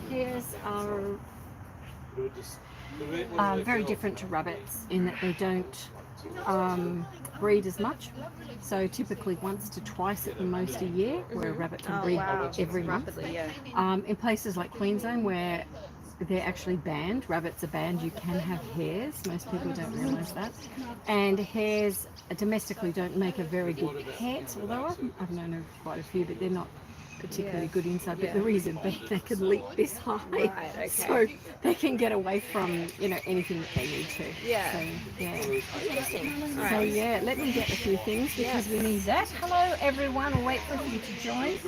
Hares are very different to rabbits in that they don't breed as much. So typically once to twice at the most a year, where a rabbit can breed every month. In places like Queensland where they're actually banned, rabbits are banned, you can have hares. Most people don't realise that. And hares domestically don't make a very good pet, although I've known of quite a few, but they're not particularly good inside. But the reason being they can leap this high, so they can get away from anything that they need to. So yeah, let me get a few things because we need that. Hello everyone, we'll wait for you to join.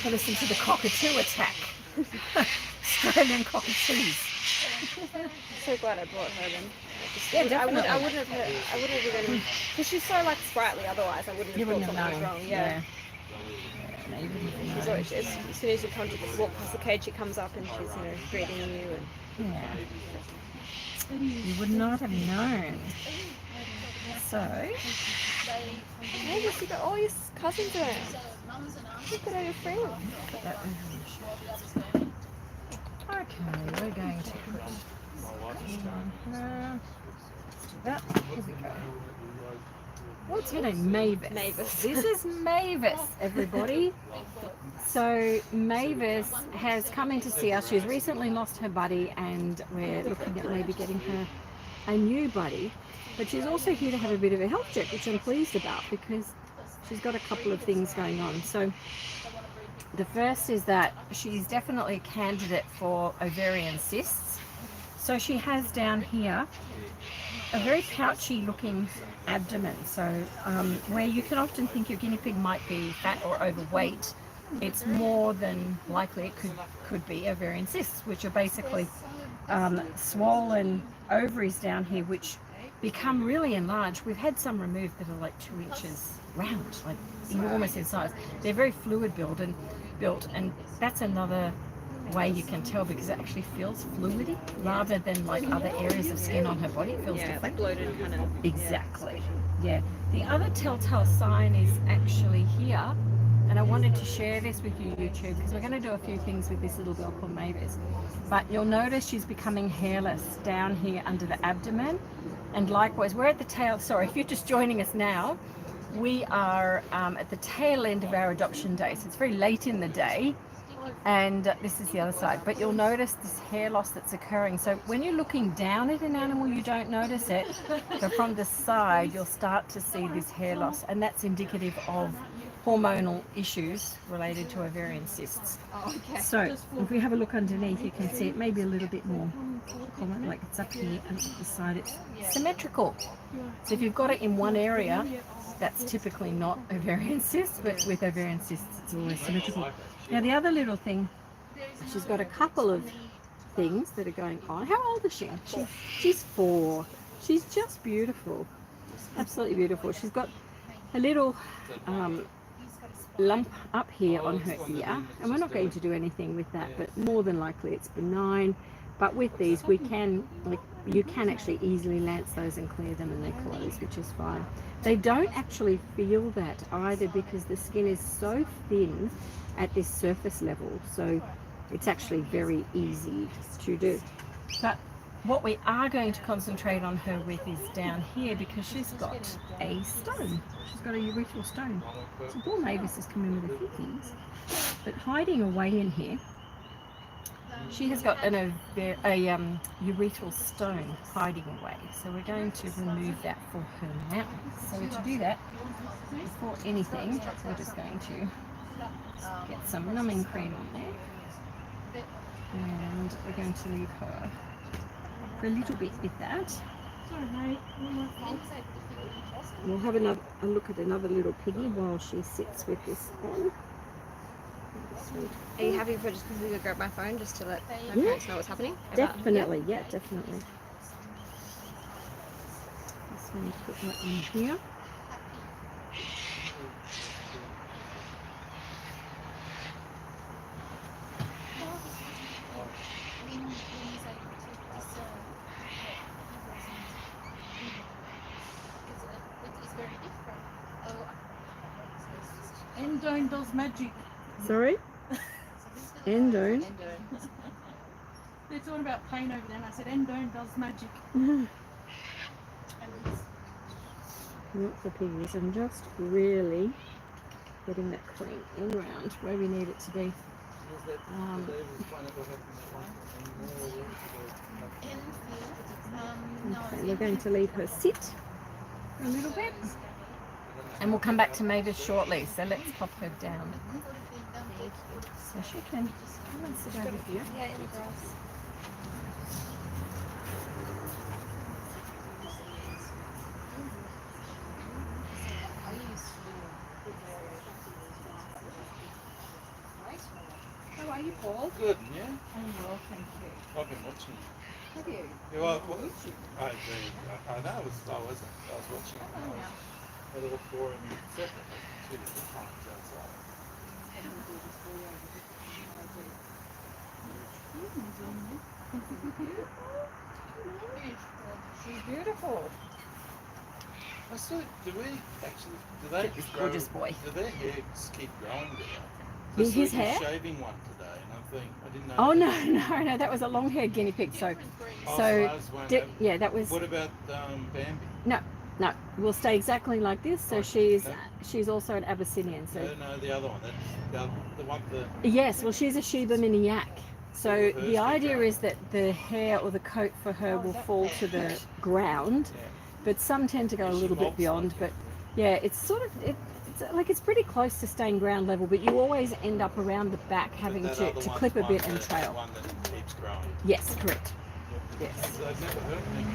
And listen to the cockatoo attack. Australian cockatoos. So glad I brought her then. Yeah, definitely. I wouldn't have even, because she's so like sprightly. Otherwise, I wouldn't have thought something was wrong. Yeah. She's always, as soon as you walk past the cage, she comes up and she's greeting you. You would not have known. So. Hey, you got all your cousins around. Look at all your friends. Put that over your shirt. Okay, we're going to put that. Here we go. What's her name? Mavis. Mavis. This is Mavis, everybody. So Mavis has come in to see us. She's recently lost her buddy and we're looking at maybe getting her a new buddy. But she's also here to have a bit of a health check, which I'm pleased about because she's got a couple of things going on. So the first is that she's definitely a candidate for ovarian cysts. So she has down here a very pouchy looking abdomen. So where you can often think your guinea pig might be fat or overweight, it's more than likely it could be ovarian cysts, which are basically swollen ovaries down here, which become really enlarged. We've had some removed that are like 2 inches round, like enormous in size. They're very fluid built, and that's another way you can tell because it actually feels fluidy rather than like other areas of skin on her body. It feels different. Like bloated kind of. Exactly. Yeah. The other telltale sign is actually here, and I wanted to share this with you, YouTube, because we're going to do a few things with this little girl called Mavis. But you'll notice she's becoming hairless down here under the abdomen. And likewise, we're at the tail. Sorry, if you're just joining us now, we are at the tail end of our adoption day. So it's very late in the day. And this is the other side. But you'll notice this hair loss that's occurring. So when you're looking down at an animal, you don't notice it. But from the side, you'll start to see this hair loss. And that's indicative of hormonal issues related to ovarian cysts. So if we have a look underneath, you can see it may be a little bit more common, like it's up here and up the side. It's symmetrical. So if you've got it in one area, that's typically not ovarian cysts, but with ovarian cysts, it's always symmetrical. Now the other little thing, she's got a couple of things that are going on. How old is she? She's 4. She's just beautiful. Absolutely beautiful. She's got a little lump up here on her ear, and we're not going to do anything with that, but more than likely it's benign. But with these, we can, you can actually easily lance those and clear them, and they close, which is fine. They don't actually feel that either because the skin is so thin at this surface level, so it's actually very easy to do. But what we are going to concentrate on her with is down here, because she's got a stone. She's got a urethral stone. So poor Mavis has come in with a few things, but hiding away in here, she has got a urethral stone hiding away. So we're going to remove that for her now. So to do that, before anything, we're just going to get some numbing cream on there, and we're going to leave her for a little bit with that. We'll have a look at another little piggy while she sits with this on. Are you happy for just quickly to grab my phone just to let my parents know what's happening? Definitely, yeah, definitely. Just going to put that in here. Endone does magic. Sorry? Endone. They're talking about pain over there, and I said Endone does magic. Not the piggies. I'm just really getting that cream in round where we need it to be. Okay, we're going to leave her sit for a little bit, and we'll come back to Mavis shortly. So let's pop her down so she can come and sit over here. Yeah, in the grass. How are you, Paul? Good, yeah? I'm well, thank you. I've been watching you. Have you? Yeah, well, I know, I was watching it. I was a little forum separate, two different times outside. She's beautiful. I saw, do they This grow, gorgeous boy. do their hairs keep growing there? His I saw you hair? shaving one today, and I didn't know. Oh no, that was a long-haired guinea pig. So flowers won't have- yeah, that was What about Bambi? no. We'll stay exactly like this. So she's also an Abyssinian. So No, the other one. That's the one. yes, well she's a Shiba mini yak. So Hers the keep idea growing. is that the hair or the coat for her will fall to the ground, Yeah. but some tend to go a little bit beyond. But yeah, it's sort of it's pretty close to staying ground level, but you always end up around the back having That to other one's clip a one bit and that- trail. One that keeps growing. Yes, correct. Yes. I've never heard of it.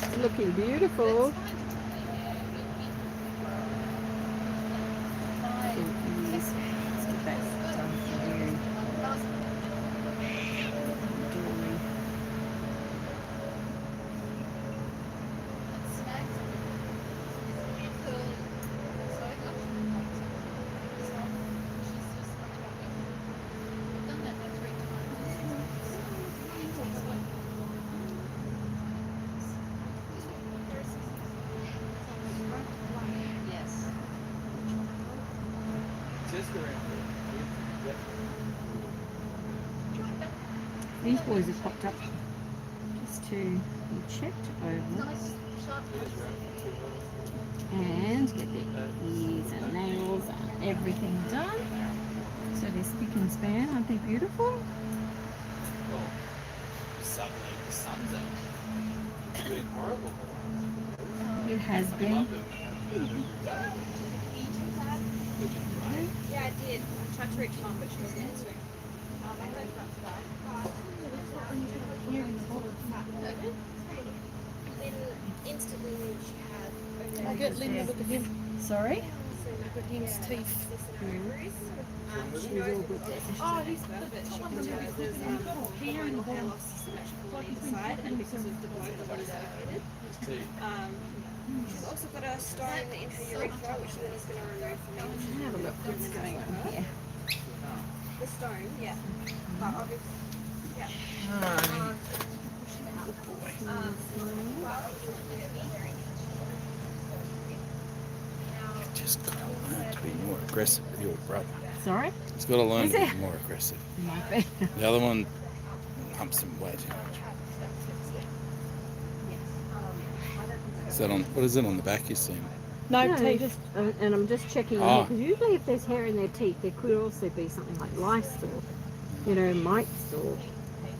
It's looking beautiful. Let's get that done for you. These boys have popped up just to be checked over and get their ears and nails and everything done. So they're spick and span, aren't they beautiful? Suddenly the sun's out. It's been horrible. It has been. Yeah, I did. I tried to reach mum, but she wasn't answering. Then instantly she had. I get Linda, look at him. Sorry? Look at his teeth. She's all good. Oh, he's good, but she can tell there's hair and hair loss inside, and because of the blood that was located. She's also got a stone in her urethra, which Lily's going to remove from me. Have a look what's going on here. The stone, yeah. But obviously, yeah. Just got to learn to be more aggressive with your brother. Sorry? He's got to learn Is to it? be more aggressive. Might be. The other one humps him way too much. Is that on? What is it on the back you're seeing? No, No, teeth. just, and I'm just checking Ah. because usually if there's hair in their teeth, there could also be something like lice or, mites or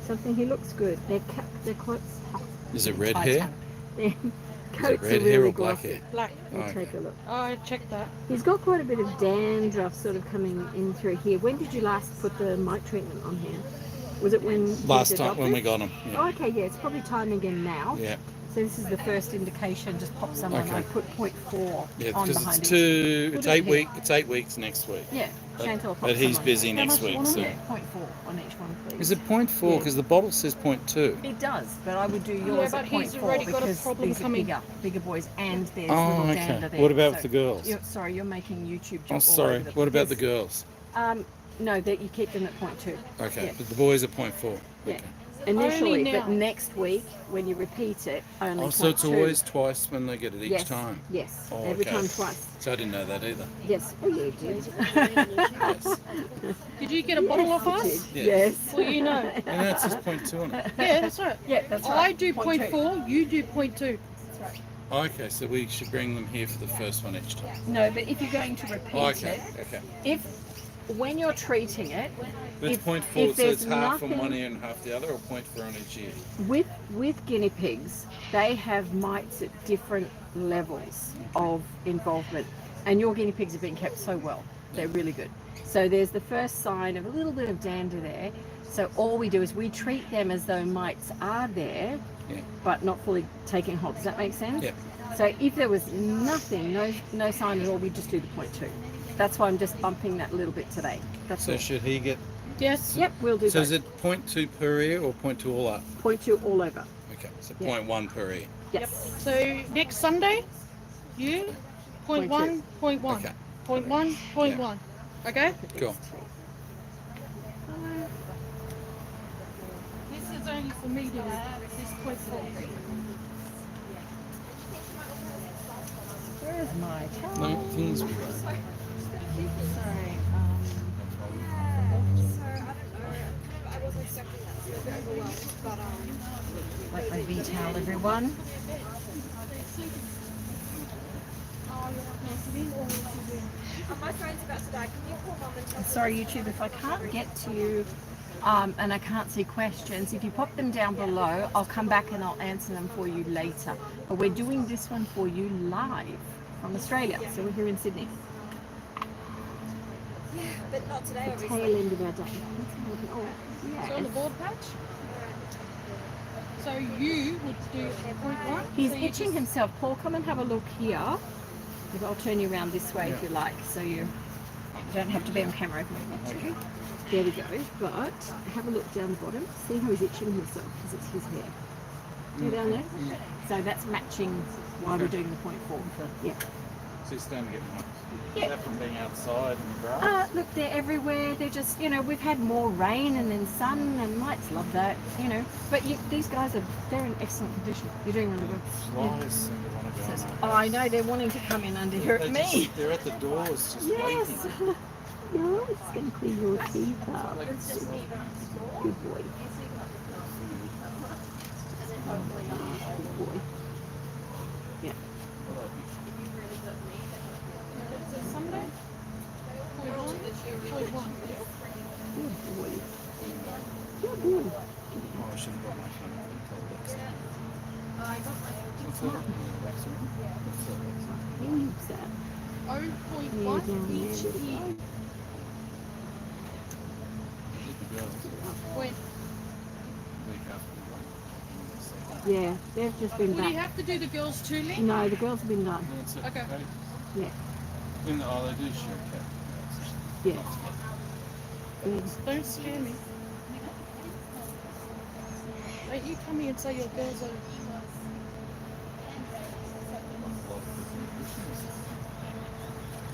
something. He looks good. Their clothes. Is it red hair? Their Is it coats red are hair really or black glossy. hair? Black. We'll Okay. take a look. Oh, I checked that. He's got quite a bit of dandruff sort of coming in through here. When did you last put the mite treatment on here? Was it when you Last did time when we adopted? got him. Oh, Yeah. okay, yeah, it's probably time again now. Yeah. So this is the first indication. Just pop someone. Okay. I put 0.4 Yeah, on because behind it's each. it's Put it here. It's 8 weeks next week. Yeah, But, Chantal pops but he's someone. busy How next much week. one So. Yeah, 0.4 on each one, please. Is it 0.4? Yeah. Because the bottle says 0.2. It does, but I would do yours but at he's 0.4 already got a because problem these are coming. bigger boys, and there's Oh, little okay. dander there. What about So the girls? Sorry, you're making YouTube jump Oh, all sorry. over What about the place. girls? No, that you keep them at 0.2. Okay, Yeah. but the boys are 0.4. Yeah. Okay. initially, Only but now. next week when you repeat it, only Oh, so it's 0.2. always twice when they get it each Yes, time? yes, Oh, every okay. time twice. So I didn't know that either. Yes, oh you did. Yes. Did you get a bottle off you us? did. Yes. Yes. Well, you know. And it says 0.2 on it. Yeah, that's right. Yeah, that's I right. do 0.2. 0.4, you do 0.2. Oh, okay, so we should bring them here for the first one each time. No, but if you're going to repeat Oh, okay, it, okay. if when you're treating it, But it's if 0.4, so there's it's half from nothing- one ear and half the other, or 0.4 on each ear? with guinea pigs, they have mites at different levels of involvement, and your guinea pigs have been kept so well. They're really good. So there's the first sign of a little bit of dander there. So all we do is we treat them as though mites are there, Yeah. but not fully taking hold. Does that make sense? Yeah. So if there was nothing, no sign at all, we just do the 0.2. That's why I'm just bumping that a little bit today. That's So all. should he get... Yes. Yep, we'll do So both. is it 0.2 per ear or 0.2 all up? 0.2 all over. Okay, so Yeah. 0.1 per ear. Yes. So next Sunday, you 0.1, 0.1. Okay. 0.1, 0.1. Okay? Cool. This is only for me to have. This 0.4. Where's my towel? No, things we Sorry. So I don't know. I wasn't expecting that. So a bit overwhelmed, but Like my V-towel, everyone. my phone's about to die. Can you call mum and tell her? Sorry, YouTube, if I can't get to you and I can't see questions, if you pop them down below, I'll come back and I'll answer them for you later. But we're doing this one for you live from Australia. So we're here in Sydney. Yeah, but not today, Tail obviously. end of our day. Oh, So on the yes. board patch. So you would do 0.1. He's so you itching just- himself. Paul, come and have a look here. I'll turn you around this way if you like, so you don't have to be on camera if you want to. There we go. But have a look down the bottom. See how he's itching himself because it's his hair. See down there? So that's matching why we're doing the 0.4. Yeah. So you're starting to get mites. Yeah. Is that from being outside in the grass? Look, they're everywhere. They're just, we've had more rain and then sun, and mites love that, But these guys they're in excellent condition. You're doing really good. Yeah. Flies seem to want to go in. Oh, I know, they're wanting to come in under here at me. They're at the doors just Yes. waiting. No, it's going to clean your teeth up. Good boy. Good boy. Yeah. Sunday? 0.1. 0.1. Good boy. Good boy. Oh, I should have brought my phone until next time. What's that? Who is that? 0.1 each ear. When? Yeah, they've just been Would you back. have to do the girls too, Lee? No, the girls have been done. Okay. Yeah. Oh, they do share cat. Yeah. Good. Don't scare me. Don't you come here and say your girls are...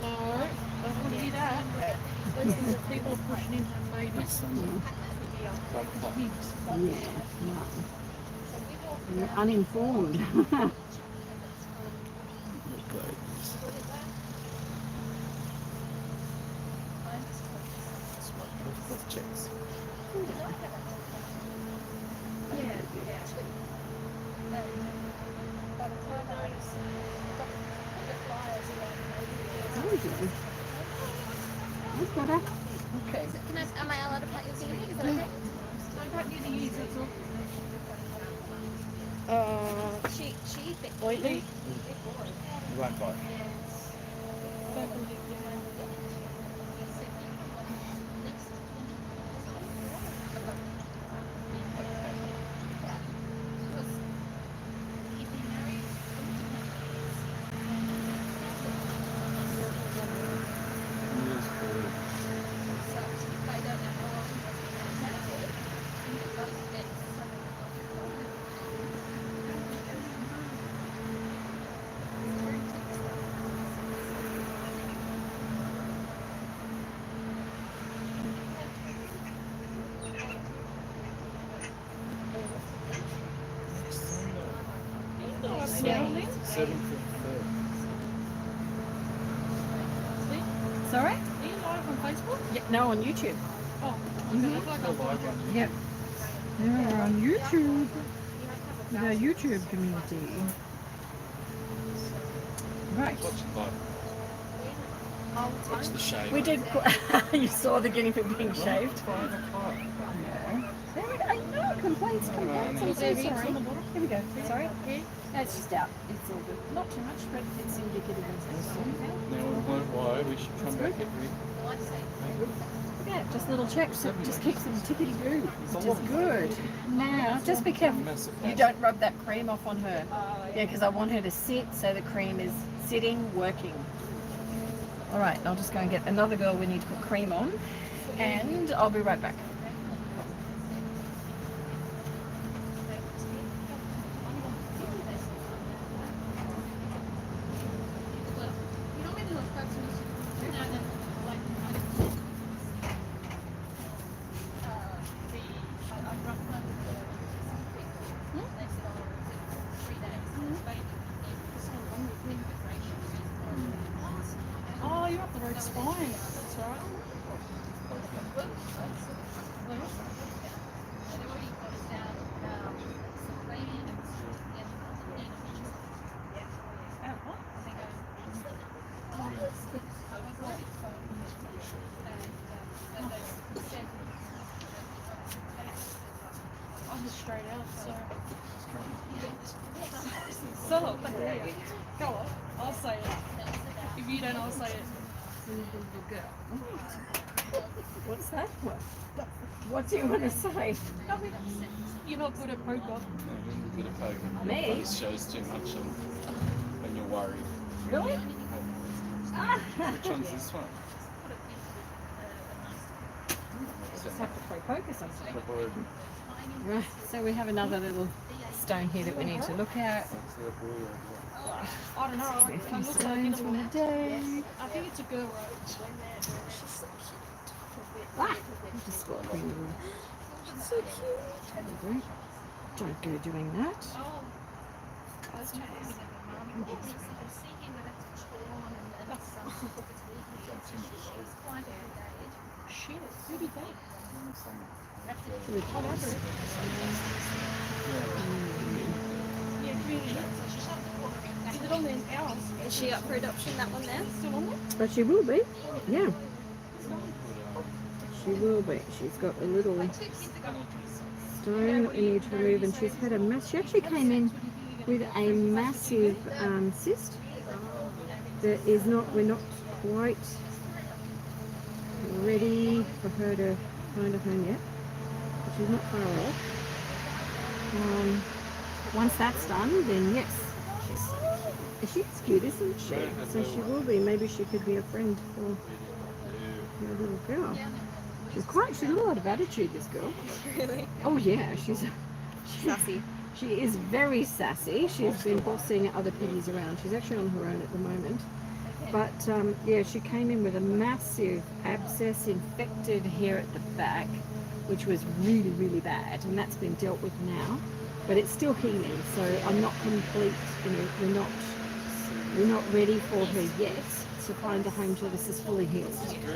No, I don't want to hear that. Those things that people are pushing into babies. Pigs. Yeah, no. You're uninformed. Checks. I've got her. Okay. Am I allowed to pat your guinea pig? Is that okay? Don't cut you the ears, that's all. She thick. Lately, You won't bite. 7th of See? Sorry? Are you live on Facebook? Yeah, no, on YouTube. Oh, okay. I thought I got one. Yep. We're on YouTube. With our YouTube community. Right. Watching live. Watch the shave. We did. You saw the guinea pig being shaved. 5 o'clock. Yeah. I know. Complaints. I'm so sorry. Here we go. Sorry. No, it's just out. It's all good. Not too much, but it's indicative of something. Now we've learned why we should come back every. Yeah, just little checks. It just keeps them tickety-boo, which is good. Now, just be careful. You don't rub that cream off on her. Yeah, because I want her to sit so the cream is sitting, working. All right, I'll just go and get another girl we need to put cream on, and I'll be right back. Oh, you're up the road spine. That's all right. I'm just straight out, so. So, go on. I'll say it. If you don't, I'll say it. What's that? What do you want to say? You're not good at poker. Bit of poker. Me? Your face shows too much when you're worried. Really? Which one's this one? Just have to play poker sometime. The board. Right, so we have another little stone here that we need to look at. That's the boy. I don't know. A I few look like stones from the day. I think it's a girl, right? Ah! Just got a little. She's so cute. Don't go doing that. Shit, who did that? Yeah, community. Is it on there now? Is she up for adoption, that one there? Still on there? But she will be. Yeah. She will be. She's got a little stone that we need to remove, and she's had a mass. She actually came in with a massive cyst that is not. We're not quite ready for her to find a home yet. But she's not far off. Once that's done, then yes. She's cute, isn't she? So she will be. Maybe she could be a friend for your little girl. She's got a lot of attitude, this girl. Really? Oh yeah, she's Sassy. she is very sassy. She's been bossing other piggies around. She's actually on her own at the moment. But yeah, she came in with a massive abscess infected here at the back, which was really, really bad, and that's been dealt with now. But it's still healing, so I'm not complete. You know, we're not ready for her yet to find a home till this is fully healed.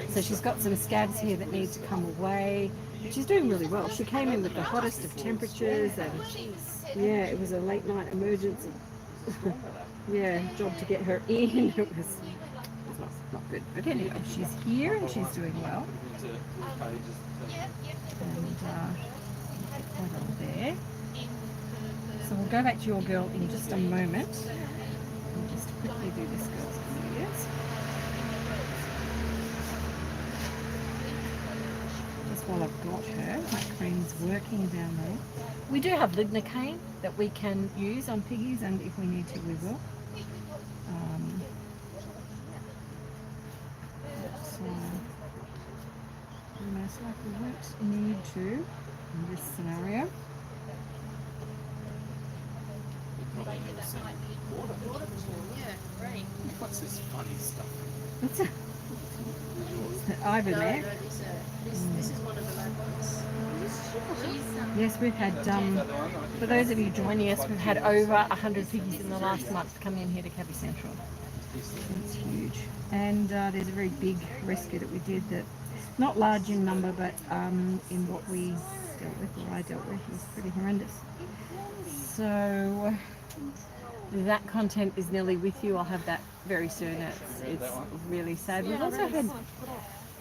So she's got some scabs here that need to come away. She's doing really well. She came in with the hottest of temperatures, and yeah, it was a late night emergency. Yeah, job to get her in. It was not good. But anyway, she's here and she's doing well. And put on there. So we'll go back to your girl in just a moment. I'll just quickly do this girl's periods. Just while I've got her, my cream's working down there. We do have lignocaine that we can use on piggies, and if we need to, we will. So we most likely won't need to in this scenario. What's this funny stuff? What's that? Ivan No, there. no, this is one of the low ones. Yes, we've had, for those of you joining us, we've had over 100 piggies in the last month come in here to Cavy Central. It's huge. And there's a very big rescue that we did that, not large in number, but in what we dealt with, or I dealt with, was pretty horrendous. So that content is nearly with you. I'll have that very soon. It's really sad. We've also had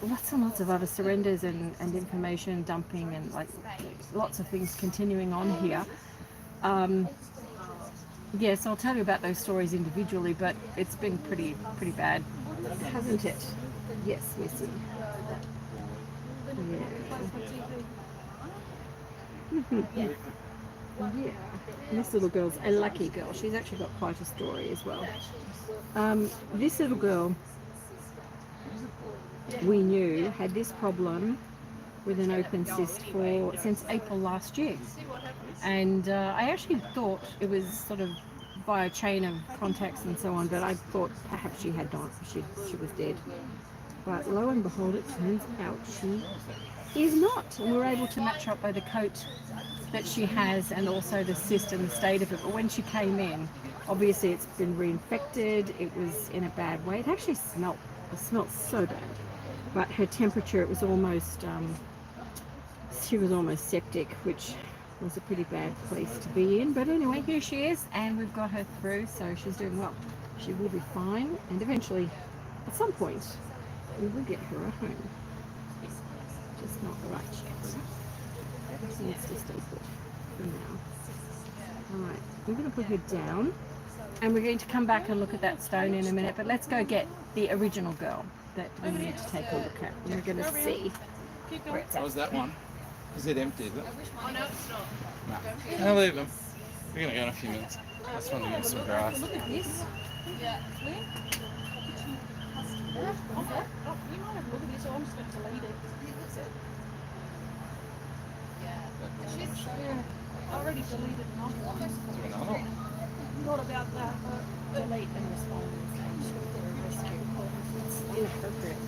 lots and lots of other surrenders and information dumping and like lots of things continuing on here. Yes, I'll tell you about those stories individually, but it's been pretty bad, hasn't it? Yes, Missy. Yeah. Yeah. This little girl's a lucky girl. She's actually got quite a story as well. This little girl we knew had this problem with an open cyst since April last year. And I actually thought it was sort of by a chain of contacts and so on, but I thought perhaps she had not. She was dead. But lo and behold, it turns out she is not. And we were able to match up by the coat that she has and also the cyst and the state of it. But when she came in, obviously it's been reinfected. It was in a bad way. It actually smelled so bad. But her temperature, it was almost, she was almost septic, which was a pretty bad place to be in. But anyway, here she is, and we've got her through, so she's doing well. She will be fine, and eventually, at some point, we will get her a home. Just not right yet. Everything needs to stay put for now. Alright, we're going to put her down, and we're going to come back and look at that stone in a minute, but let's go get the original girl that we need to take a look at, and we're going to see where it's at. What was that one? Is it empty? Is it? Oh no, it's not. No. I'll leave them. We're going to go in a few minutes. I just want to get some grass. Look at this. Yeah. You might have a look at this, I'm just going to delete it. Yeah. I already deleted another one. Another one? Not about that, but Delete and respond rescue. It's inappropriate.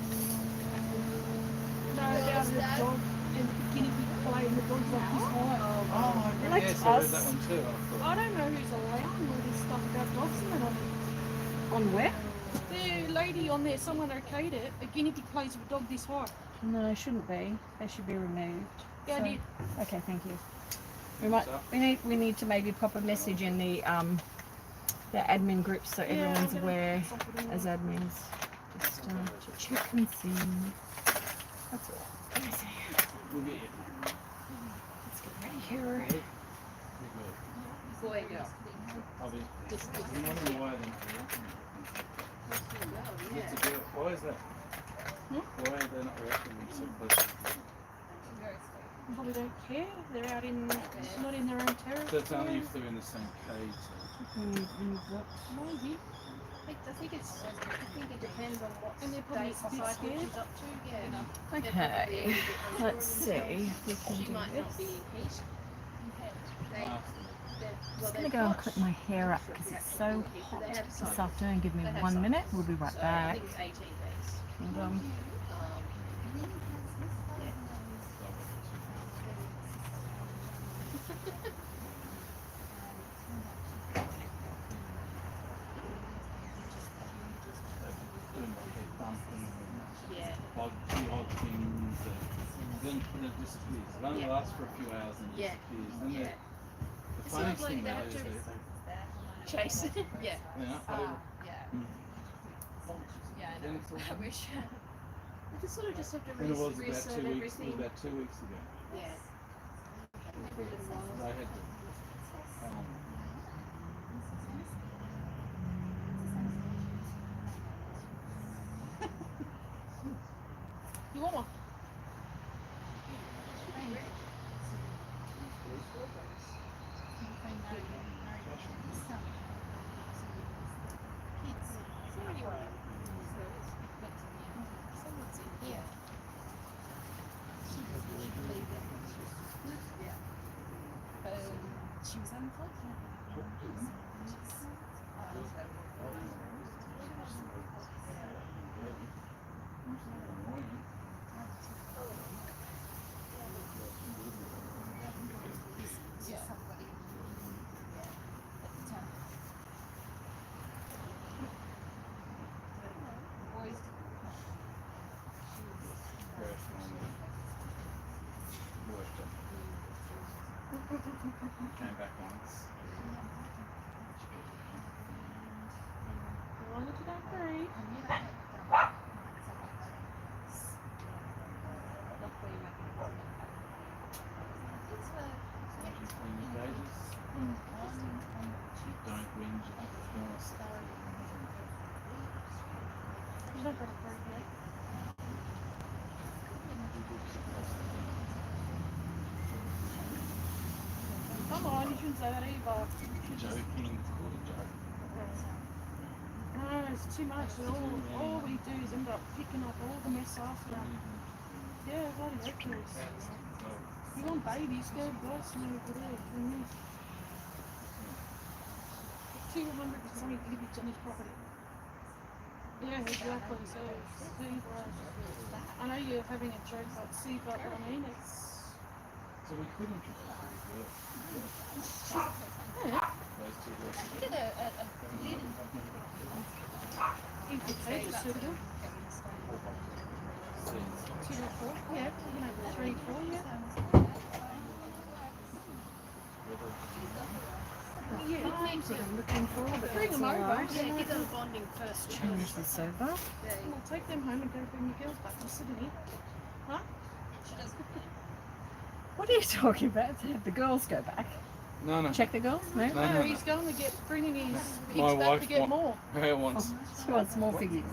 no, about the dog and the guinea pig play and the dog's like this high. Oh, Like yes, I read us. that one too. I don't know who's allowing all this stuff about dogs and that. On where? The lady on there, someone okayed it. A guinea pig plays with a dog this high. No, it shouldn't be. They should be removed. Yeah, So- I did. Okay, thank you. We need to maybe pop a message in the admin groups so everyone's aware as admins. Just to check and see. That's all. Let me see. We'll get you. Let's get ready here. Boy, girl. I'll be. I'm wondering why then. Why is that? Why are they not reacting so close? Probably don't care. They're out in, not in their own territory. So it's only if they're in the same cage. Maybe. I think it depends on what And they're probably state a bit society scared. she's up to. Yeah. Okay, let's see if we can She do might not be this. in heat. I'm just going to go and clip my hair up because it's so hot this afternoon. Give me 1 minute. We'll be right I back. think it's 18 days. Hold on. Yeah. Odd things. Then it disappears. It only lasts for a few hours and Yeah. disappears. Then Yeah. the It's funniest not like thing they though have is to- they Chase. Yeah. Yeah. Yeah, I Then know. it's all I done. wish. I just sort of just have to And it was about reassert 2 weeks. It everything. was about 2 weeks ago. Yeah. I had to. You want one? She was unplugged. Came back once. As long as you don't breathe. She's clean the cages. Don't whinge at the floor. You don't gotta breathe yet. Come on, you shouldn't say that either. Joking, it's called a joke. No, it's too much. All we do is end up picking up all the mess after. Yeah, bloody hopeless. You want babies, go birth and over there. 200 and something idiots on this property. Yeah, exactly. So, see, I know you're having a joke, but see, but what I mean, it's. So we couldn't just Yeah. those two girls. If the cage is suitable. 2 or 4, yeah, you know, 3, 4, yeah. Yeah, I'm looking for, but bring them over. alright. Yeah, get them bonding first. Change this over. We'll take them home and go bring the girls back to Sydney. Huh? What are you talking about? Have the girls go back? No, no. Check the girls? No? No, No, he's going to get bringing his pigs My back wife to get more. Her wants. She wants more figures.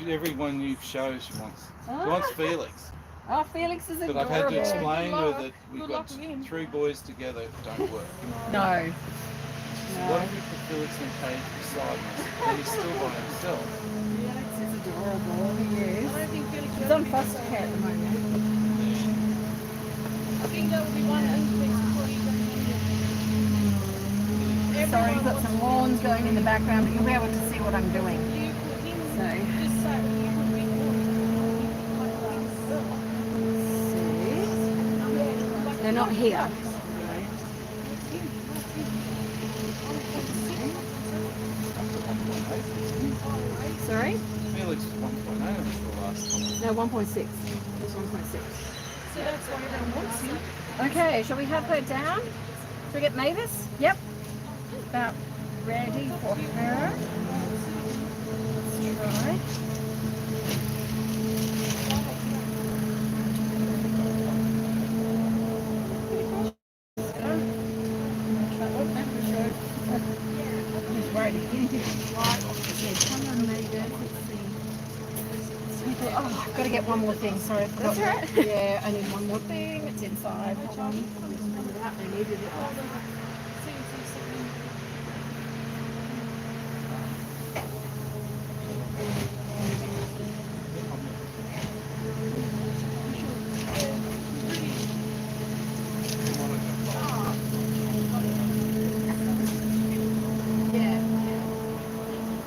Everyone you show, she wants. She wants Felix. Oh, Felix is But adorable. I've had to explain to her luck. that we've Good got luck with him. 3 boys together don't work. No. What if we put Felix in a cage beside us and he's still by himself? Felix is adorable. He I is. don't think Felix He's will on be foster so- care at the moment. I think that would be one instinct before you go in. Sorry, you've got some lawns going in the background, but you'll be able to see what I'm doing. You put him So, just so you would be see. They're not here. Sorry? Felix was 1.8 was the last time. No, 1.6. It's 1.6. So that's why everyone wants him. Okay, shall we have her down? Shall we get Mavis? Yep. About ready for her. Let's try. He's right again. He's right off the edge. Come on, Mavis. Let's see. Oh, I've got to get one more thing. Sorry, I forgot. That's right. Yeah, I need one more thing. It's inside. Hold on. I needed it.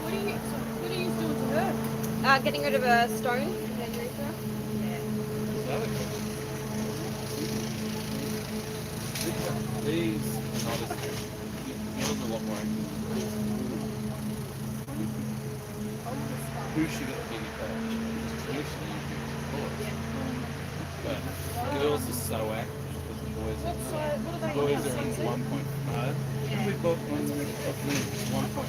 What are you doing to her? Getting rid of a stone. These are not as good. Yours are a lot more active. Who should get the bigger cage? Traditionally, you pick boys. But girls are so active because the boys What are. size? What are they? Boys are in? in 1.5. And we've got ones of me, 1.4.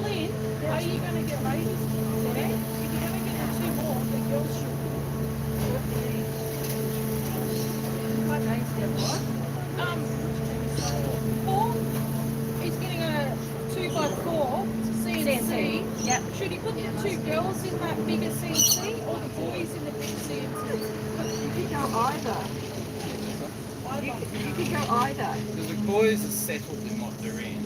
Lynn, are you going to get babies today? If you're going to get 2 more, the girls should. Paul is getting a 2x4 CNC. Yep. Should he put the 2 girls in that bigger CNC or the boys in the big CNC? You could go either. You could go either. Because the boys are settled in what they're in.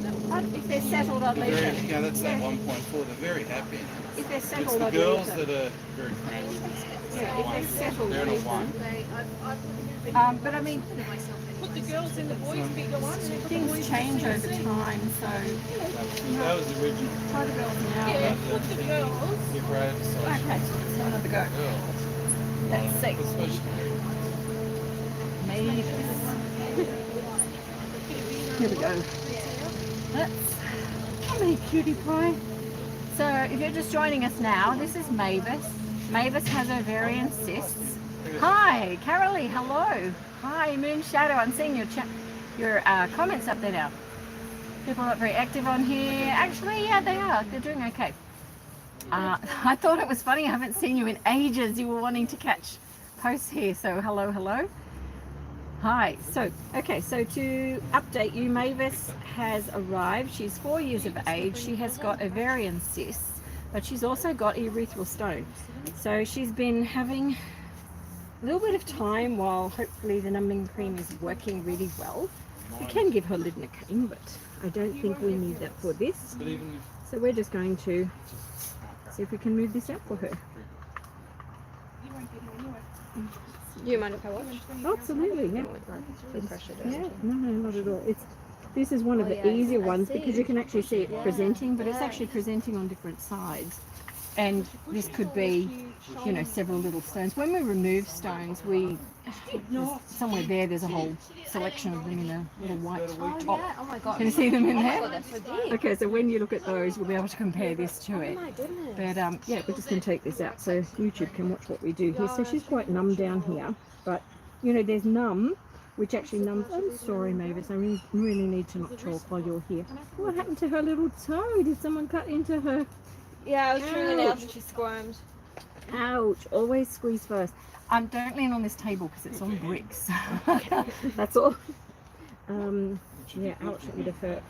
If they're settled, I'd leave Very, them. yeah, that's that 1.4. They're very happy in it. If they're It's settled, the I'd girls leave that them. are very crazy. Yeah, if they're settled, They're in a leave them. 1. But I mean, Put the girls in the boys' bigger one and then put the boys things in change the over CNC. time, so That was the original. try the girls now. Yeah, put the girls. Your brave Okay, size let's have another go. girls. Let's see. Especially Maybe. Here we go. Let's come here, cutie pie. So if you're just joining us now, this is Mavis. Mavis has ovarian cysts. Hi, Carolee, hello. Hi, Moon Shadow. I'm seeing your comments up there now. People are not very active on here. Actually, yeah, they are. They're doing okay. I thought it was funny. I haven't seen you in ages. You were wanting to catch posts here. So hello, hello. Hi. So, okay. So to update you, Mavis has arrived. She's 4 years of age. She has got ovarian cysts, but she's also got urethral stone. So she's been having a little bit of time while hopefully the numbing cream is working really well. We can give her lidocaine, but I don't think we need that for this. So we're just going to see if we can move this out for her. Do you mind if I watch? Absolutely, yeah. Pressure Yeah, no, not at all. This is one of the easier ones because you can actually see it presenting, but it's actually presenting on different sides. And this could be, you know, several little stones. When we remove stones, somewhere there's a whole selection of them in a little white top. Oh my god. Can you see them in Oh my there? god, they're so big. Okay, so when you look at those, we'll be able to compare this to it. Oh my goodness. But yeah, we're just going to take this out so YouTube can watch what we do here. So she's quite numb down here, but you know, there's numb, which actually numbs. I'm sorry, Mavis, I really need to not talk while you're here. What happened to her little toe? Did someone cut into her? Yeah, I was trimming it out and she squirmed. Ouch! Always squeeze first. Don't lean on this table because it's on bricks. That's all. Yeah, ouch! It would have hurt.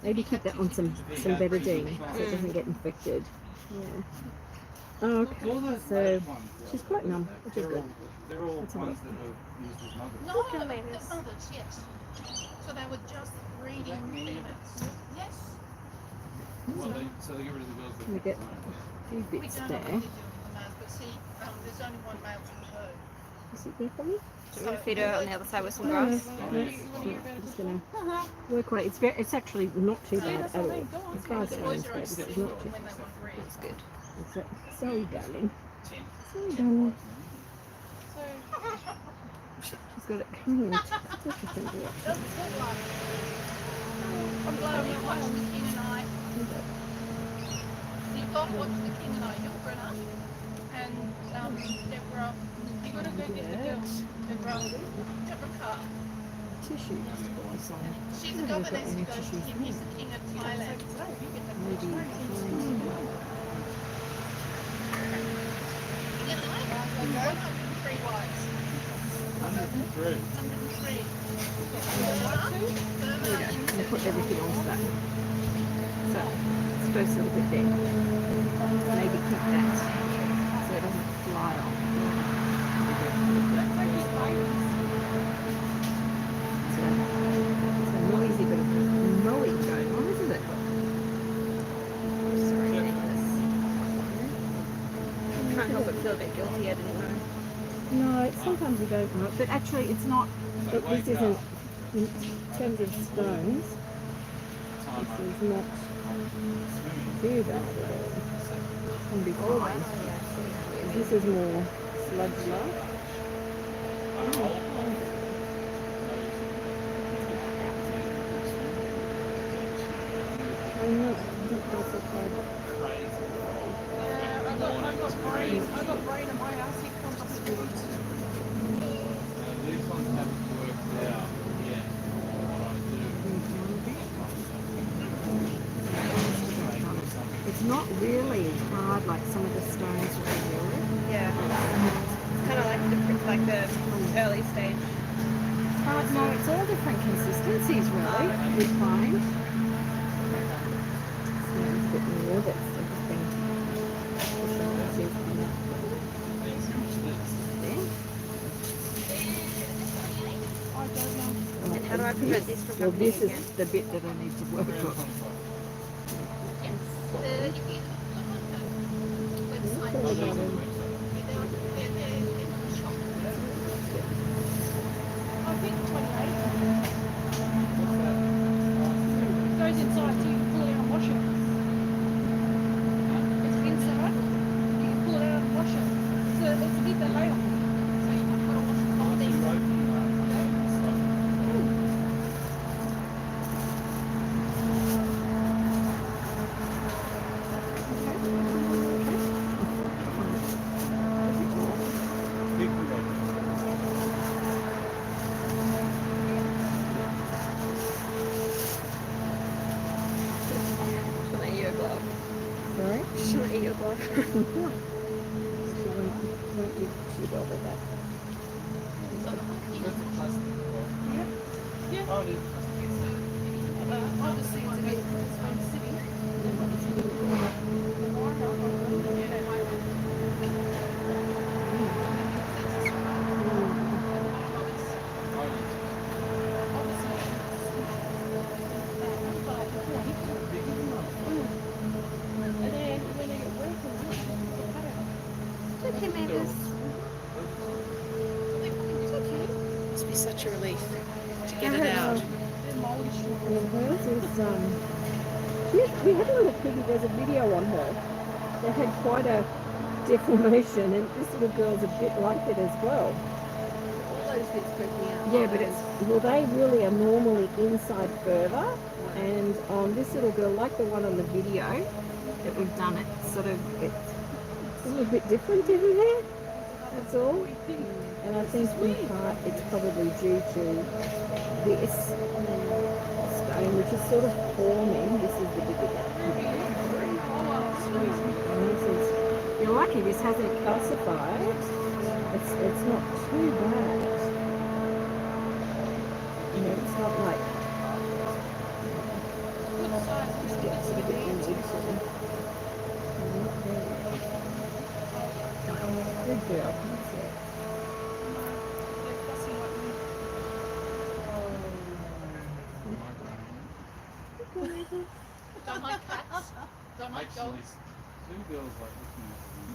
Maybe keep that on some betadine so it doesn't get infected. Yeah. Okay. So she's quite numb, which is good. They're all That's ones all. that were used as mothers. No, the others, yes. So they were just breeding females. Yes. So they get rid of the girls that We get a few We bits don't know what they there. do with the males, but see, there's only one male from the herd. Is it there for me? Do you want to feed her on the other side with some No, grass? no, I'm just gonna work away. It's actually not too bad at all. As far as The stones boys go, are it's only not too when they want breed. That's good. Sorry, darling. Sorry, darling. So, She's got it coming in a different direction. I'm glad we watched The King and I. You've got to watch The King and I. You're grown up. And Deborah, you've got to go get the girls. Deborah Carr. Tissue boys on. She's a governess who goes to him. He's the king of Thailand. Maybe King and I. 103 wives. 103. 103. I'm gonna put everything onto that. So it's first a little bit there. Maybe keep that so it doesn't fly off. It's a noisy bit of mowing going on, isn't it? Sorry, Nicholas. Can't help but feel a bit guilty editing her. No, sometimes we don't know, but actually it's not, this isn't, in terms of stones, this is not too bad at all. It's going to be fine. This is more sludge love. I'm not also quite. I got brain in my ass. He comes up with words. These ones haven't worked out yet. What I do. It's not really as hard like some of the stones we do. Yeah. It's kind of like the early stage. No, it's all different consistencies really. We find. So it's a bit more that's everything. And how do I prevent this from Well, happening this again? is the bit that I need to work on. I think 28. It goes inside so you can pull it out and wash it. It's inside. You can pull it out and wash it. So it's a bit that layer. So you've got to wash the whole thing. She'll eat your body. She won't be too well with that. That's a plastic ball. Yeah. Oh, it is. I'll just see it's a bit sitting. Okay, Mavis. Must be such a relief to get I it don't out. know. Well, hers is, we had a little piggy, there's a video on her. They had quite a deformation, and this little girl's a bit like it as well. All those bits poking out. Yeah, but it's, well, they really are normally inside further, and this little girl, like the one on the video that we've done, it's sort of, it's a little bit different to her hair, that's all. And I think in part it's probably due to this stone, which is sort of forming. This is the bigger one. And this is, you're lucky this hasn't calcified. It's not too bad. You know, it's not like this gets a bit injured. Good girl. That's it. Don't like cats. Don't like Actually, dogs. two girls like looking at them.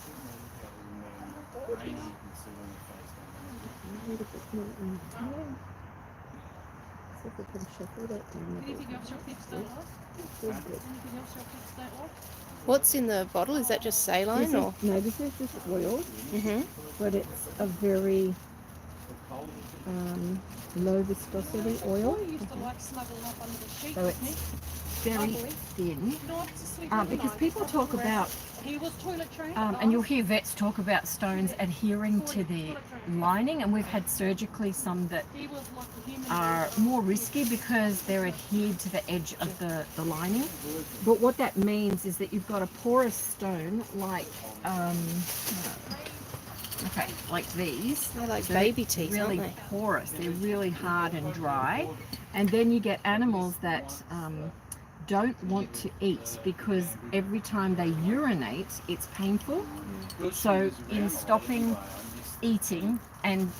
Sitting there together, and then Amy, you can see on their face. See if we can shuffle that down. Anything else your kids don't like? Good. Anything else your kids don't like? What's in the bottle? Is that just saline or? No, this is just oil, Mm-hmm. but it's a very low viscosity oil. Boy used to like snuggling up under the sheet So with me. it's very thin. No, I used to sleep Because overnight, people snuggle talk around. about, He was toilet trained. and you'll hear vets talk about stones adhering to the lining, and we've had surgically some that He was like a human. are more risky because they're adhered to the edge of the lining. But what that means is that you've got a porous stone like like these. They're like So baby teeth, really aren't they? porous. They're really hard and dry, and then you get animals that don't want to eat because every time they urinate, it's painful. So in stopping eating and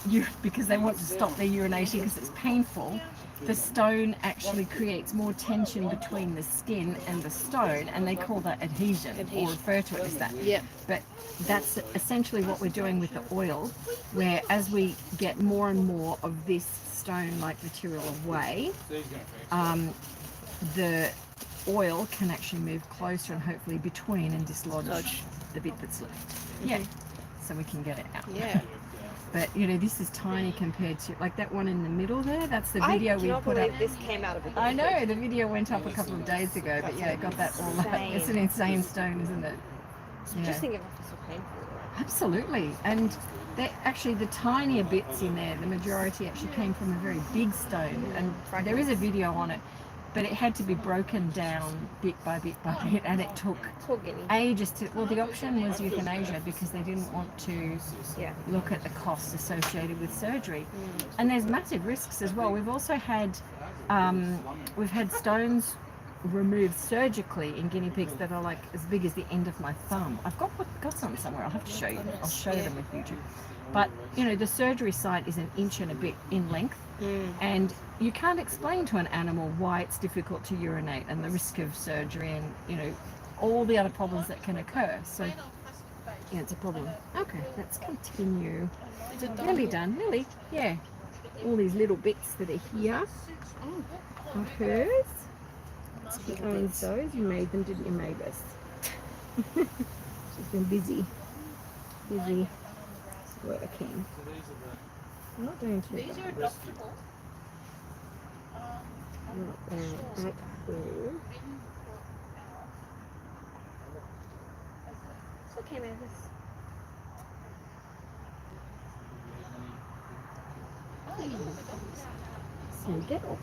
because they want to stop their urinating because it's painful, the stone actually creates more tension between the skin and the stone, and they call that adhesion, or refer to it as that. Yep. But that's essentially what we're doing with the oil, where as we get more and more of this stone-like material away, the oil can actually move closer and hopefully between and dislodge the bit that's left. Yeah, so we can get it out. Yeah. But you know, this is tiny compared to like that one in the middle there. That's the video I we cannot put up. believe this came out of a I know, the video went up a couple of days ago, but yeah, got that all up. It's an insane stone, isn't it? Yeah. Just think it must be so painful. Absolutely. And they're actually the tinier bits in there, the majority actually came from a very big stone, and there is a video on it, but it had to be broken down bit by bit by bit, and it took Poor Guinea. ages to, well, the option was euthanasia because they didn't want to Yeah. look at the costs associated with surgery. And there's massive risks as well. We've also had stones removed surgically in guinea pigs that are like as big as the end of my thumb. I've got some somewhere. I'll have to show you. I'll show them with you too. But you know, the surgery site is an inch and a bit in length, and you can't explain to an animal why it's difficult to urinate and the risk of surgery and you know all the other problems that can occur. So yeah, it's a problem. Okay, let's continue. Nearly done, nearly. Yeah. All these little bits that are here are hers. She owns those. You made them, didn't you, Mavis? She's been busy working. I'm not going to. These are adoptable. Not going at her. It's okay, Mavis. So get off.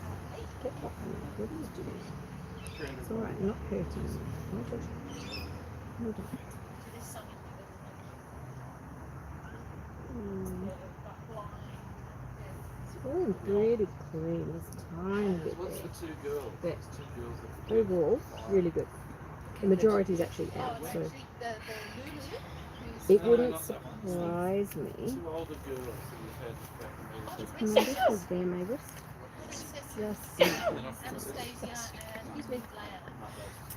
Get off. What are you doing? It's alright, not hurting you. Hold on. It's all really clean. There's tiny bit What's there. the two girls? But There's two girls that are overall, really good. The majority is actually out, so it wouldn't surprise me. two older girls that we've had back in the Come on, this is there, Mavis. Just there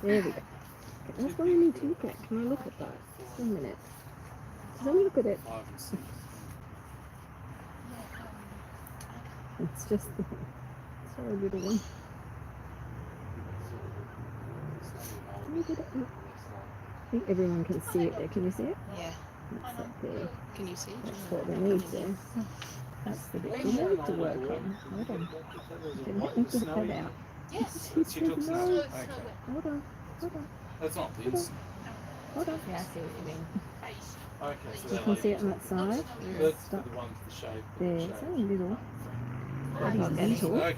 we go. That's what I need to look at. Can I look at that? Just a minute. Just let me look at it. 5 and 6. It's just sorry, little one. Can you get it? I think everyone can see it there. Can you see it? Yeah. That's up there. Can you see? That's what we need there. That's the bit we need to work on. Hold on. Can let me get that out. Yes. She She said took no. some. Slow, Okay. slow. Hold on. Hold on. That's not this. Hold on. Yeah, I see what you mean. Okay, so You that can see it on that side. that's the one with the shape. There. It's only little. Bloody Okay. little. Okay.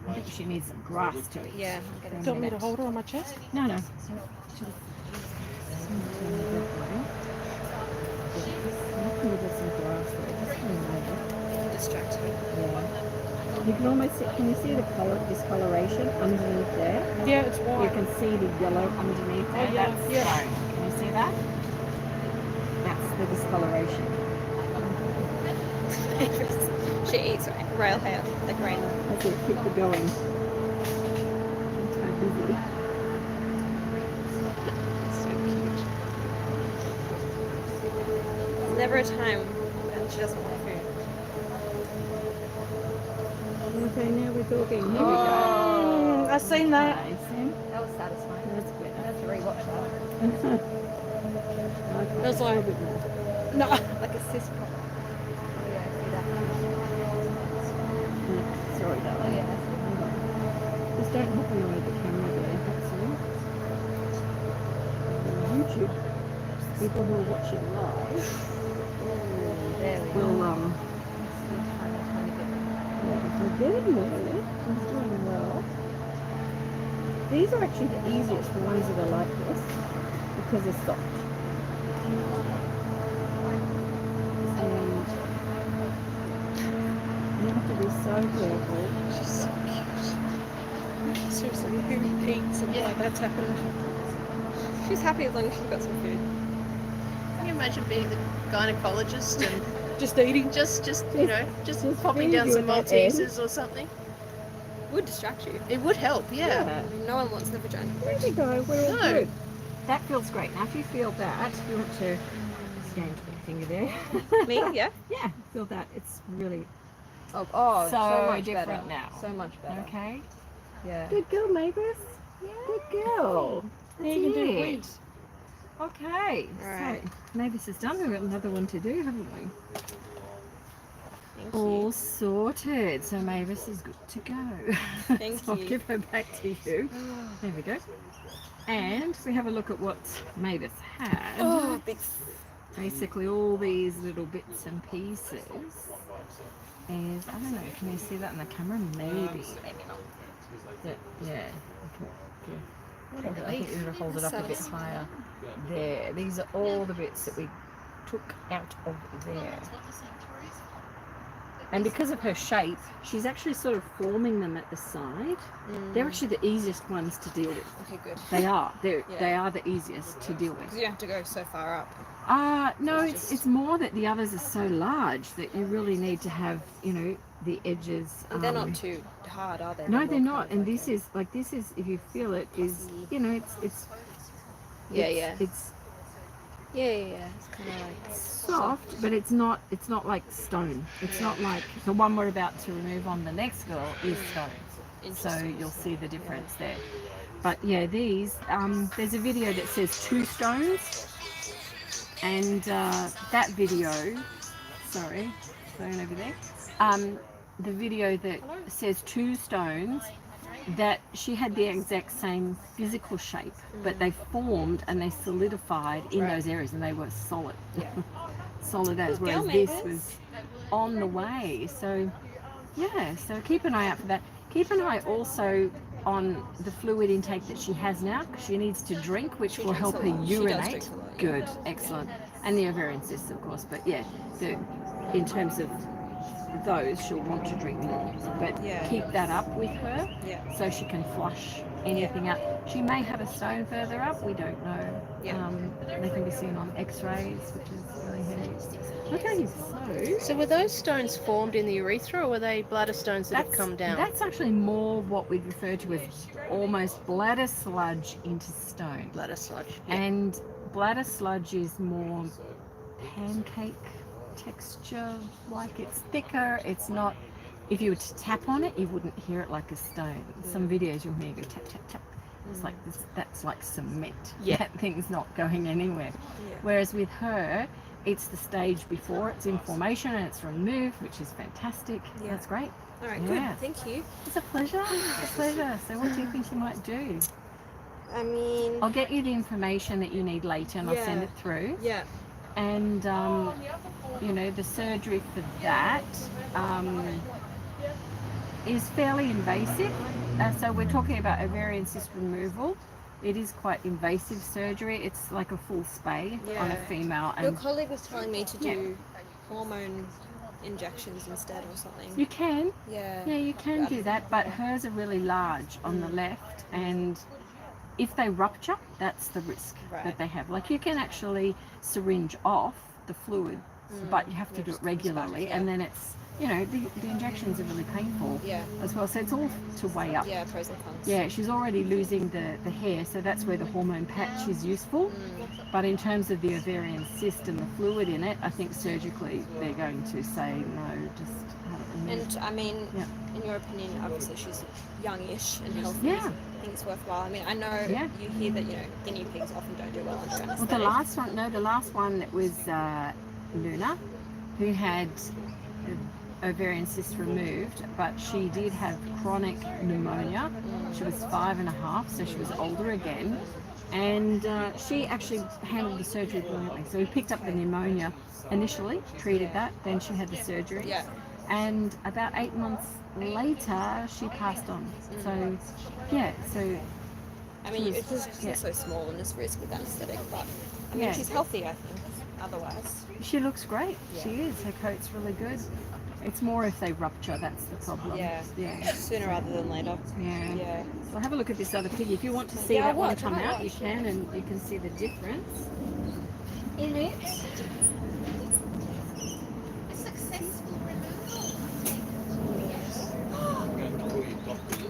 I think she needs some grass to it. Yeah, I'll get it. Do you want me to hold her on my chest? No, no. Distract me. You can almost see, can you see the color discoloration underneath there? Yeah, it's You white. can see the yellow underneath there. Oh, yeah, That's yeah. stone. Can you see that? That's the discoloration. She eats rail hair, like rain. That's it, keep it going. I'm so busy. It's so cute. There's never a time when she doesn't want food. Okay, now we're talking. Here we go. I've seen that. Nice, eh? That was satisfying. That's good. I have to rewatch that. Okay, That's a like- little bit more. No. Like a cyst pop. Oh yeah, I see that. Sorry, darling. Oh yeah. Hold on. Just don't hook away the camera there, that's all. On YouTube, people who are watching live There we will, go. yeah, we're getting there. It's doing well. These are actually the easiest, the ones that are like this, because they're soft. And you have to be so careful. She's so cute. Seriously, who eats something like that's happened? She's happy as long as she's got some food. Can you imagine being the gynecologist and Just eating. just Just popping feed down you some at that end. Maltesers or something? Would distract you. It would help, yeah. No one wants the vagina. There we go, we're all No. good. That feels great. Now if you feel that, you want to stand with your finger there. Me? Yeah. Yeah, feel that. It's really Oh, so much different better. now. So much better. okay. Yeah. Good girl, Mavis. Good girl. Now you can do That's wheat. it. Okay, Alright. so Mavis is done. We've got another one to do, haven't we? Thank All you. sorted. So Mavis is good to go. Thank so I'll you. give her back to you. There we go. And we have a look at what Mavis had. Oh, big. Basically all these little bits and pieces is, I don't know, can you see that in the camera? Maybe. Yeah. I think you're going to hold it up a bit higher. There. These are all the bits that we took out of there. And because of her shape, she's actually sort of forming them at the side. They're actually the easiest ones to deal with. Okay, good. They are. They Yeah. are the easiest to deal with. Because you don't have to go so far up. No, it's more that the others are so large that you really need to have, the edges. And they're not too hard, are they? No, they're more not. kind of And like this is, if you feel it, is, it's Yeah, yeah. It's Yeah. It's kind of like soft, but it's not like stone. It's not like the one we're about to remove on the next girl is stone. So interesting. you'll see the difference there. But yeah, these, there's a video that says 2 stones, and that video, sorry, phone over there, the video that says 2 stones, that she had the exact same physical shape, but they formed and they solidified in those areas, and they were solid. Solid as, Good girl, whereas this Mavis. was on the way. So yeah, so keep an eye out for that. Keep an eye also on the fluid intake that she has now, because she needs to drink, which will help her She does urinate. drink a lot, yeah. Good, excellent. And the ovarian cysts, of course. But yeah, in terms of those, she'll want to drink more. But Yeah. keep that up with her Yeah. so she can flush anything out. She may have a stone further up, we don't know. Yeah. They can be seen on x-rays, which is really handy. Okay, So were those stones formed in the urethra, or were they bladder stones that have come down? That's actually more what we refer to as almost bladder sludge into stone. Bladder sludge. Yeah. And bladder sludge is more pancake texture, like it's thicker. It's not, if you were to tap on it, you wouldn't hear it like a stone. Some videos you'll hear you go tap, tap, tap. It's like this, that's like cement. Yeah. That thing's not going anywhere. Yeah. Whereas with her, it's the stage before it's in formation and it's removed, which is fantastic. Yeah. That's great. All right, Yeah. good. Thank you. It's a pleasure. It's a pleasure. So what do you think you might do? I mean, I'll get you the information that you need later and I'll send it through. yeah. And, you know, the surgery for that is fairly invasive. So we're talking about ovarian cyst removal. It is quite invasive surgery. It's like a full spay on a female. Your And colleague was telling me to do hormone injections instead or something. you can, Yeah. yeah, you can do that, but hers are really large on the left, and if they rupture, that's the risk that Right. they have. Like you can actually syringe off the fluid, but you have to do it regularly, and then it's, you know, the injections are really painful Yeah. as well. So it's all to weigh up. Yeah, pros and cons. Yeah, she's already losing the hair, so that's where the hormone patch is useful. But in terms of the ovarian cyst and the fluid in it, I think surgically they're going to say no, just have it removed. And I mean, Yeah. in your opinion, obviously she's youngish and healthy. Yeah. I think it's worthwhile. I mean, I know Yeah. you hear that, you know, guinea pigs often don't do well under Well, anesthetic. the last one that was Luna, who had ovarian cyst removed, but she did have chronic pneumonia. She was 5.5, so she was older again, and she actually handled the surgery brilliantly. So we picked up the pneumonia initially, treated that, then she had the surgery, Yeah. and about 8 months later she passed on. So yeah, so I mean, she's- it's just yeah. so small in this risk with anesthetic, but I mean, Yeah. she's healthy, I think, otherwise. she looks great. Yeah. She is. Her coat's really good. It's more if they rupture, that's the problem. Yeah. Yeah. Sooner rather than later. Yeah. Yeah. So have a look at this other pig. If you want to see Yeah, that one I come might out, you watch, can, and you can see the difference in it. I'm going to call you doctor.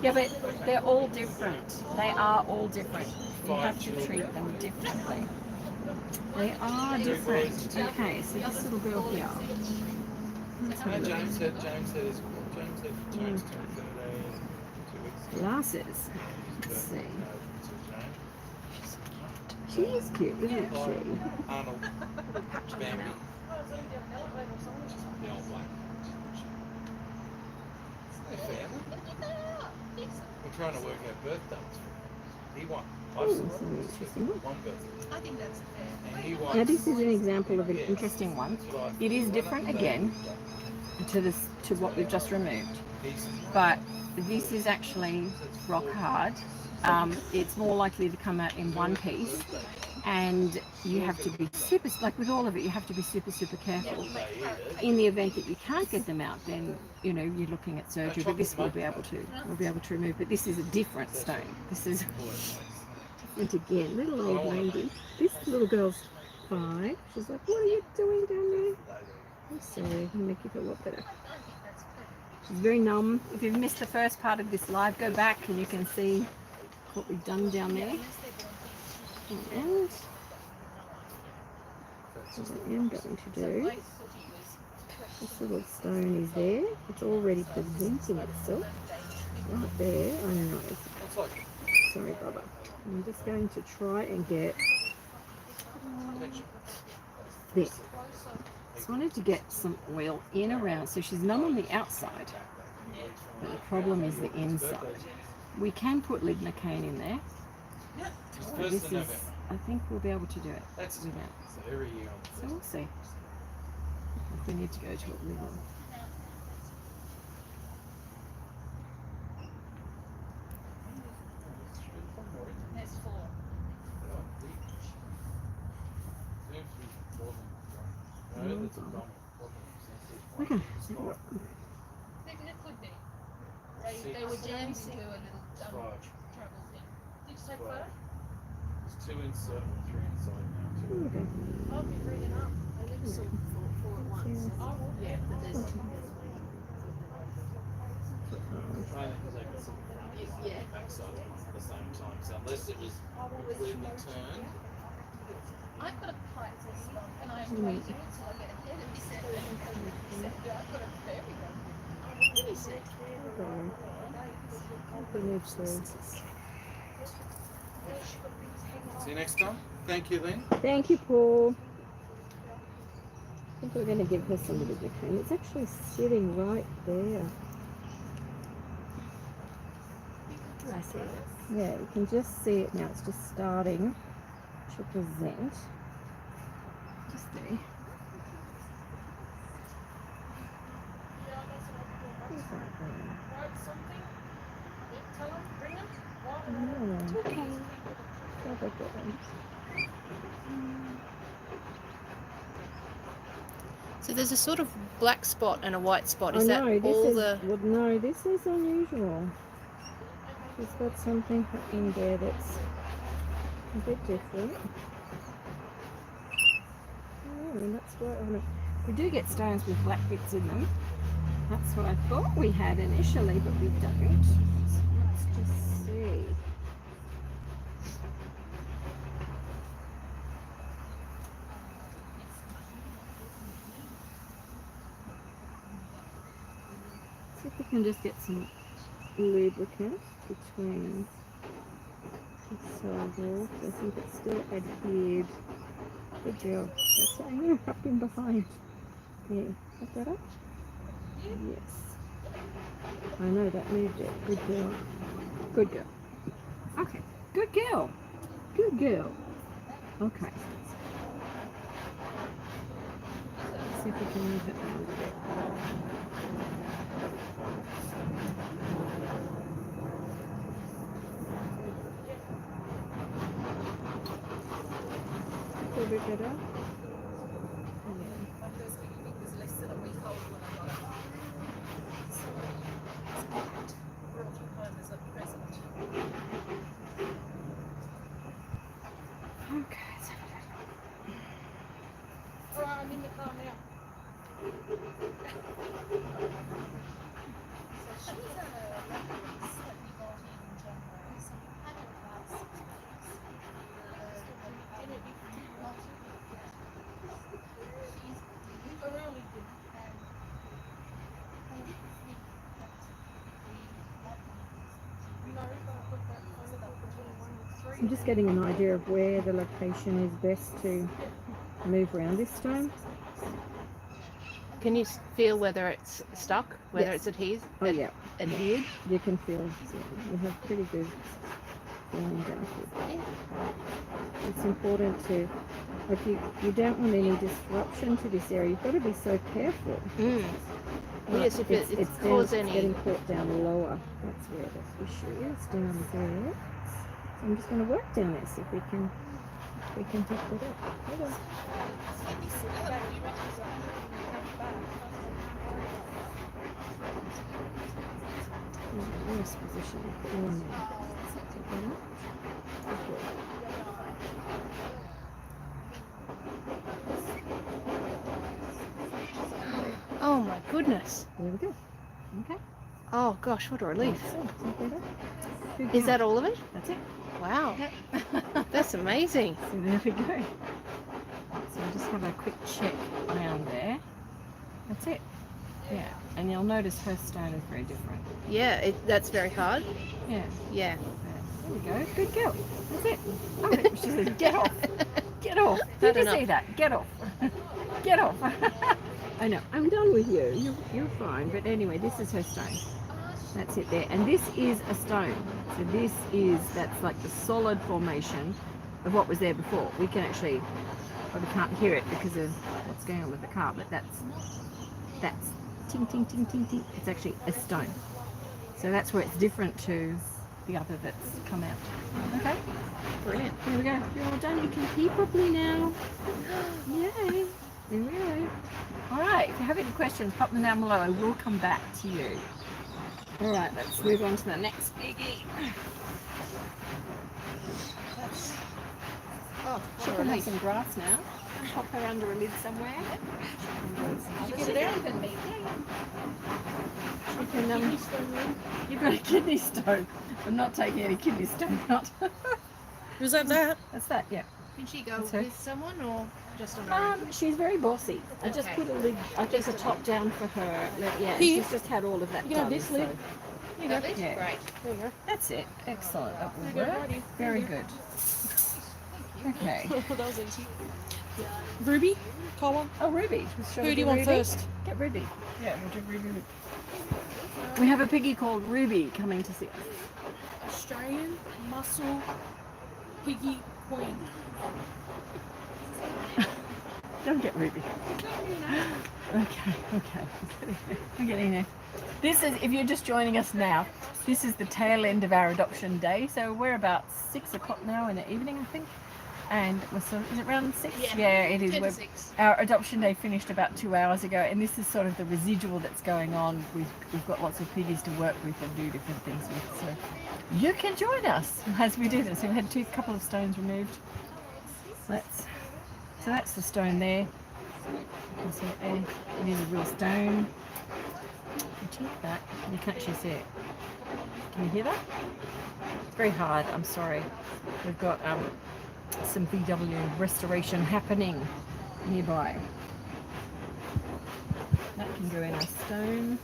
Yeah, but they're all different. They are all different. You have to treat them differently. They are different. Okay, so this little girl here. Let's have a No, look. James said James turned 30 in 2 weeks ago. Glasses. Let's see. James. She is cute, isn't she? Arnold. Bambi. The old one. Hey, family. We're trying to work out birthdays. He won. I've Ooh, seen that's an interesting one. one birthday. I think that's fair. And he won. Now this is an example of an interesting one. It is different again to what we've just removed, but this is actually rock hard. It's more likely to come out in one piece, and you have to be super, like with all of it, you have to be super careful. In the event that you can't get them out, then you know you're looking at surgery. But this we'll be able to remove. But this is a different stone. This is different again. Little old lady. This little girl's 5. She's like, what are you doing down there? I'm sorry, I'm gonna make you feel a lot better. She's very numb. If you've missed the first part of this live, go back and you can see what we've done down there. And what I am going to do, this little stone is there. It's already presenting itself right there. I know. Sorry, Bubba. I'm just going to try and get there. Just wanted to get some oil in around. So she's numb on the outside, but the problem is the inside. We can put lignocaine in there. But this is, I think we'll be able to do it without. So every year. So we'll see if we need to go to it with them. It could be. They were jammed into a little travel thing. Did you take a photo? There's 2 inside and 3 inside now. I'll be bringing up. I think it's all four at once. Yeah, but there's. I think they could sit the front and Yeah. the backside at the same time. So unless it was completely turned, I've got a pipe test on and I'm waiting until I get ahead of this I've got a very good. Let me see. see you next time. Thank you, Lynn. Thank you, Paul. I think we're going to give her some lidocaine. It's actually sitting right there. I see it. Yeah, you can just see it now. It's just starting to present. Just there. Who's that there? Oh, Okay. have a good one. So there's a sort of black spot and a white spot. Is I that know, this all is, the? well, no, this is unusual. She's got something happening there that's a bit different. Oh, and that's why we do get stones with black bits in them. That's what I thought we had initially, but we don't. So let's just see. See if we can just get some lubricant between the cell walls. I think it's still adhered. Good job. That's what I'm up in behind. Yeah, got that up? Yes. I know that moved it. Good girl. Good girl. Okay. Good girl. Good girl. Okay. Let's see if we can move it a little bit. A little bit better. Okay, so Alright, I'm in the car now. I'm just getting an idea of where the location is best to move around this stone. Can you feel whether it's stuck, whether Yes. it's adhered? Oh yeah, Adhered? you can feel, you have pretty good feeling down here. It's important to, like you don't want any disruption to this area. You've got to be so careful. Mm. Yes, if it it's cause down, any. it's getting caught down lower. That's where the issue is, down there. So I'm just going to work down there, see if we can pick it up. Hold on. Nice position. Oh my goodness. There we go. Okay. Oh gosh, what a relief. Good Is job. that all of it? That's it. Wow. That's amazing. So there we go. So we'll just have a quick check around there. That's it. Yeah. And you'll notice her stone is very different. Yeah, that's very hard. Yeah. Yeah. There we go. Good girl. That's it. Oh, she says, get off. Get off. Did you enough. see that? Get off. Get off. I know. I'm done with you. You're fine. But anyway, this is her stone. That's it there. And this is a stone. So that's like the solid formation of what was there before. We can actually, probably can't hear it because of what's going on with the car, but that's ting, ting, ting, ting, ting. It's actually a stone. So that's where it's different to the other that's come out. Okay? Brilliant. There we go. You're all done. You can pee properly now. Yay. Really? All right, if you have any questions, pop them down below. I will come back to you. All right, let's move on to the next biggie. Oh, She can have some grass now. Pop her under a lid somewhere. Did you get it out? Even me. She can, you've got a kidney stone. I'm not taking any kidney stone out. Was that that? That's that, yeah. Can she go That's her. with someone or just on her own? She's very bossy. I just Okay. put a lid, I just a top down for her. Yeah, Here. she's just had all of that You got done. this lid? So You go. Yeah. Great. There you go. that's it. Excellent. That will There you go, work. righty. Very There good. Okay. that was easy. Ruby? Colin? Oh, Ruby. Shall we Who do you want Ruby? first? Get Ruby. Yeah, we'll do Ruby. We have a piggy called Ruby coming to see us. Australian muscle piggy queen. Don't get Ruby. Okay. We're getting there. This is, if you're just joining us now, this is the tail end of our adoption day. So we're about 6 o'clock now in the evening, I think. And we're sort of, is it around 6? Yeah, it is. 10 to We're, 6. our adoption day finished about 2 hours ago, and this is sort of the residual that's going on. We've got lots of piggies to work with and do different things with. So you can join us as we do this. We've had a couple of stones removed. So that's the stone there. So it is a real stone. You check that. You can't actually see it. Can you hear that? It's very hard. I'm sorry. We've got some VW restoration happening nearby. That can go in a stone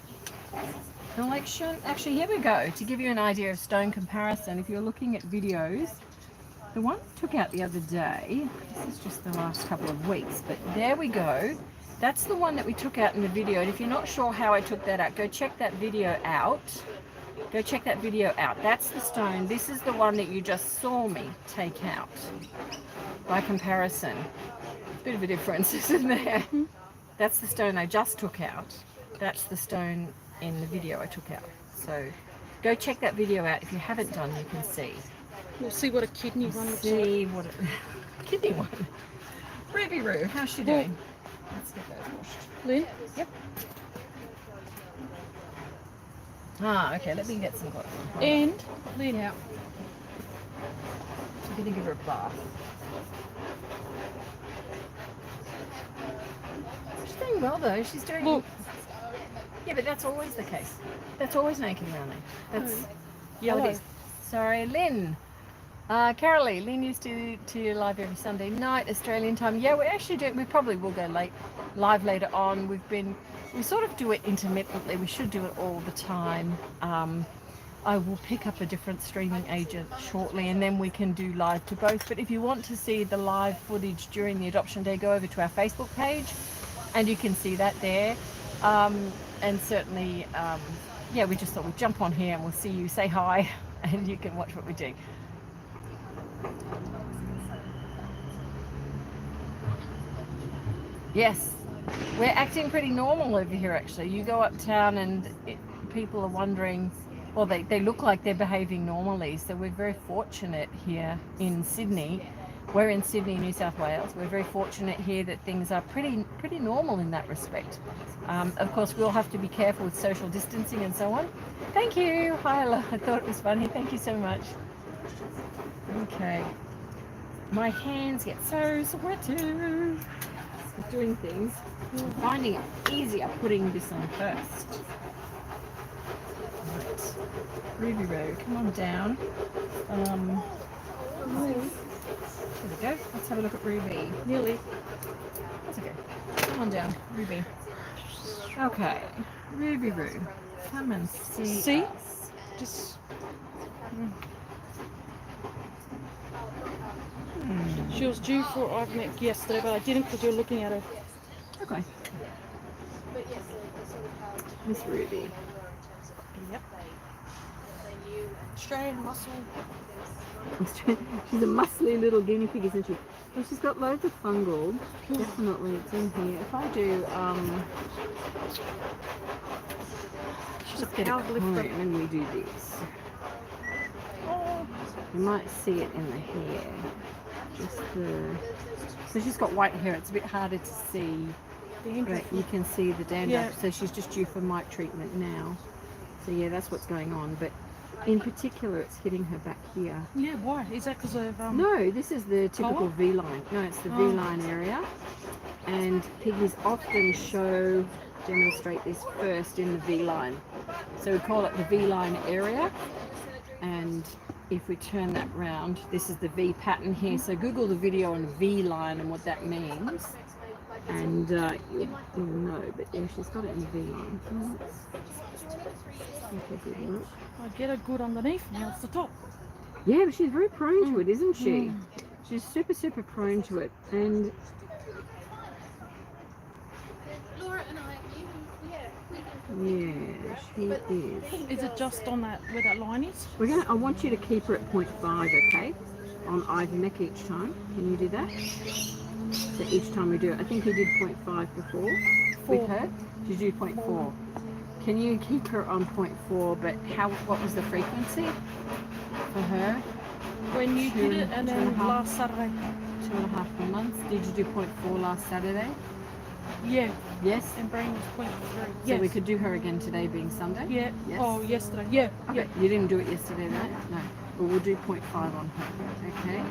collection. Actually, here we go. To give you an idea of stone comparison, if you're looking at videos, the one I took out the other day, this is just the last couple of weeks, but there we go. That's the one that we took out in the video. And if you're not sure how I took that out, go check that video out. Go check that video out. That's the stone. This is the one that you just saw me take out. By comparison, bit of a difference, isn't there? That's the stone I just took out. That's the stone in the video I took out. So go check that video out. If you haven't done, you can see. We'll see what a kidney one looks like. See what kidney one. Ruby Roo, how's she doing? Let's get those washed. Lynn? Yep. Okay, let me get some cotton. And Lynn. Yeah. I'm gonna give her a bath. She's doing well though. She's doing. Look. Yeah, but that's always the case. That's always naked around there. That's how Yellow. it is. Sorry, Lynn. Carolee, Lynn used to live every Sunday night, Australian time. Yeah, we actually do. We probably will go live later on. We sort of do it intermittently. We should do it all the time. I will pick up a different streaming agent shortly, and then we can do live to both. But if you want to see the live footage during the adoption day, go over to our Facebook page, and you can see that there. And certainly, yeah, we just thought we'd jump on here and we'll see you, say hi, and you can watch what we do. Yes, we're acting pretty normal over here actually. You go uptown and people are wondering, well, they look like they're behaving normally. So we're very fortunate here in Sydney. We're in Sydney, New South Wales. We're very fortunate here that things are pretty normal in that respect. Of course, we'll have to be careful with social distancing and so on. Thank you, Hyla. I thought it was funny. Thank you so much. Okay. My hands get so sweaty with doing things. I'm finding it easier putting this on first. Right. Ruby Road, come on down. There we go. Let's have a look at Ruby. Nearly. That's okay. Come on down, Ruby. Okay. Ruby Roo. Come and see us. Just. Hmm. She was due for IVMEC yesterday, but I didn't because you were looking at her. Okay. Miss Ruby. Yep. Australian muscle. She's a muscly little guinea pig, isn't she? Well, she's got loads of fungal. Definitely, it's in here. If I do, She's just a get a power comb lifter. and we do this. You might see it in the hair. just the. So she's got white hair. It's a bit harder to see, but you can see the dandruff. Yeah. So she's just due for mite treatment now. So yeah, that's what's going on. But in particular, it's hitting her back here. Yeah, why? Is that because of No, this is the typical Collar? V-line. No, it's the Oh. V-line area. And piggies often demonstrate this first in the V-line. So we call it the V-line area. And if we turn that round, this is the V pattern here. So Google the video on V-line and what that means. And you'll know, but yeah, she's got it in the V-line. I get her good underneath. Now it's the top. Yeah, but she's very prone to it, isn't she? She's super prone to it. And Laura and I, yeah, she is. Is it just on that where that line is? I want you to keep her at 0.5, okay? On either neck each time. Can you do that? So each time we do it. I think we did 0.5 before with her. Did you do 0.4? Can you keep her on 0.4, but what was the frequency for her? When you did it, and then 2.5 last Saturday. 2.5 months. Did you do 0.4 last Saturday? Yeah, Yes? and Brain was 0.3. So Yes. we could do her again today being Sunday? Yeah. Yes. Oh, yesterday. Yeah. Okay, you didn't do it yesterday, right? No. But we'll do 0.5 on her, okay?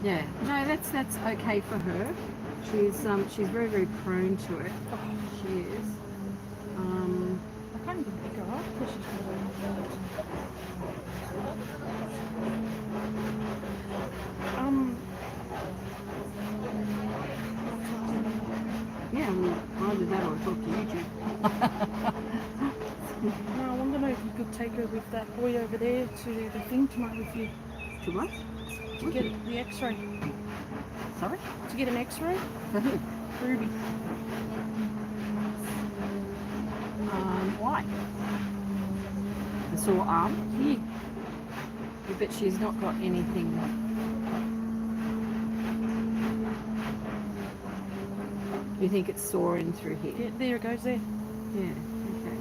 Yeah. No, that's okay for her. She's very prone to it. She is. I can't even pick her up because she's Yeah, well, either that or talk to YouTube. No, I want to know if you could take her with that boy over there to the thing tomorrow with you To what? to get the X-ray. Sorry? To get an X-ray, For who? Ruby. Why? The sore arm? Yeah. Yeah, but she's not got anything. You think it's sore in through here? Yeah, there it goes there. Yeah, okay.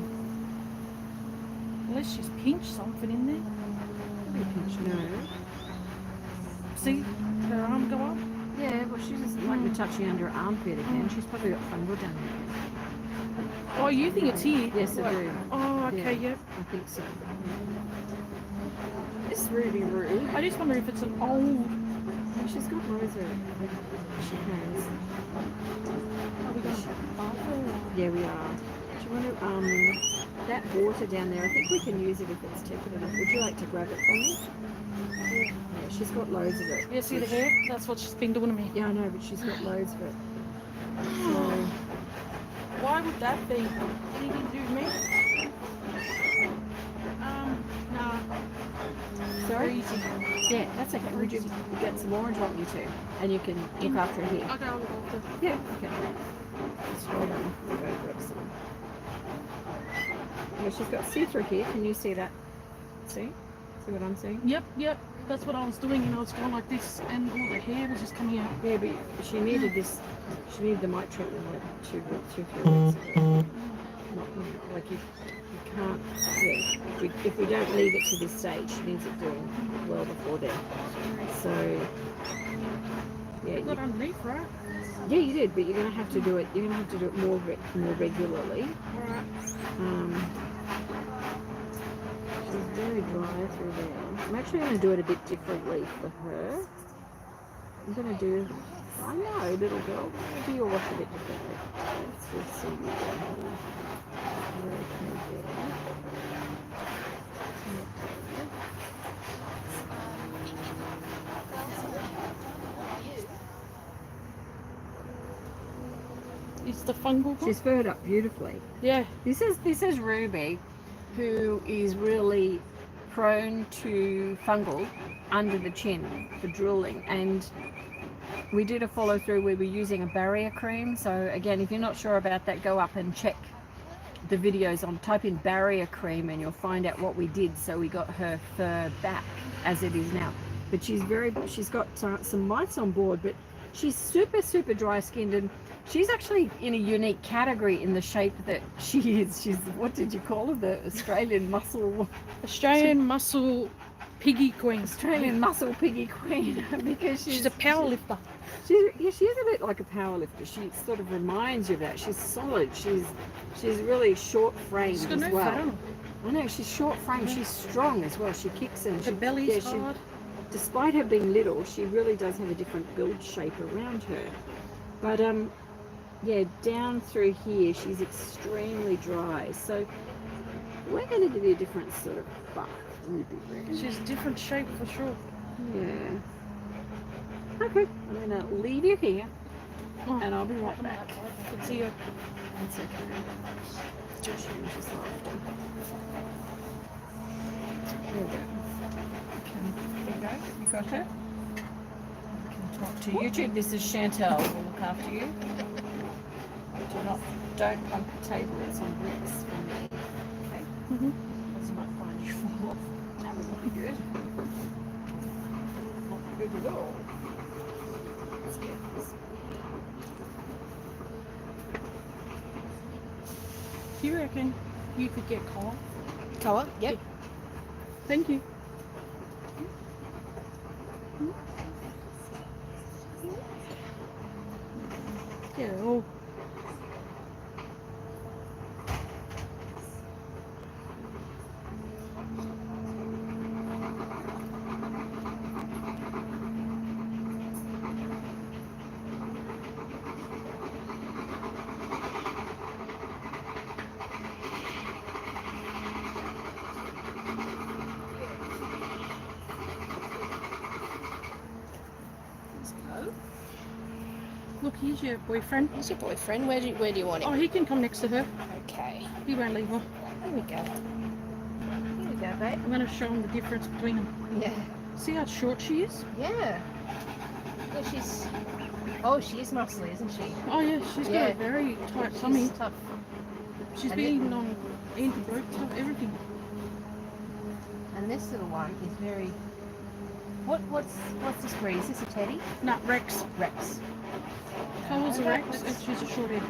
Unless she's pinched something in there. No. See her arm go up? Yeah, well, she doesn't like me touching under her armpit again. She's probably got fungal down there. Oh, you think it's here? Yes, I do. Oh, okay, Yeah. yep. I think so. It's really rude. I just wonder if it's an old. She's got loads of. She has. Are we going to bath her? Yeah, we are. Do you want to that water down there? I think we can use it if it's tepid enough. Would you like to grab it for me? Yeah, she's got loads of it. Yeah, see the hair? That's what she's been doing to me. Yeah, I know, but she's got loads of it. So, Why would that be? Anything to do with me? Nah. sorry? Easy. Yeah, that's okay. Would you get some more or do you want me to? And you can look after her here. Okay, I'll look after. Yeah, okay. Just hold on. We'll go grab some. Yeah, she's got see-through here. Can you see that? See? See what I'm seeing? Yep. That's what I was doing, and I was going like this, and all the hair was just coming out. Yeah, but she needed this. She needed the mite treatment like 2 3 weeks ago. Not like you can't. Yeah, if we don't leave it to this stage, she needs it doing well before then. So yeah, Got underneath, right? yeah, you did, but you're gonna have to do it. You're gonna have to do it more regularly. Alright. She's very dry through there. I'm actually going to do it a bit differently for her. I'm going to do, I know, little girl, maybe you'll watch a bit differently. Let's just see. It's the fungal one? She's furred up beautifully. Yeah. This is Ruby, who is really prone to fungal under the chin for drooling, and we did a follow through where we're using a barrier cream. So again, if you're not sure about that, go up and check the videos on, type in barrier cream and you'll find out what we did. So we got her fur back as it is now, but she's got some mites on board, but she's super dry skinned, and she's actually in a unique category in the shape that she is. She's, what did you call her? The Australian muscle. Australian muscle piggy queen. Australian muscle piggy queen because She's a power lifter. She is a bit like a power lifter. She sort of reminds you of that. She's solid. She's really short framed She's got as no well. fat on her. I know she's short framed. She's strong as well. She kicks and The belly's hard. Despite her being little, she really does have a different build shape around her. But yeah, down through here, she's extremely dry. So we're going to give you a different sort of buck. She's a different shape for sure. Yeah. Okay, I'm going to leave you here, Oh, and I'll be right back. I can see her. That's okay. Just change this after. There we go. There you go. You got her? I can talk to YouTube. This is Chantel. We'll look after you. Don't bump the table. It's on bricks. Okay. As you might find you fall off. That would not be good. Not good at all. Let's get this. Do you reckon you could get Cole? Koa? Yep. Thank you. Yeah, oh. Look, here's your boyfriend. Who's your boyfriend? Where do you want Oh, him? he can come next to her. Okay. He won't leave her. Here we go. Here we go, babe. I'm going to show him the difference between them. Yeah. See how short she is? Yeah. Yeah, she's... Oh, she is muscly, isn't she? Oh yeah, she's got Yeah. a very tight She's tummy. tough. She's And been on antibiotics, everything. And this little one is very... What's this breed? Is this a teddy? Nah, Rex. Rex. Cole's a Rex and she's a short head.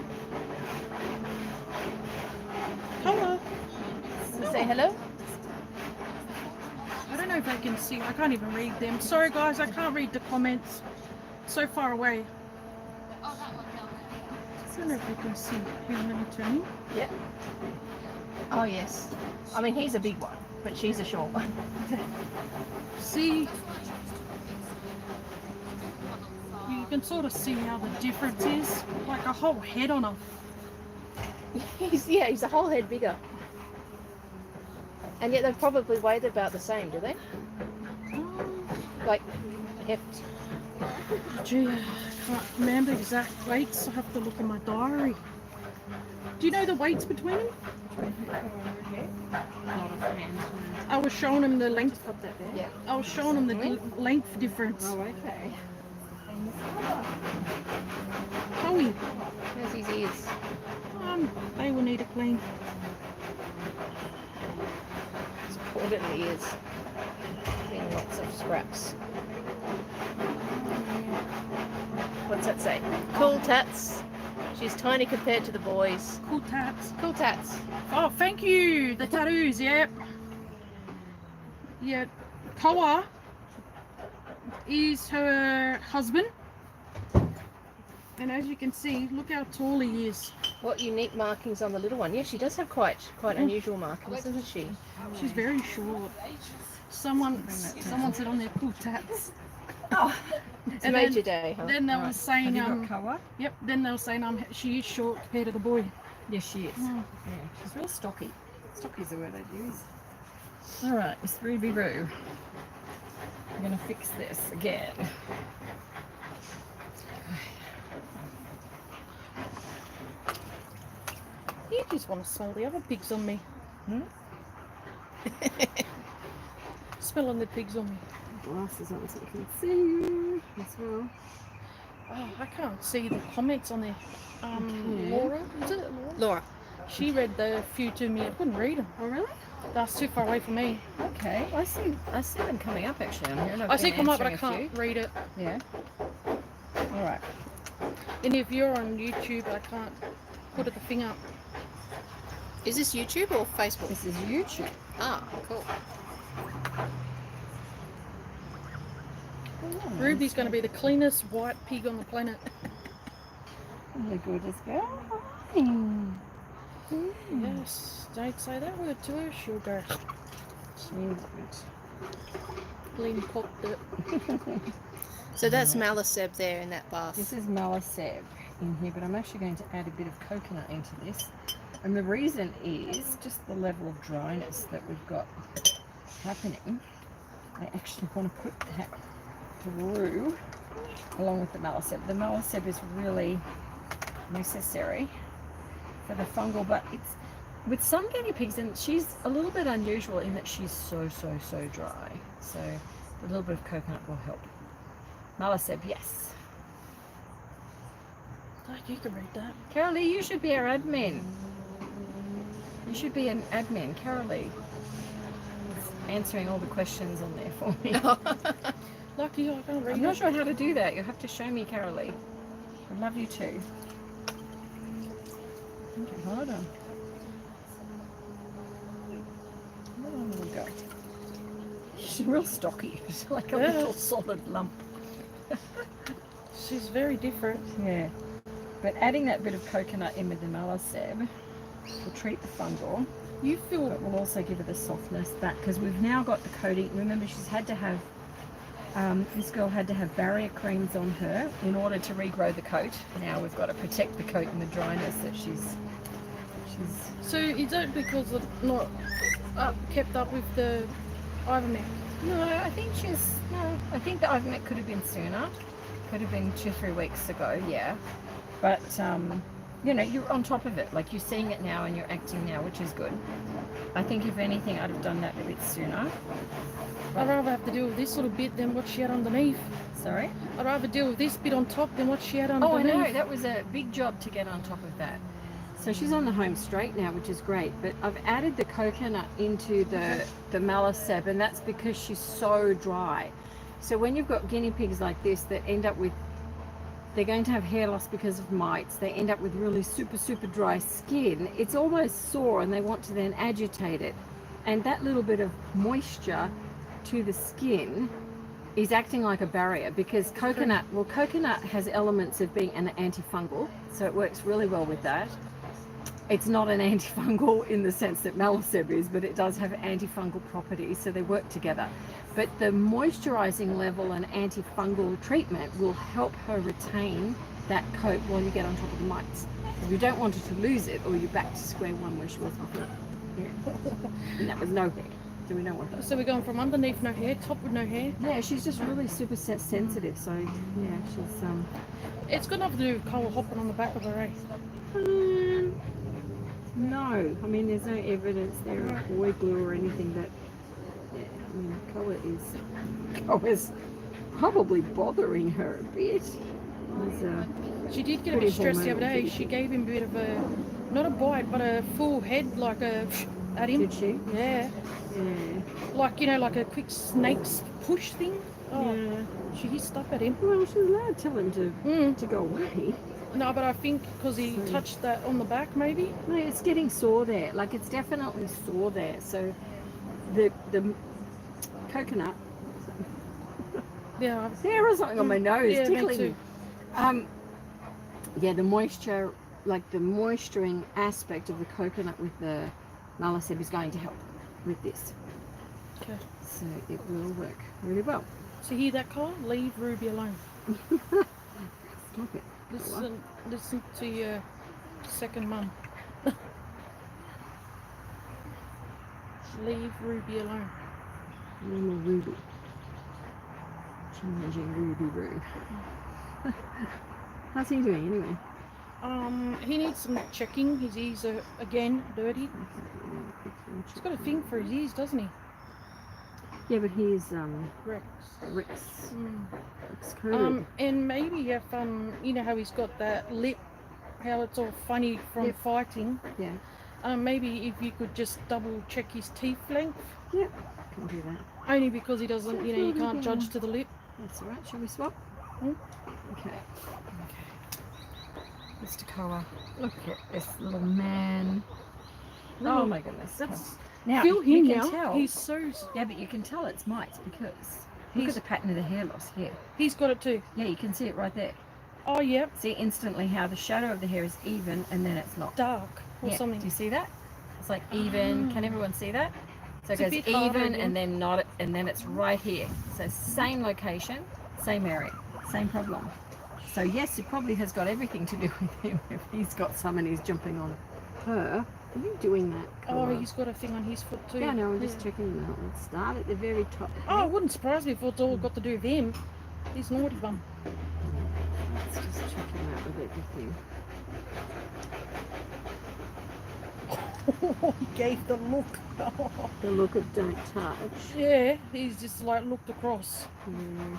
Hello. Say hello? I don't know if they can see. I can't even read them. Sorry guys, I can't read the comments. So far away. I don't know if they can see. Here, let me turn you. Yeah. Oh, yes. I mean, he's a big one, but she's a short one. See? You can sort of see how the difference is. Like a whole head on her. He's a whole head bigger. And yet they probably weigh about the same, do they? Like, heft. Gee, I can't remember exact weights. I have to look in my diary. Do you know the weights between them? I was showing him the length. Yeah. I was showing him the length difference. Oh, okay. Chloe, There's his ears. they will need a clean. His poor little ears. Getting lots of scraps. What's that say? Cool tats. She's tiny compared to the boys. Cool tats. Cool tats. Oh, thank you. The tattoos, yep. Yeah. Koa is her husband. And as you can see, look how tall he is. What unique markings on the little one. Yeah, she does have quite unusual markings, doesn't she? She's very short. Someone said on their cool tats. It's And major then- day, huh? Then they were saying, Have you got colour? yep. Then they were saying, she is short compared to the boy. Yes, she is. Mm. Yeah, she's real stocky. Stocky's the word I'd use. All right, Miss Ruby Roo. I'm going to fix this again. You just want to smell the other pigs on me. Smell on the pigs on me. Glasses on so you can see you as well. Oh, I can't see the comments on there. Okay. Laura, is it Laura? Laura. She read the few to me. I couldn't read them. Oh, really? That's too far away from me. Okay. I see them coming up actually on here. And I've I see been come up, but I answering a can't read it. few. Yeah. All right. And if you're on YouTube, I can't put the thing up. Is this YouTube or Facebook? This is YouTube. Ah, cool. Ruby's going to be the cleanest white pig on the planet. The gorgeous girl. Mm. Yes, don't say that word to her, she'll go She won't. clean popped it. So that's Malaseb there in that bath. This is Malaseb in here, but I'm actually going to add a bit of coconut into this. And the reason is just the level of dryness that we've got happening. I actually want to put that through along with the Malaseb. The Malaseb is really necessary for the fungal, but it's with some guinea pigs, and she's a little bit unusual in that she's so dry. So a little bit of coconut will help. Malaseb, yes. Oh, you can read that. Carolee, you should be our admin. You should be an admin, Carolee. Answering all the questions on there for me. Lucky I can't read I'm it. not sure how to do that. You'll have to show me, Carolee. I love you too. Okay, hold on. Where will we go? She's real stocky. She's like a Yeah. little solid lump. She's very different. Yeah. But adding that bit of coconut in with the Malaseb will treat the fungal, You feel but will also give her the softness back, because we've now got the coating. Remember, she's had to have, this girl had to have barrier creams on her in order to regrow the coat. Now we've got to protect the coat and the dryness that she's so. Is that because it's not kept up with the Ivermectin? No, I think I think the Ivermectin could have been sooner. Could have been 2-3 weeks ago, yeah. But, you know, you're on top of it. Like, you're seeing it now and you're acting now, which is good. I think, if anything, I'd have done that a bit sooner. I'd rather have to deal with this little bit than what she had underneath. Sorry? I'd rather deal with this bit on top than what she had Oh, I underneath. know. That was a big job to get on top of that. So she's on the home straight now, which is great. But I've added the coconut into the Malaseb, and that's because she's so dry. So when you've got guinea pigs like this that end up with, they're going to have hair loss because of mites. They end up with really super dry skin. It's almost sore, and they want to then agitate it. And that little bit of moisture to the skin is acting like a barrier, because coconut has elements of being an antifungal, so it works really well with that. It's not an antifungal in the sense that Malaseb is, but it does have antifungal properties, so they work together. But the moisturizing level and antifungal treatment will help her retain that coat while you get on top of the mites. You don't want her to lose it, or you're back to square one where she was before. Yeah. And that was no hair, so we don't want that. So we're going from underneath no hair, top with no hair. Yeah, she's just really super sensitive, so yeah, she's It's got nothing to do with Cole hopping on the back of her, eh? no, I mean, there's no evidence there of boy glue or anything that, yeah, I mean, Cola's probably bothering her a bit. She did get a bit stressed the other day. She gave him a bit of a, not a bite, but a full head, like a, at him. Did she? Yeah. Yeah. Like, you know, like a quick snake's push thing. Oh, Yeah. she hissed up at him. Well, she's allowed to tell him to go away. No, but I think because he touched that on the back, maybe. No, it's getting sore there. Like, it's definitely sore there. So the coconut, Yeah. there was something on my nose Yeah, me tickling too. me. Yeah, the moisture, like the moisturing aspect of the coconut with the Malaseb is going to help with this. Okay. So it will work really well. So hear that, Cole? Leave Ruby alone. Stop it. Listen to your second mum. Leave Ruby alone. Normal Ruby. Challenging Ruby Roo. How's he doing anyway? He needs some checking. His ears are again dirty. He's got a thing for his ears, doesn't he? Yeah, but he's Rex. Rex Mm. coded. And maybe if you know how he's got that lip, how it's all funny from Yep. fighting. Yeah. Maybe if you could just double check his teeth length. Yeah, can do that. Only because he doesn't, you know, you can't judge to the lip. That's all right. Shall we swap? Hmm? Okay. Mr. Koa, look at this little man. Oh my goodness. That's Now feel you him can now. tell. He's so. Yeah, but you can tell it's mites because Look at the pattern of the hair loss here. He's got it too. Yeah, you can see it right there. Oh, yeah. See instantly how the shadow of the hair is even and then it's not. Dark or Yeah, something. do you see that? It's like even. Can everyone see that? So It's it a goes bit harder, even yeah. and then not, and then it's right here. So same location, same area, same problem. So yes, it probably has got everything to do with him if he's got some and he's jumping on her. Are you doing that? Oh, Colour? he's got a thing on his foot too. Yeah, no, I'm just checking that. Let's start at the very top. Oh, it wouldn't surprise me if it's all got to do with him. He's naughty bum. Let's just check him out with everything. He gave the look. The look of don't touch. Yeah, he's just like looked across. Mm.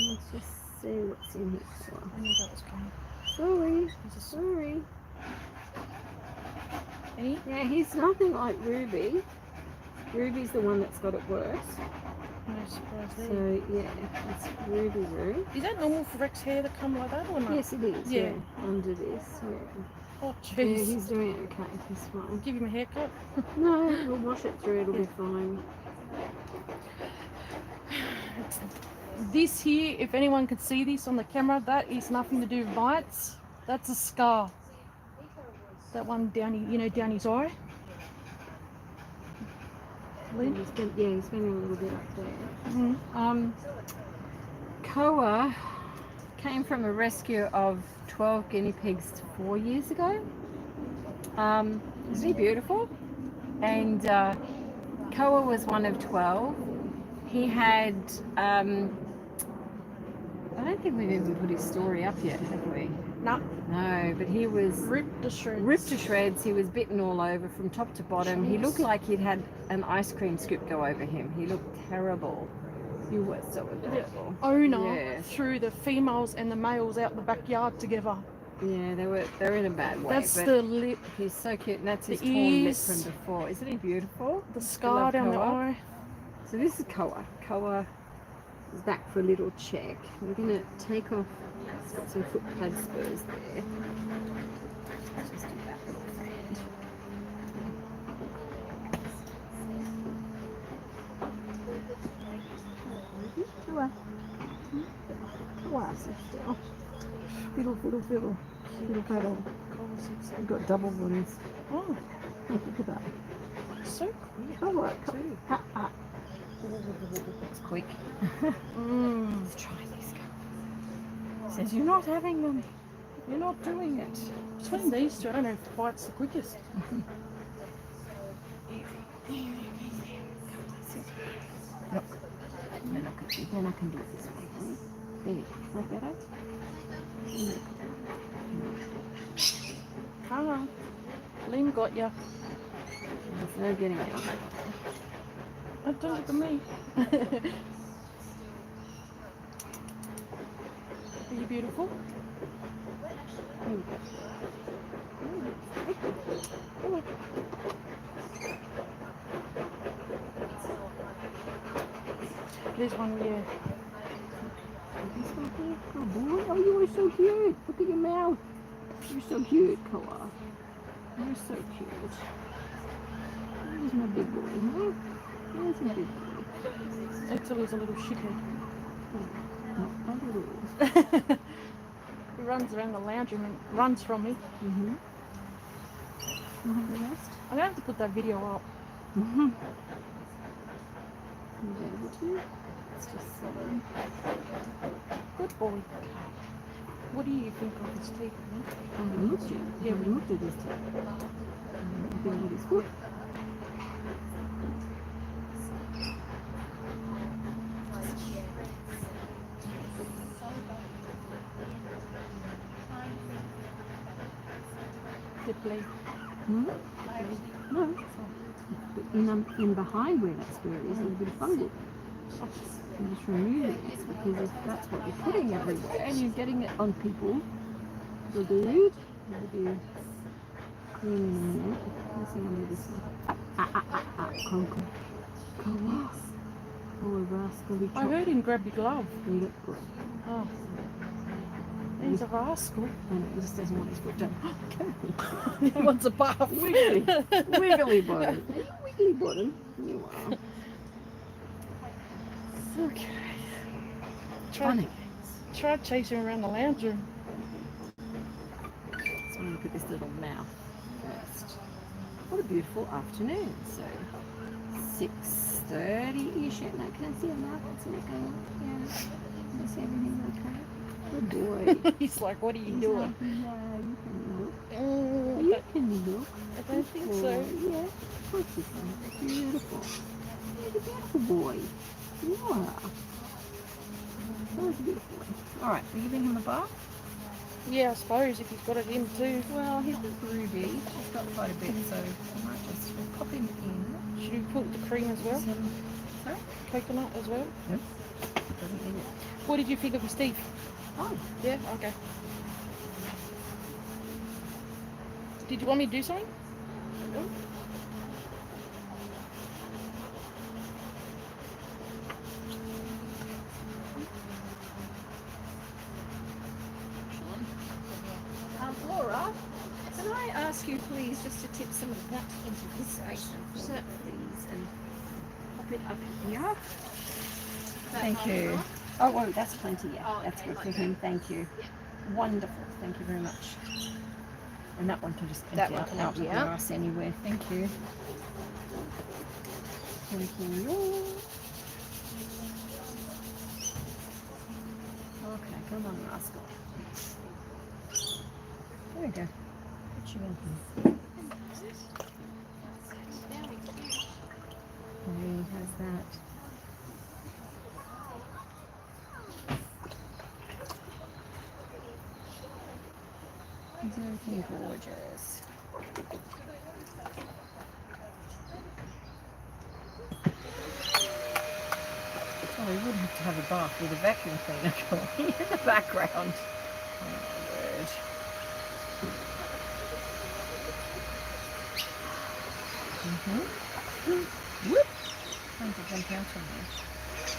Let's just see what's in here. I knew that was coming. Sorry, He's a sorry. Any? Yeah, he's nothing like Ruby. Ruby's the one that's got it worse. No surprise there. So yeah, it's Ruby Roo. Is that normal for Rex hair to come like that or not? Yes, it is. Yeah. Yeah, under this. Yeah. Oh, Yeah, jeez. he's doing okay. He's fine. Give him a haircut. No, we'll wash it through. It'll be fine. This here, if anyone can see this on the camera, that is nothing to do with bites. That's a scar. That one down, down his eye. Lynn? He's been a little bit up there. Mm. Koa came from a rescue of 12 guinea pigs 4 years ago. Isn't he beautiful? And Koa was one of 12. He had, I don't think we've even put his story up yet, have we? Nah, No, but he was ripped to shreds. ripped to shreds. He was bitten all over from top to bottom. He looked like he'd had an ice cream scoop go over him. He looked terrible. You were so adorable. Owner Yeah. threw the females and the males out the backyard together. Yeah, they're in a bad way. That's but the lip, he's so cute, and that's his the torn lip ears, from before. Isn't he beautiful? the I scar love down the Koa. eye. So this is Koa. Koa is back for a little check. We're gonna take off. It's got some foot pad spurs there. Let's just do that little friend. Koa. Koa, sit still. Fiddle, fiddle, fiddle. Fiddle, paddle. We've got double ones. Oh, Look at that. so quick. Koa, Koa. Ha, ha. It's quick. Mm. Let's try this guy. Says you're not having them. You're not doing it. Between these two, I don't know if bite's the quickest. Look. Then I can do it this way. Honey. There. Like that. Come on. Liam got ya. There's no getting out. Don't look at me. Are you beautiful? There we go. Come on. There's one, yeah. This one here. Oh boy. Oh, you are so cute. Look at your mouth. You're so cute, Koa. You're so cute. There's my big boy, huh? There's my big boy. Until he's a little shithead. Not a little. He runs around the lounge room and runs from me. Mm-hmm. You have the rest? I'm gonna have to put that video up. Mm-hmm. You able to? It's just so... Good boy. What do you think of his teeth? Man? I haven't looked yet. I haven't looked at his teeth. I've been with his foot. They play. Hmm? No. But in behind where that spur is, there's a bit of fungal. I'm just removing it because if that's what you're putting everywhere and you're getting it on people, the dude, it'll be cleaning in a minute. Let's see under this one. Come on. Oh, rascal. We I heard him grab your glove. Read it. Good. Oh. He's a rascal. And it just doesn't want his foot done. He wants a bath. Wiggly. Wiggly bottom. Are you wiggly bottom? You are. Okay. Funny. Try chasing him around the lounge room. So I'm going to look at this little mouth first. What a beautiful afternoon. So 6:30-ish. No, can I see a mouth? It's not going on. Yeah. Can I see everything okay? Good boy. He's like, what are you He's doing? like, yeah, you can look. Mm, You can look. I don't think Good so. boy. Yeah, of course you can. Beautiful. He's a beautiful boy. You are. That was a beautiful one. All right, we're giving him a bath. Yeah, I suppose if he's got it in too. Well, he's a groovy. He's got quite a bit, so I might just pop him in. Should we put the cream as well? Sorry? Coconut as well? Doesn't need it. What did you think of his teeth? Oh, Yeah, okay. Did you want me to do something? Laura, can I ask you please just to tip some of that into this station, please, and pop it up here. Thank you. Oh, well, that's plenty, yeah. That's good for him. Thank you. Wonderful. Thank you very much. And that one can just That empty one out, can out empty with out. grass anywhere. Thank you. Thank you. Okay, come on, rascal. There we go. Put you in here. There he has that. Is everything gorgeous? Oh, we wouldn't have to have a bath with a vacuum cleaner going in the background. Oh my word. Whoop! Trying to jump out on me.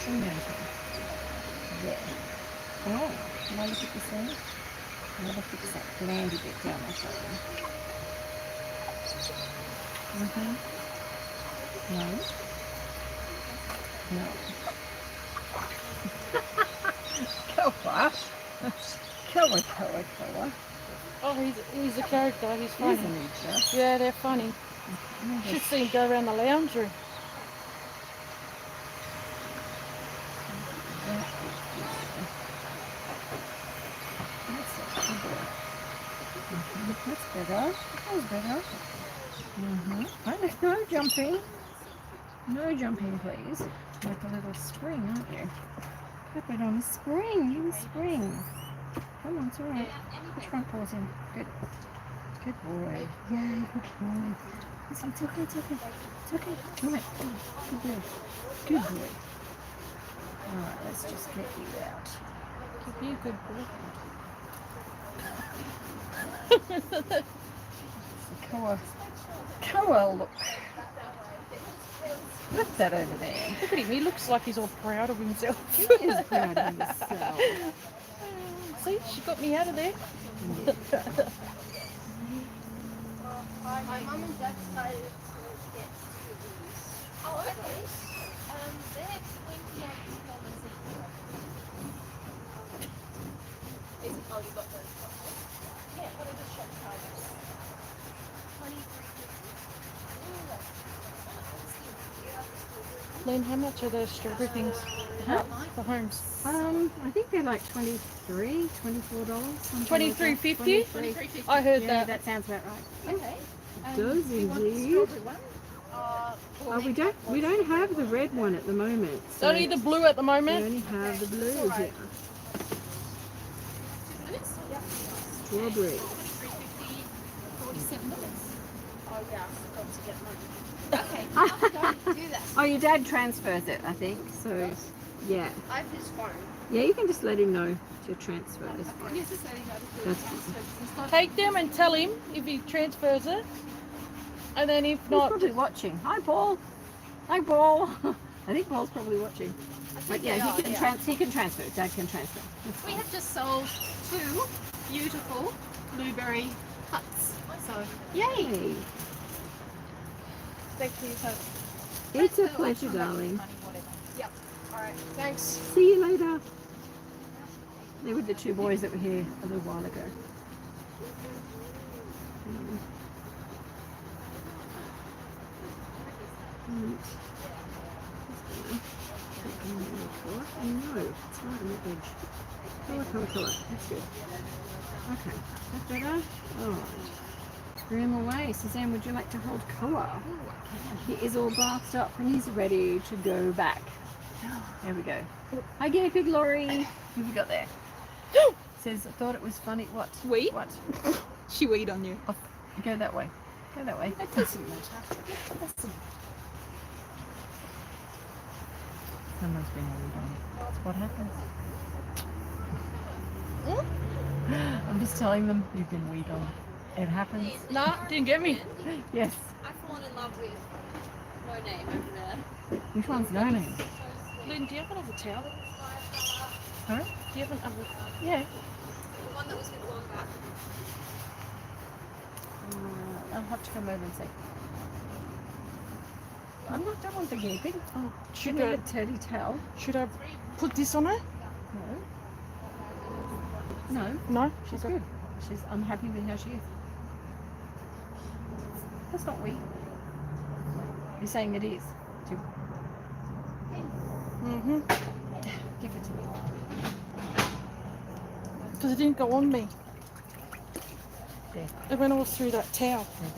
Come down to me. There. Oh, can I look at this end? I'm going to fix that glandy bit down my shoulder. No. No. Koa. Oh, he's a character. He's funny. Isn't he just? Yeah, they're funny. Should see him go around the lounge room. That's better. That was better. No jumping. No jumping, please. Like a little spring, aren't you? Put it on a spring. You a spring. Come on, it's all right. Put your front paws in. Good. Good boy. Yeah, good boy. It's okay. It's okay. It's okay. Come on. Good boy. Good boy. All right, let's just get you out. Be a good boy. Koa, look. Put that over there. Look at him. He looks like he's all proud of himself. He is proud of himself. See, she got me out of there. My mum and dad decided to get oh, okay. They're 28 dollars each. Oh, you got those? Yeah, what are the shop charges? 23. Lynn, how much are those strawberry things? Huh? The homes. I think they're like $23, $24. $23.50? $23.50. I heard Yeah, that. that sounds about right. Okay. Does do you want the indeed. strawberry one? Oh, we don't have the red one at the moment. So Only the blue at the we moment. only have the blue here. Strawberry. $47. Oh yeah, I forgot to get money. Okay, don't do that. Oh, your dad transfers it, I think. So, yeah. I have his phone. Yeah, you can just let him know to transfer this one. Yes, it's only That's fine. Take them and tell him if he transfers it. And then if He's not, probably watching. Hi, Paul. Hi, Paul. I think Paul's probably watching. But yeah, he can transfer. Dad can transfer. That's We fine. have just sold 2 beautiful blueberry huts. So, yay! Yay. Thank you. It's a Transfer or pleasure, come back with darling. money, whatever. Yep. Alright, thanks. See you later. They were the 2 boys that were here a little while ago. No, it's not an edge. Colour. That's good. Okay, that's better. Alright. Screw him away. Suzanne, would you like to hold colour? He is all bathed up and he's ready to go back. There we go. Hi, guinea pig Laurie. Who have we got there? Says, I thought it was funny. What? We? What? She weed on you. Oh, go that way. Go that way. That doesn't matter. Someone's been weed on. That's what happens. I'm just telling them you've been weed on. It happens. Nah, didn't get me. Yes. I've fallen in love with No Name over there. Which one's no name? Lynn, do you have another towel? Sorry? Do you have another? Yeah. The one that was with Wombat. I'll have to come over and see. I'm not done with the guinea pig. Oh, Should need a teddy towel. should I put this on her? No. No. No? She's Okay. good. I'm happy with how she is. That's not weak. You're saying it is. Mm-hmm. Give it to me. Because it didn't go on me. There. It went all through that towel. There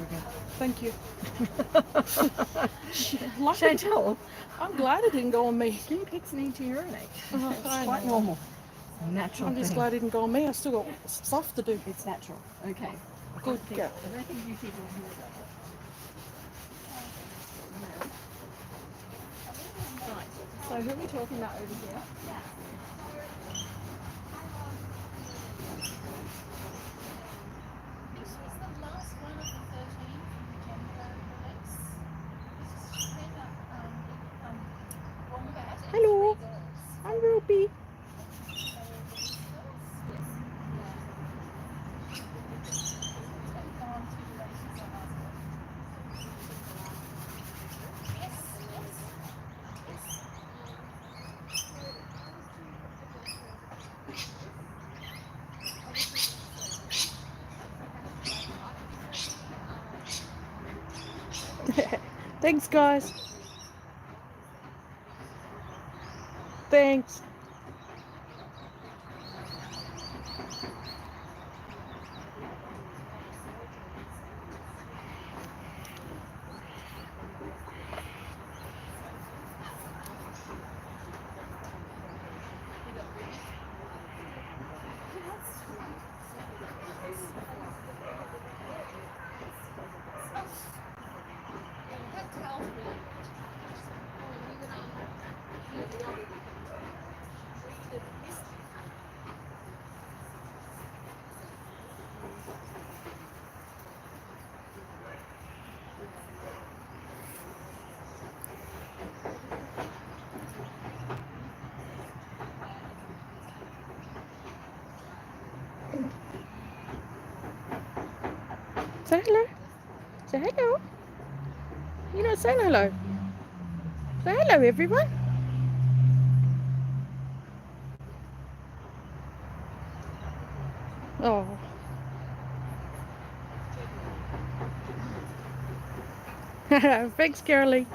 you go. Thank you. There we go. Lucky. Chantal, I'm glad it didn't go on me. guinea pigs need to urinate. Oh, It's I quite know. normal. It's a natural I'm just thing. glad it didn't go on me. I still got stuff to do. It's natural. Okay. Good I girl. don't think you people hear that. Right. So who are we talking about over here? This was the last one of the 13 gender release. This is Wombat and Hello. 3 girls. I'm Ruby. Thanks, guys. Thanks. Say hello. Say hello. You not saying hello. Say hello, everyone. Oh. Thanks, Carolee.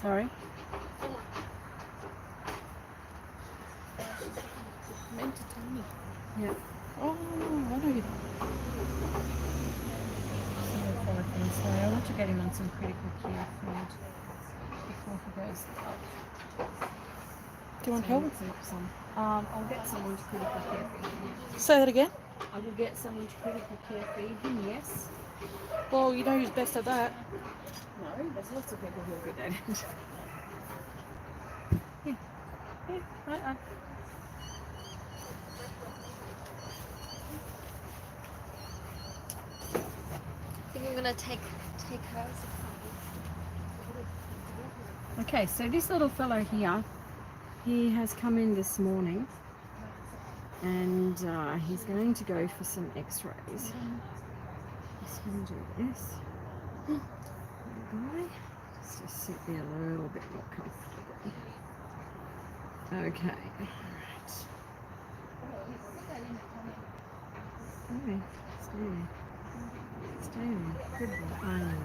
Sorry? Meant to tell me. Yeah. Oh, what are you? Sorry, I want to get him on some critical care food before he goes up. Do you want So help? let's look some. I'll get someone to critical care feed him. Say that again. I will get someone to critical care feed him, yes. Well, you know who's best at that. No, there's lots of people who are good at it. Yeah, yeah, right. I think I'm gonna take hers. Okay, so this little fellow here, he has come in this morning and he's going to go for some x-rays. He's going to do this. Just to sit there a little bit more comfortably. Okay, alright. Okay, stay there. Stay there. Good boy. I know.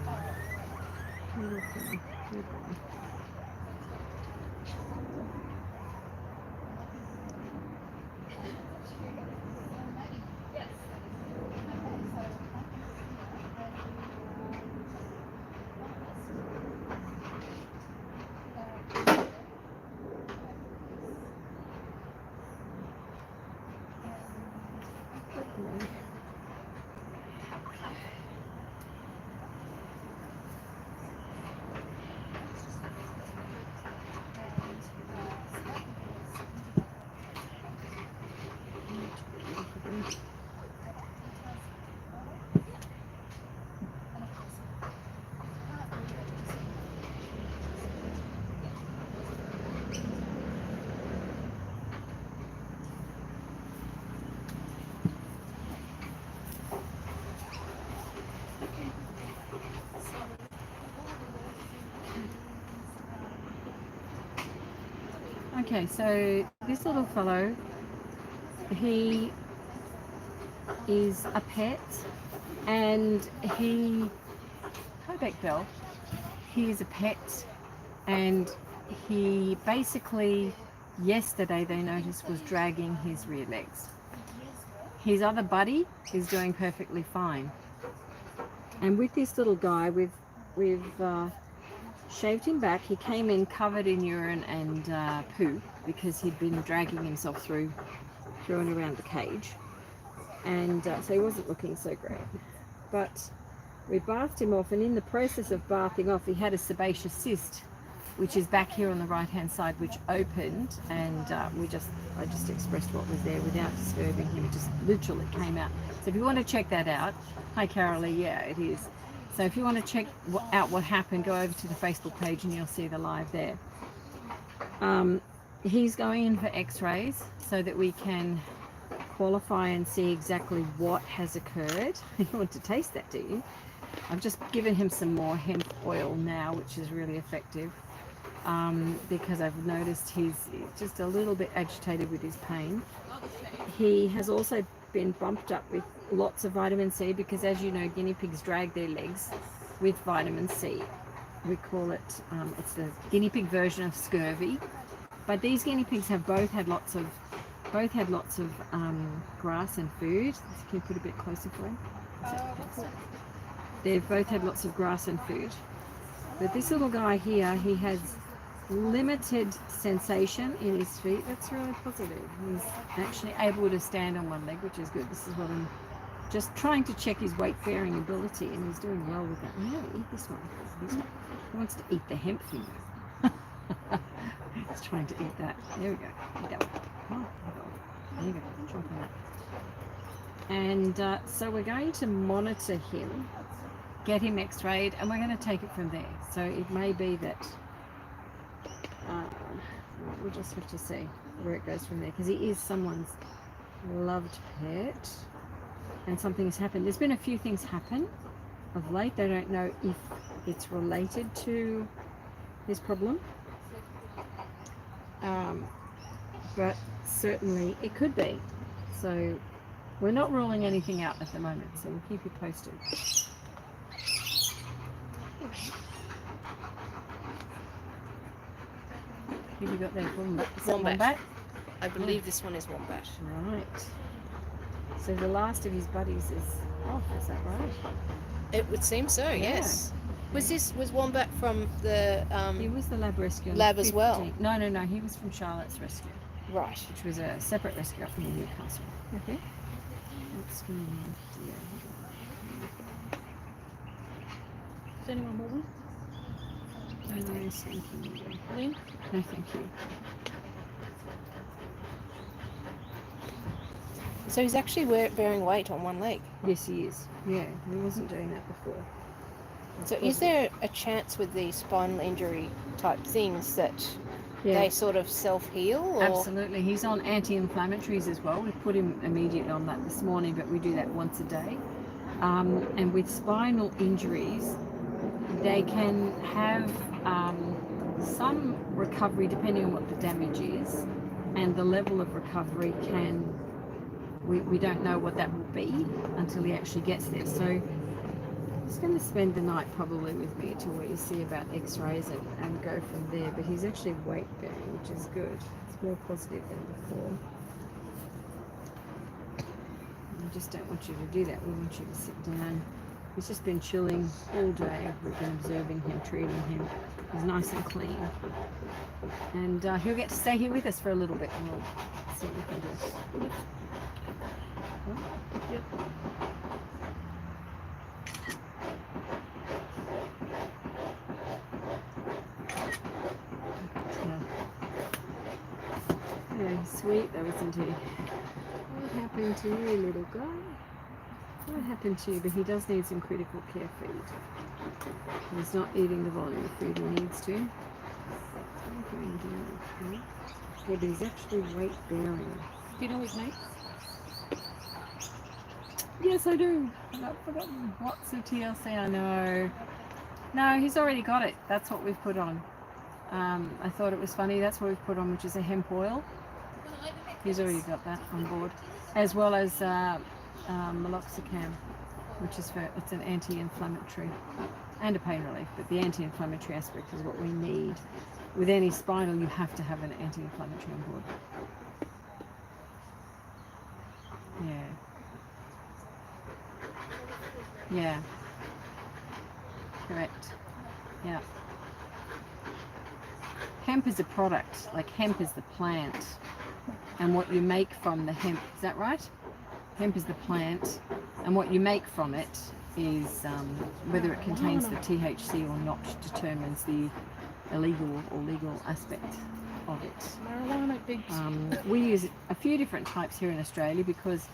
Good boy. Good boy. Okay, so this little fellow, he is a pet and hi Beck Bell, he is a pet and he basically, yesterday they noticed, was dragging his rear legs. His other buddy is doing perfectly fine. And with this little guy, we've shaved him back. He came in covered in urine and poo because he'd been dragging himself through and around the cage, and so he wasn't looking so great. But we bathed him off, and in the process of bathing off, he had a sebaceous cyst, which is back here on the right hand side, which opened, and I just expressed what was there without disturbing him. It just literally came out. So if you want to check that out, hi Carolee, yeah, it is. So if you want to check out what happened, go over to the Facebook page and you'll see the live there. He's going in for x-rays so that we can qualify and see exactly what has occurred. You want to taste that, do you? I've just given him some more hemp oil now, which is really effective, because I've noticed he's just a little bit agitated with his pain. He has also been bumped up with lots of vitamin C because, as you know, guinea pigs drag their legs with vitamin C. We call it, it's the guinea pig version of scurvy. But these guinea pigs have both had lots of grass and food. Can you put a bit closer for him? They've both had lots of grass and food. But this little guy here, he has limited sensation in his feet. That's really positive. He's actually able to stand on one leg, which is good. This is what I'm just trying to check his weight bearing ability, and he's doing well with that. I'm going to eat this one. He wants to eat the hemp thing. He's trying to eat that. There we go. Eat that one. Oh, there you go. Jump on that. And so we're going to monitor him, get him x-rayed, and we're going to take it from there. So it may be that we'll just have to see where it goes from there, because he is someone's loved pet and something has happened. There's been a few things happen of late. They don't know if it's related to his problem, but certainly it could be. So we're not ruling anything out at the moment, so we'll keep you posted. Who have you got there? Wombat. Is that Wombat. wombat? I believe this one is wombat. Right. So the last of his buddies is off, is that right? It would seem so, yes. Was wombat from the He was the lab rescue. on lab the as well? 15th. No, he was from Charlotte's rescue, Right. which was a separate rescue up in Newcastle. Okay. What's going on here? Does anyone want one? No, thank you. Lynn? No, thank you. So he's actually bearing weight on one leg. Yes, he is. Yeah, he wasn't doing that before. So is there a chance with these spinal injury type things that Yeah. they sort of self-heal? Or? Absolutely. He's on anti-inflammatories as well. We put him immediately on that this morning, but we do that once a day. And with spinal injuries, they can have some recovery depending on what the damage is, and the level of recovery we don't know what that will be until he actually gets there. So he's going to spend the night probably with me till we see about x-rays and go from there. But he's actually weight bearing, which is good. It's more positive than before. I just don't want you to do that. We want you to sit down. He's just been chilling all day. We've been observing him, treating him. He's nice and clean. And he'll get to stay here with us for a little bit, and we'll see what we can do. Yep. Yeah, he's sweet though, isn't he? What happened to you, little guy? What happened to you? But he does need some critical care feed. He's not eating the volume of food he needs to. Yeah, but he's actually weight bearing. Do you know his name? Yes, I do. I've forgotten. What's the TLC? I know. No, he's already got it. That's what we've put on. I thought it was funny. That's what we've put on, which is a hemp oil. He's already got that on board, as well as meloxicam, which is it's an anti-inflammatory and a pain relief. But the anti-inflammatory aspect is what we need. With any spinal, you have to have an anti-inflammatory on board. Yeah. Correct. Yeah. Hemp is a product, like hemp is the plant, and what you make from the hemp, is that right? Hemp is the plant, and what you make from it is whether it contains the THC or not determines the illegal or legal aspect of it. Marijuana, big. We use a few different types here in Australia because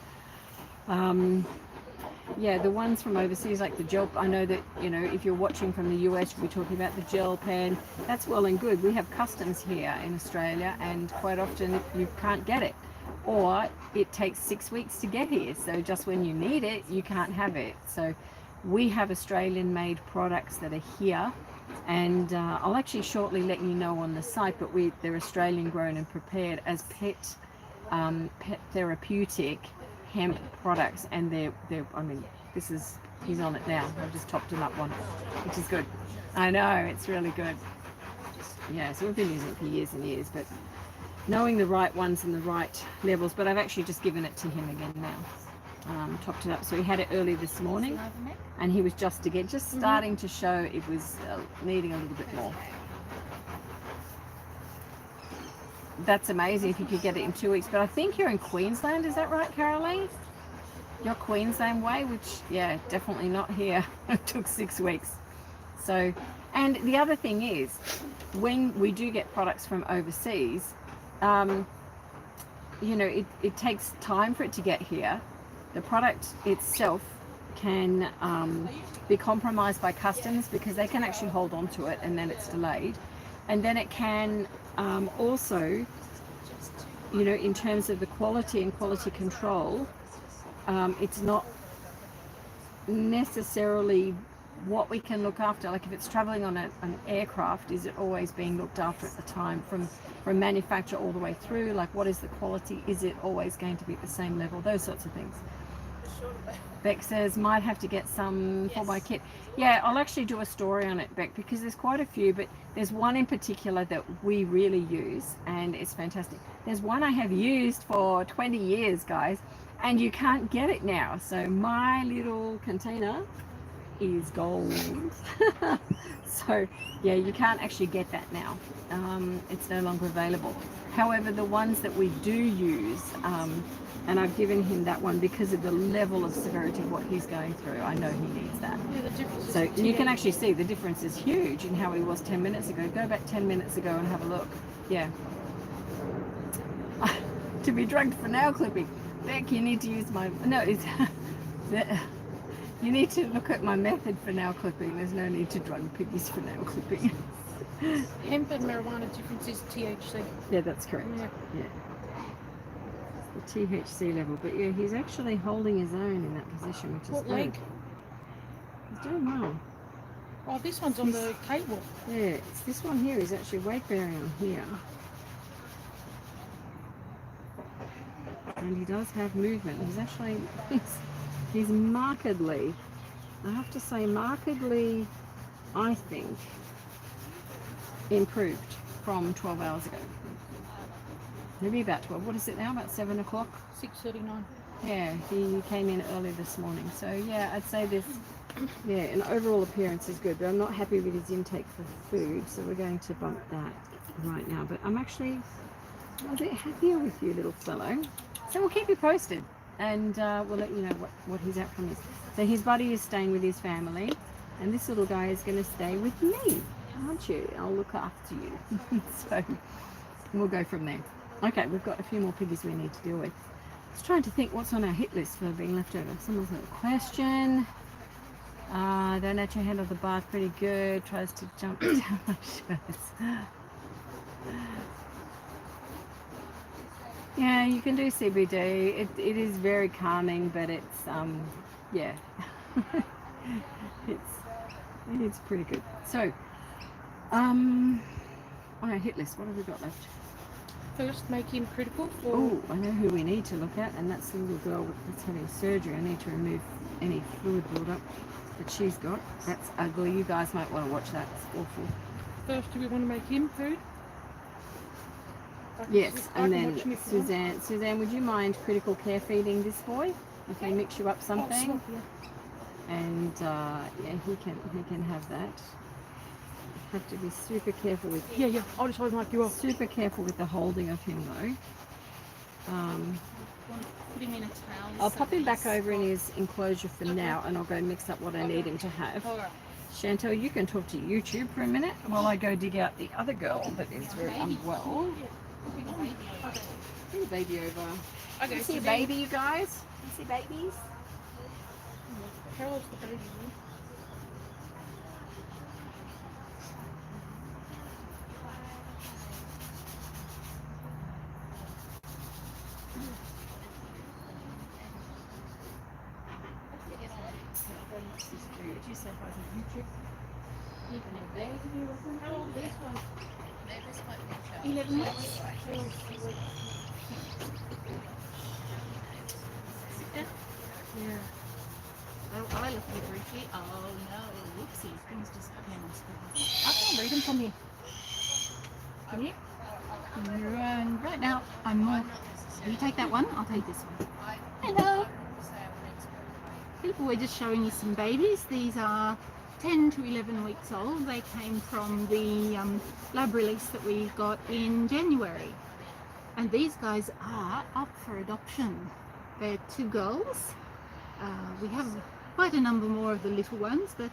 yeah, the ones from overseas, like the gel, I know that, you know, if you're watching from the US, you'll be talking about the gel pen. That's well and good. We have customs here in Australia, and quite often you can't get it. Or it takes 6 weeks to get here. So just when you need it, you can't have it. So we have Australian-made products that are here. And I'll actually shortly let you know on the site, but they're Australian grown and prepared as pet therapeutic hemp products, and they're I mean, he's on it now. I've just topped him up one, which is good. I know, it's really good. Yeah, so we've been using it for years and years, but knowing the right ones and the right levels. But I've actually just given it to him again now. Topped it up. So he had it early this morning, and he was just starting to show it was needing a little bit more. That's amazing if you could get it in 2 weeks. But I think you're in Queensland, is that right, Caroline? You're Queensland way, which, yeah, definitely not here. It took 6 weeks. So, and the other thing is, when we do get products from overseas, you know, it takes time for it to get here. The product itself can be compromised by customs because they can actually hold on to it and then it's delayed. And then it can also, you know, in terms of the quality and quality control, it's not necessarily what we can look after. Like if it's traveling on an aircraft, is it always being looked after at the time from manufacture all the way through? Like what is the quality? Is it always going to be at the same level? Those sorts of things. Beck says, might have to get some for my kit. Yeah, I'll actually do a story on it, Beck, because there's quite a few, but there's one in particular that we really use, and it's fantastic. There's one I have used for 20 years, guys, and you can't get it now. So my little container is gold. So yeah, you can't actually get that now. It's no longer available. However, the ones that we do use, and I've given him that one because of the level of severity of what he's going through. I know he needs that. Yeah, the difference is So between you can actually see the difference is huge in how he was 10 minutes ago. Go back 10 minutes ago and have a look. Yeah. To be drugged for nail clipping. Beck, you need to use my... No, it's... You need to look at my method for nail clipping. There's no need to drug piggies for nail clipping. hemp and marijuana difference is THC. Yeah, that's correct. Yeah. The THC level. But yeah, he's actually holding his own in that position, which is What good. leg? He's doing well. Oh, this one's on the cable. Yeah, it's this one here is actually weight bearing on here. And he does have movement. He's actually, he's markedly, I have to say markedly, I think, improved from 12 hours ago. Maybe about 12. What is it now? About 7 o'clock? 6:39. Yeah, he came in early this morning. So yeah, I'd say this, yeah, an overall appearance is good, but I'm not happy with his intake for food, so we're going to bump that right now. But I'm actually a bit happier with you, little fellow. So we'll keep you posted, and we'll let you know what his outcome is. So his buddy is staying with his family, and this little guy is going to stay with me, aren't you? I'll look after you. So we'll go from there. Okay, we've got a few more piggies we need to deal with. I was trying to think what's on our hit list for being left over. Someone's got a question. Don't actually handle the bath pretty good. Tries to jump down my shirts. Yeah, you can do CBD. It is very calming, but it's yeah, it's pretty good. So, on our hit list, what have we got left? First, make him critical for... Oh, I know who we need to look at, and that's the little girl that's having surgery. I need to remove any fluid buildup that she's got. That's ugly. You guys might want to watch that. It's awful. First, do we want to make him food? Yes, and then Suzanne, would you mind critical care feeding this boy? Okay, mix you up something, and yeah, he can have that. Have to be super careful with. Yeah. I'll just hold you off. Super careful with the holding of him though. Put him in a towel. I'll pop him back over in his enclosure for now, and I'll go mix up what I need him to have. All right. Chantel, you can talk to YouTube for a minute while I go dig out the other girl that is very unwell. Bring the baby over. Okay. See a baby, you guys? See babies? How old's the baby? Did you say if I was on YouTube? How old is this one? 11 months. Yeah. I look at it briefly. Oh no, whoopsie. Things just happened. I can't read them from here. Can you? Right now, I'm more. You take that one, I'll take this one. Hello. People, we're just showing you some babies. These are 10 to 11 weeks old. They came from the lab release that we got in January. And these guys are up for adoption. They're 2 girls. We have quite a number more of the little ones, but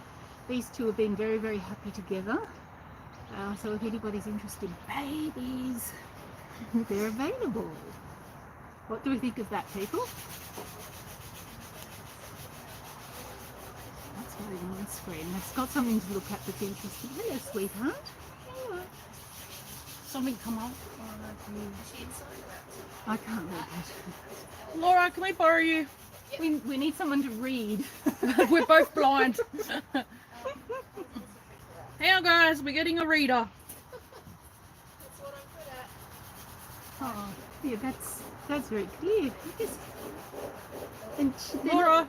these 2 have been very, very happy together. So if anybody's interested in babies, they're available. What do we think of that, people? That's very on screen. It's got something to look at that's interesting. Hello, sweetheart. Hello. Something come up. I can't read that. Laura, can we borrow you? We need someone to read. We're both blind. Now, guys, we're getting a reader. Oh, yeah, that's very clear. And Laura,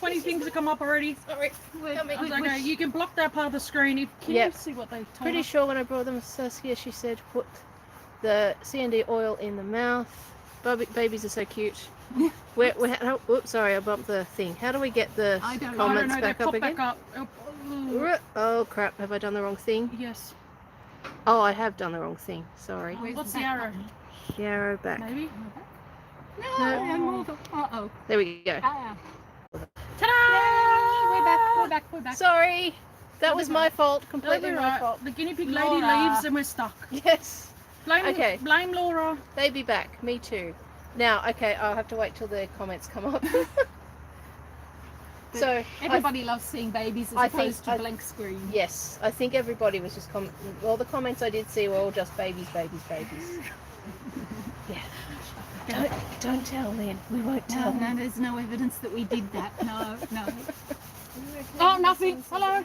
20 things have come up already. Sorry. We're- I was like, okay, you can block that part of the screen. Can Yep. you see what they told Pretty us? sure when I brought them to Saskia, she said put the CND oil in the mouth. Babies are so cute. Oops, sorry, I bumped the thing. How do we get the I don't know. I don't comments know, back they up pop again? back up. Oh, Oh crap, have I done the wrong thing? yes. Oh, I have done the wrong thing. Sorry. Where's What's the the back arrow? button? Arrow back. Maybe? No, no more. Uh-oh. There we go. Ah. Ta-da! We're back. Sorry. That was my fault. That'll Completely be my right. fault. The guinea pig lady Laura. leaves and we're stuck. Yes. Blame, blame Laura. They be back. Me too. Now, okay, I'll have to wait till the comments come up. So Everybody loves seeing babies as I think- opposed to blank screen. yes, I think everybody was just all the comments I did see were all just babies. Yeah. Don't tell Lynn. We won't No, tell. no, there's no evidence that we did that. No, no. Oh, nothing. Hello.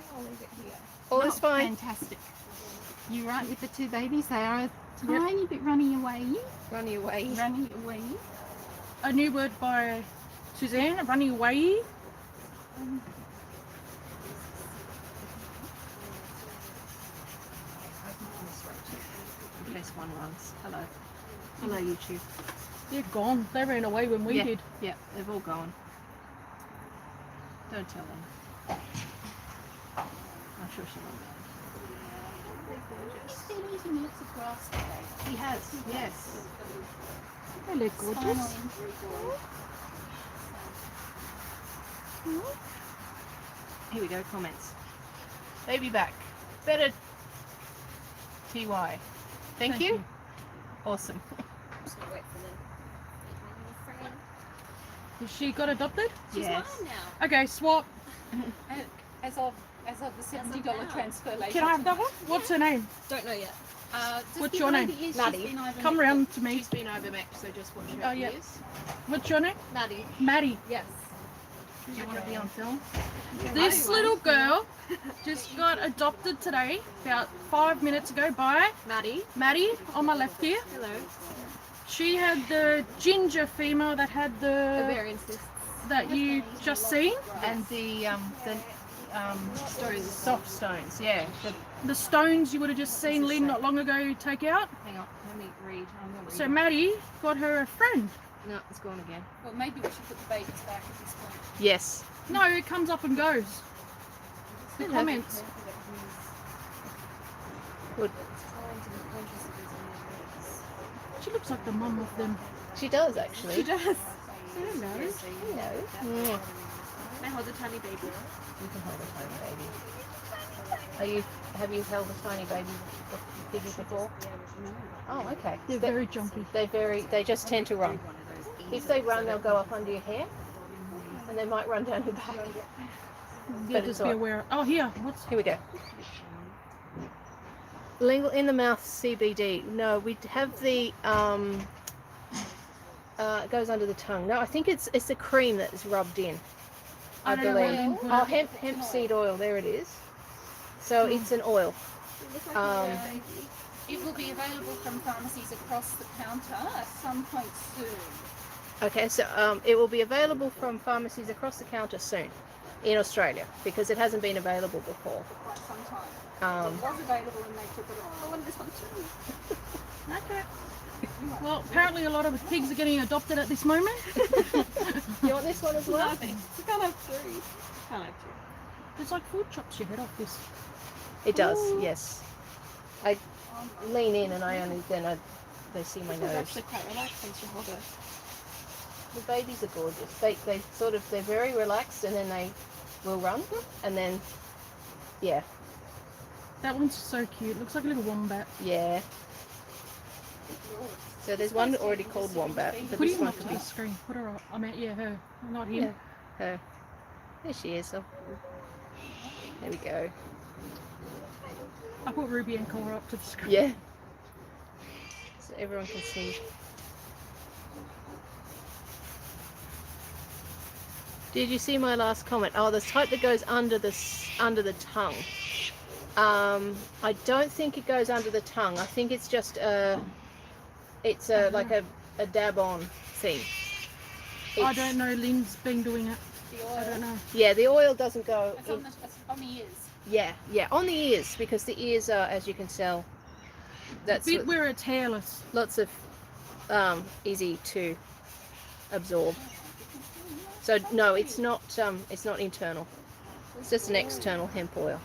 All is fine. Fantastic. You're right with the two babies. They are a tiny bit running away. Running away. Running away. A new word by Suzanne, running away. In case one runs. Hello. Hello, YouTube. They're gone. They ran away when we Yeah. did. Yeah, they've all gone. Don't tell them. I'm sure she won't. He's been eating lots of grass today. He has, yes. They look gorgeous. Here we go, comments. Baby back. Better TY. Thank you. Awesome. Has she got adopted? Yes. Okay, swap. As of the $70 transfer later. Can I have that one? What's her name? Don't know yet. What's your name? Maddie. Come around to me. She's been overmatched, so just watch her Oh, yeah. ears. What's your name? Maddie. Maddie. Yes. Do you want to be on film? This little girl just got adopted today, about 5 minutes ago, by Maddie. Maddie on my left here. Hello. She had the ginger female that had the Ovarian cysts. that you just seen. And the soft stones, yeah. The stones you would have just seen Lynn not long ago take out. Hang on, let me read. I'm gonna read. So Maddie got her a friend. No, it's gone again. Well, maybe we should put the babies back at this point. Yes. No, it comes up and goes. The Hello. comments. Good. She looks like the mum of them. She does actually. She does. Hello. Mm. Can I hold a tiny baby? You can hold a tiny baby. Have you held a tiny baby before? Oh, okay. They're very junky. They just tend to run. If they run, they'll go up under your hair, and they might run down your back. Yeah, But just it's be alright. aware. Oh, here. What's Here we go. Lingual in the mouth CBD. No, we have the it goes under the tongue. No, I think it's a cream that is rubbed in. I don't know why I believe. didn't put Oh, it. hemp seed oil. There it is. So it's an oil. It will be available from pharmacies across the counter at some point soon. Okay, so it will be available from pharmacies across the counter soon in Australia because it hasn't been available before. Quite some time. It was available and they took it off. I want this one too. okay? Well, apparently a lot of the pigs are getting adopted at this moment. You want this one as well? You can't have three. Can't have two. It's like food chops your head off this. It does, yes. I lean in and they see my It's nose. actually quite relaxing to hold her. The babies are gorgeous. They're very relaxed and then they will run and then, yeah, That one's so cute. Looks like a little wombat. yeah. So there's one already called Wombat, but Put this him one up could to be the screen. Put her up. I mean, yeah, her. Not him. Yeah, her. There she is. Oh. There we go. I put Ruby and Cora up to the screen. Yeah. So everyone can see. Did you see my last comment? Oh, the type that goes under the tongue. I don't think it goes under the tongue. I think it's just like a dab on thing. I don't know. Lynn's been doing it. The oil. I don't know. Yeah, the oil doesn't go It's in. that's on the ears. Yeah, on the ears, because the ears are, as you can tell, that's Bit what- where it's hairless. lots of easy to absorb. So no, it's not internal. It's just an external hemp oil.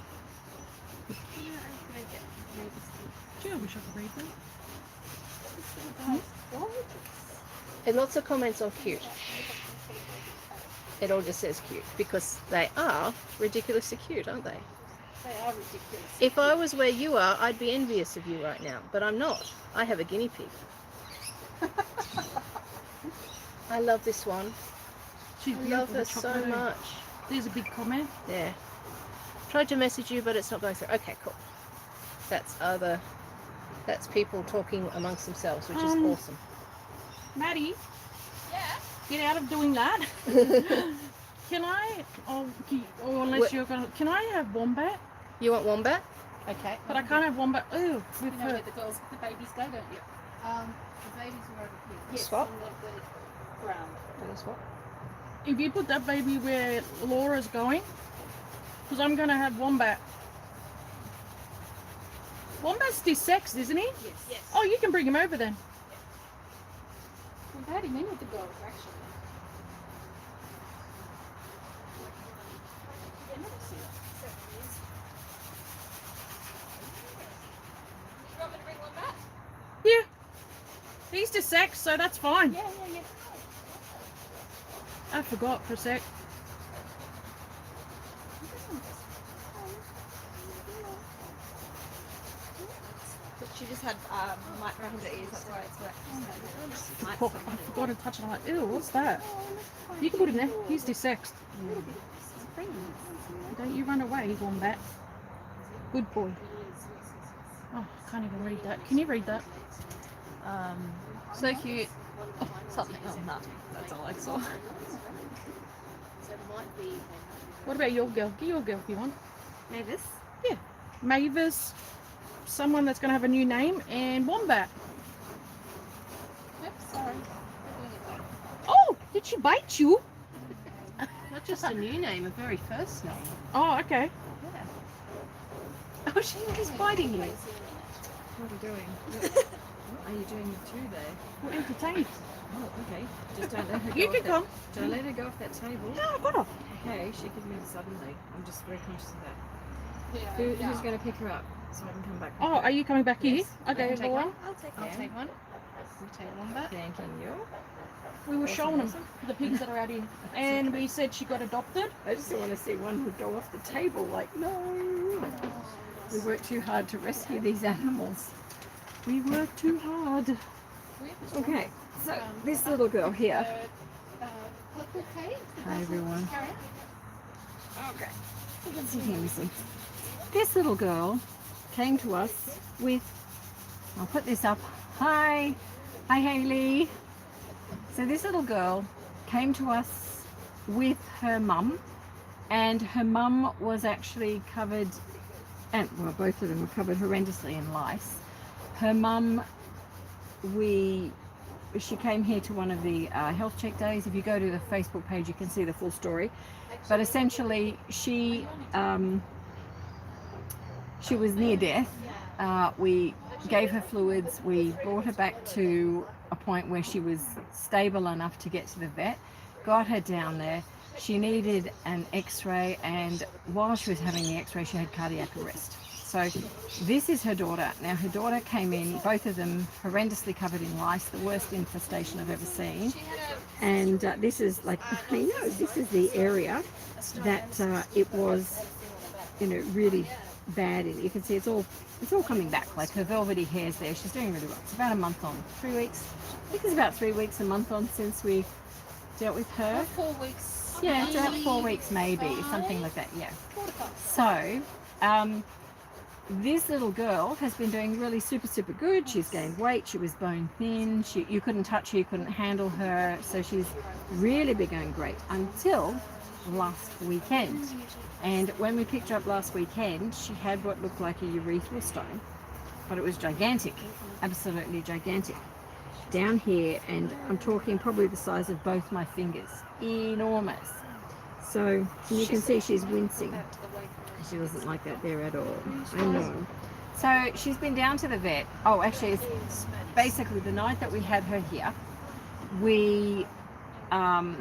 Gee, I wish I could read that. And lots of comments on cute. It all just says cute because they are ridiculously cute, aren't they? They are ridiculous. If I was where you are, I'd be envious of you right now, but I'm not. I have a guinea pig. I love this one. She's I beautiful. love her the so chocolate. much. There's a big comment. Yeah. Tried to message you, but it's not going through. Okay, cool. That's people talking amongst themselves, which is awesome. Maddie, Yeah. get out of doing that. Can I, or unless What- you're gonna, can I have wombat? You want wombat? Okay. But I can't have wombat. Ooh, You with know where her. the babies go, don't you? The babies are over here. Yes, Swap? on the ground. That's what? If you put that baby where Laura's going, because I'm gonna have wombat. Wombat's desexed, isn't he? Yes. Oh, you can bring him over then. We've had him in with the girls, actually. Yeah, let me see it. There he is. You want me to bring one back? Yeah. He's desexed, so that's fine. Yeah. I forgot for a sec. She just had mites around her ears, that's why it's wet. Oh, I forgot to touch it. I'm like, ew, what's that? You can put him there. He's desexed. Don't you run away, wombat. Good boy. Oh, I can't even read that. Can you read that? So cute. Oh, something. Oh, no. That's all I saw. So it might be. What about your girl? Get your girl if you want. Mavis? Mavis, someone that's going to have a new name, and wombat. Oops, sorry. We're doing it back. Oh, did she bite you? Not just a new name, a very first name. Oh, okay. Oh, she was biting you. What are you doing? What are you doing with two there? We're entertained. Oh, okay. Just don't let her go You off can that- come. Don't let her go off that table. No, I got her. Okay, she could move suddenly. I'm just very conscious of that. Yeah. Who's going to pick her up so I can come back? with Oh, her? are you coming back here? Yes. Okay, Take Laura. one. I'll take I'll her. take one. You take wombat. Thanking you. We were Awesome, showing them awesome. the pigs that are out here, and we said she got adopted. I just don't want to see one who go off the table like, no. We worked too hard to rescue these animals. We worked too hard. Okay, so this little girl here. Hi everyone. Okay. Let's see. This little girl came to us with, I'll put this up. Hi. Hi Hayley. So this little girl came to us with her mum, and her mum was actually covered, and well, both of them were covered horrendously in lice. Her mum, she came here to one of the health check days. If you go to the Facebook page, you can see the full story. But essentially, she was near death. We gave her fluids. We brought her back to a point where she was stable enough to get to the vet. Got her down there. She needed an X-ray, and while she was having the X-ray, she had cardiac arrest. So this is her daughter. Now her daughter came in, both of them horrendously covered in lice, the worst infestation I've ever seen. And this is like, I know, this is the area that it was, really bad in. You can see it's all coming back, like her velvety hair's there. She's doing really well. It's about a month on, 3 weeks. I think it's about 3 weeks, a month on since we dealt with her. 4 weeks. Yeah, it's about 4 weeks maybe, something like that, yeah. 4 to 5. So, this little girl has been doing really super good. She's gained weight. She was bone thin. You couldn't touch her, you couldn't handle her. So she's really been going great until last weekend. And when we picked her up last weekend, she had what looked like a urethral stone, but it was gigantic, absolutely gigantic. Down here, and I'm talking probably the size of both my fingers, enormous. So you can see she's wincing. She doesn't like that there at all. I know. So she's been down to the vet. Oh, actually, it's basically the night that we had her here, we I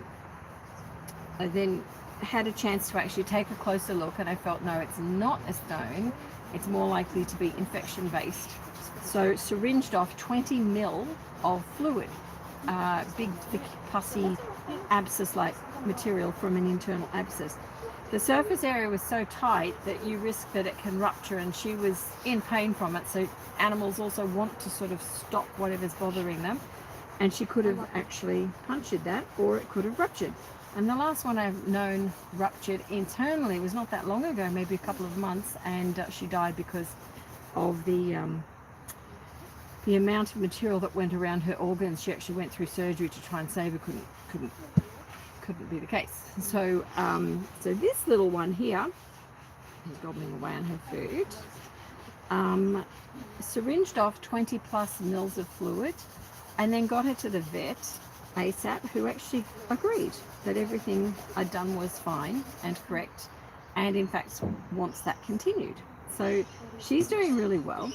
then had a chance to actually take a closer look, and I felt, no, it's not a stone. It's more likely to be infection based. So syringed off 20 mil of fluid, big, thick, pussy, abscess-like material from an internal abscess. The surface area was so tight that you risk that it can rupture, and she was in pain from it. So animals also want to sort of stop whatever's bothering them, and she could have actually punctured that, or it could have ruptured. And the last one I've known ruptured internally was not that long ago, maybe a couple of months, and she died because of the amount of material that went around her organs. She actually went through surgery to try and save her. Couldn't be the case. So so this little one here is gobbling away on her food. Syringed off 20 plus mils of fluid, and then got her to the vet ASAP, who actually agreed that everything I'd done was fine and correct, and in fact wants that continued. So she's doing really well.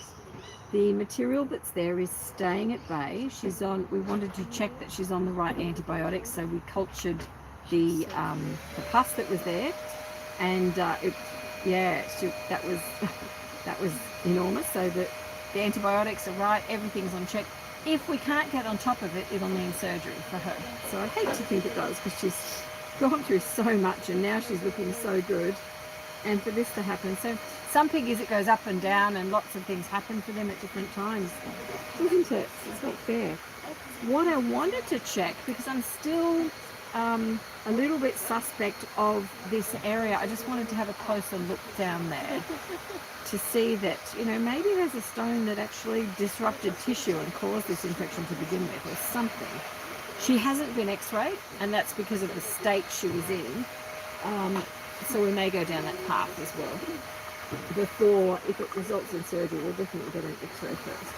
The material that's there is staying at bay. She's on. We wanted to check that she's on the right antibiotics, so we cultured the pus that was there, and that was that was enormous. So that the antibiotics are right. Everything's on check. If we can't get on top of it, it'll mean surgery for her. So I hate to think it does, because she's gone through so much and now she's looking so good. And for this to happen, so some piggies it goes up and down, and lots of things happen for them at different times, isn't it? It's not fair. What I wanted to check, because I'm still a little bit suspect of this area, I just wanted to have a closer look down there to see that, you know, maybe there's a stone that actually disrupted tissue and caused this infection to begin with, or something. She hasn't been x-rayed, and that's because of the state she was in. So we may go down that path as well. Before, if it results in surgery, we'll definitely get an x-ray first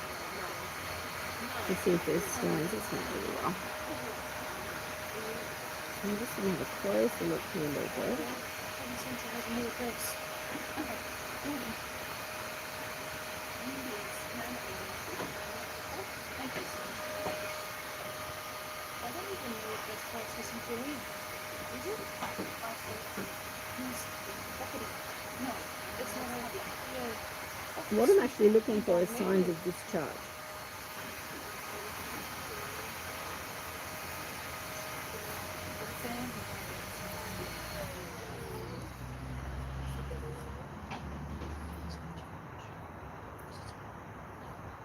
to see if there's stones. It's not really well. I'm just going to have a closer look here a little bit. What I'm actually looking for is signs of discharge.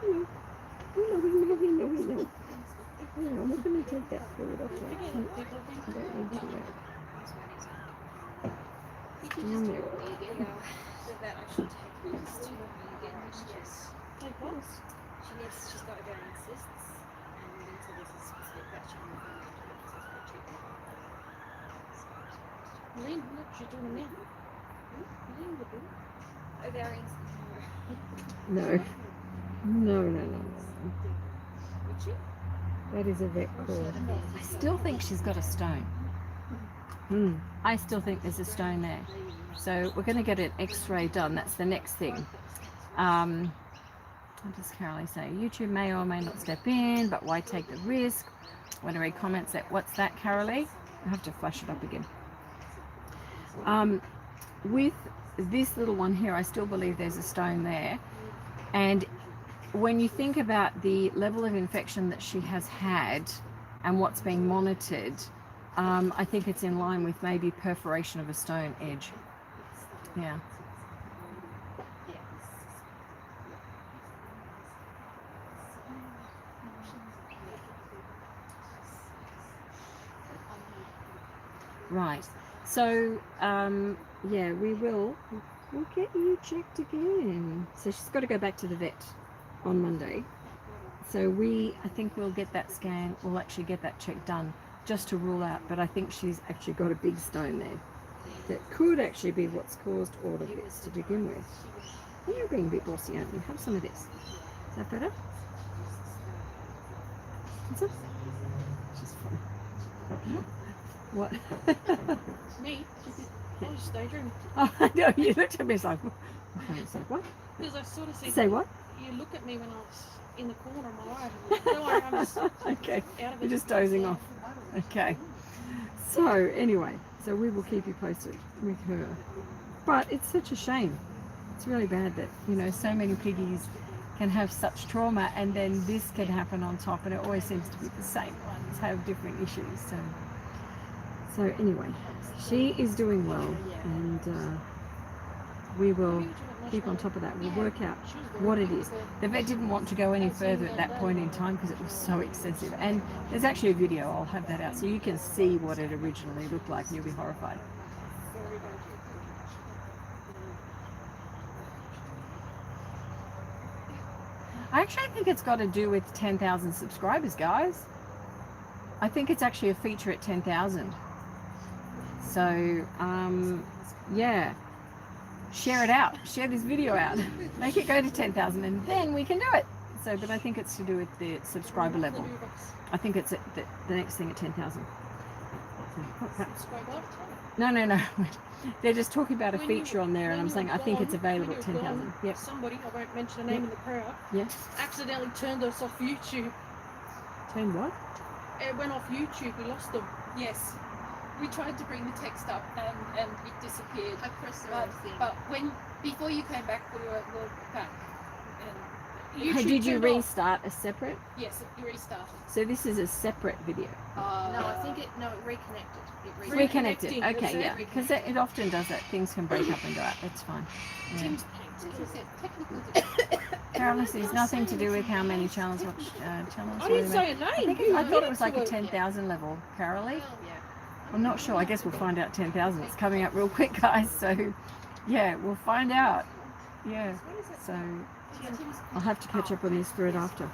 No. I'm not going to take that fluid off like that. I don't need to know. Down there. She's got ovarian cysts, and so there's a specific batch on the Lynn, look, she's doing it now. ovarian No. That is a vet cord. I still think she's got a stone. I still think there's a stone there. So we're going to get an x-ray done. That's the next thing. What does Carolee say? YouTube may or may not step in, but why take the risk? When I read comments that, what's that, Carolee? I have to flash it up again. With this little one here, I still believe there's a stone there. And when you think about the level of infection that she has had and what's being monitored, I think it's in line with maybe perforation of a stone edge. Yeah. Right. So, yeah, we'll get you checked again. So she's got to go back to the vet on Monday. So I think we'll get that scan, we'll actually get that check done just to rule out, but I think she's actually got a big stone there that could actually be what's caused all of this to begin with. You're being a bit bossy, aren't you? Have some of this. Is that better? What's up? She's fine. What? Me? I was daydreaming. Oh, I know, you looked at me like, what? Because I sort of said, Say what? you look at me when I was in the corner of my eye. Don't worry, I was Okay, out of you're it. just dozing off. Okay. So, anyway, so we will keep you posted with her. But it's such a shame. It's really bad that, you know, so many piggies can have such trauma and then this can happen on top, and it always seems to be the same ones have different issues. So anyway, she is doing well, and we will keep on top of that. We'll work out what it is. The vet didn't want to go any further at that point in time because it was so extensive. And there's actually a video, I'll have that out so you can see what it originally looked like and you'll be horrified. I actually think it's got to do with 10,000 subscribers, guys. I think it's actually a feature at 10,000. So, yeah. Share it out. Share this video out. Make it go to 10,000 and then we can do it. So, but I think it's to do with the subscriber level. I think it's at the next thing at 10,000. No. They're just talking about a feature on there and I'm saying I think it's available at 10,000. Yep. Somebody, I won't mention the name of the crowd, accidentally turned us off YouTube. Turn what? It went off YouTube. We lost them. Yes. We tried to bring the text up and it disappeared. I pressed the But, right thing. but before you came back, we were back. And Hey, YouTube did you turned off. restart a separate? Yes, it restarted. So this is a separate video. No, I think it reconnected. It Reconnected. Reconnecting, Okay, that's it, yeah. Because it often does that. Things can break up and go out. That's fine. Yeah. Tim's packed. As I said, technical Carolus, there's nothing to do with how many channels channels. I didn't say a name. I thought it was like a 10,000 level. Carolee? Yeah. I'm not sure. I guess we'll find out 10,000. It's coming up real quick, guys. So, yeah, we'll find out. Yeah. So, I'll have to catch up on this thread after.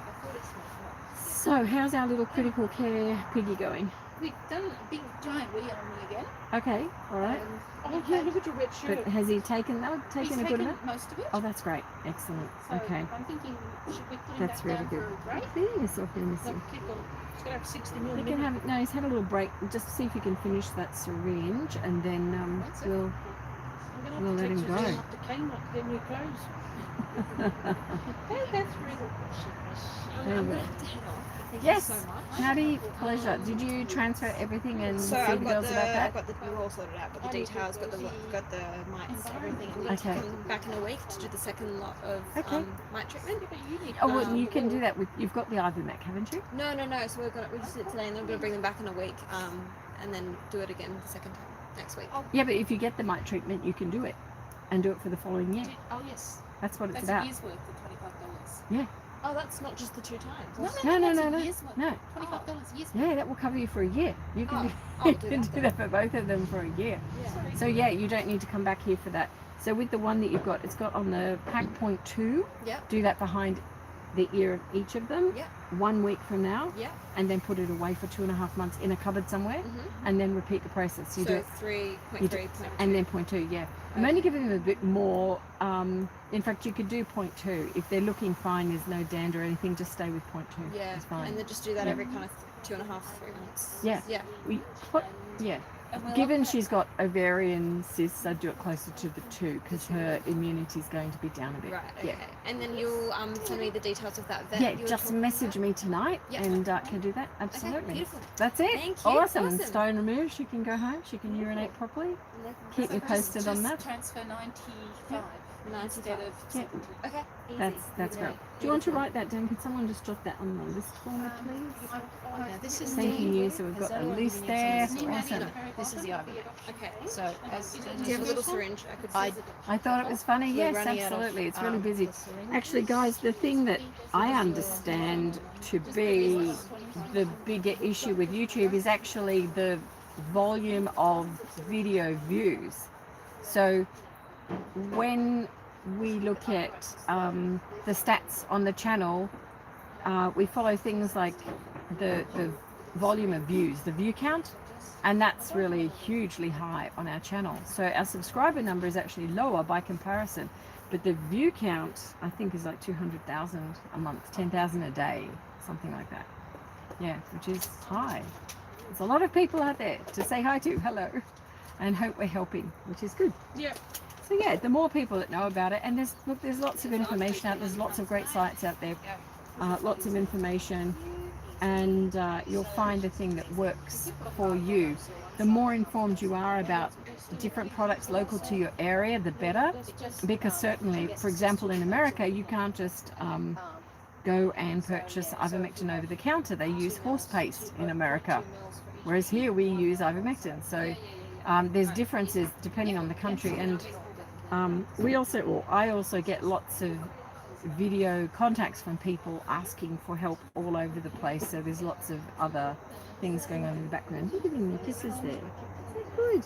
So, how's our little critical care piggy going? We've done a big giant wee on me again. Okay, all right. Oh, yeah, look at your red shirt. But has he taken He's a good taken amount? most of it. Oh, that's great. Excellent. So Okay. I'm thinking, should we put him That's back really down good. for a break? Clean yourself in this. No, keep on. It's going to have 60 mil. You can have no. He's had a little break. Just see if you can finish that syringe, and then we'll we'll let him go. Up to Kmart, get new clothes. Hey, that's really There we go. Yes, Hattie, pleasure. Did you transfer everything and So see the I've got girls about I've that? got the we're all sorted out, got the details, got the mites, everything. I need Okay. to come back in a week to do the second lot of Okay. mite treatment. Oh, well, you can do that with. You've got the Ivermectin, haven't you? No. So we just did it today, and then I'm gonna bring them back in a week, and then do it again the second time next week. Yeah, but if you get the mite treatment, you can do it, and do it for the following year. Oh, yes. That's what it's That's about. a year's worth for $25. Yeah. Oh, that's not just the 2 times. No, That's no. a year's worth. No. $25 a year's worth. Yeah, that will cover you for a year. You can, I'll you do can that do that for both of them for a year. Yeah. So yeah, you don't need to come back here for that. So with the one that you've got, it's got on the pack point 2. Yep. Do that behind the ear of each of them. Yep. 1 week from now. Yep. And then put it away for 2.5 months in a cupboard somewhere, Mhm. and then repeat the process. You do So it, 3.3. and then point 2. Yeah. I'm only giving them a bit more. In fact, you could do point 2 if they're looking fine. There's no dander or anything. Just stay with point 2. Yeah. It's fine. And then just do that Yeah. every kind of 2.5, 3 months. Yeah. Yeah. Yeah. And we'll Given she's got ovarian cysts, I'd do it closer to the 2 because her immunity is going to be down a bit. Right. Yeah. Okay. And then you'll send me the details of that vet. Yeah, you were just talking message about? me tonight Yeah. and can do that. Absolutely. beautiful. That's it. Thank you. Awesome. And Awesome. stone removed. She can go home. She can urinate properly. Keep me posted on that. Transfer 95 95. instead of Yeah. 70. Okay. Easy. That's great. Do you want to write that down? Can someone just jot that on the list for me, please? Yeah, this is Thanking you. So we've got a list there. Awesome. This is the Ivermectin. Okay. So as Do you have a little syringe? I could. I thought it was funny. we're Yes, running out of, absolutely. It's really busy. the syringe. Actually, guys, the thing that I understand to be the bigger issue with YouTube is actually the volume of video views. So when we look at the stats on the channel, we follow things like the volume of views, the view count, and that's really hugely high on our channel. So our subscriber number is actually lower by comparison, but the view count I think is like 200,000 a month, 10,000 a day, something like that. Yeah, which is high. there's a lot of people out there to say hi to, hello, and hope we're helping, which is good. Yep. So yeah, the more people that know about it, and there's lots of information out, there's lots of great sites out there, lots of information, and you'll find the thing that works for you. The more informed you are about different products local to your area, the better, because certainly, for example, in America, you can't just go and purchase ivermectin over the counter. They use horse paste in America, whereas here we use ivermectin. So there's differences depending on the country, and I also get lots of video contacts from people asking for help all over the place. So there's lots of other things going on in the background. You're giving me kisses there. Good.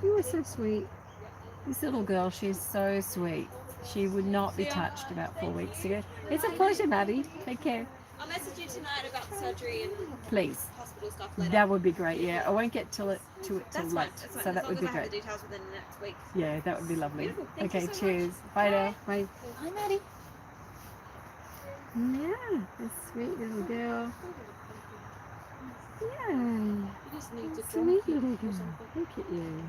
You are so sweet. This little girl, she's so sweet. She would not be touched about 4 weeks ago. It's a pleasure, Maddie. Take care. I'll message you tonight about surgery and Please. hospital stuff later. That would be great. Yeah, I won't get to it till That's late, fine. That's fine. so As that long would be as I have the great. details within the next week. Yeah, that would be lovely. Beautiful. Thank Okay, you so cheers. much. Bye now. Bye. Hi, Maddie. Yeah, this sweet little girl. Yeah. You just need to Sweet little girl. Look at you.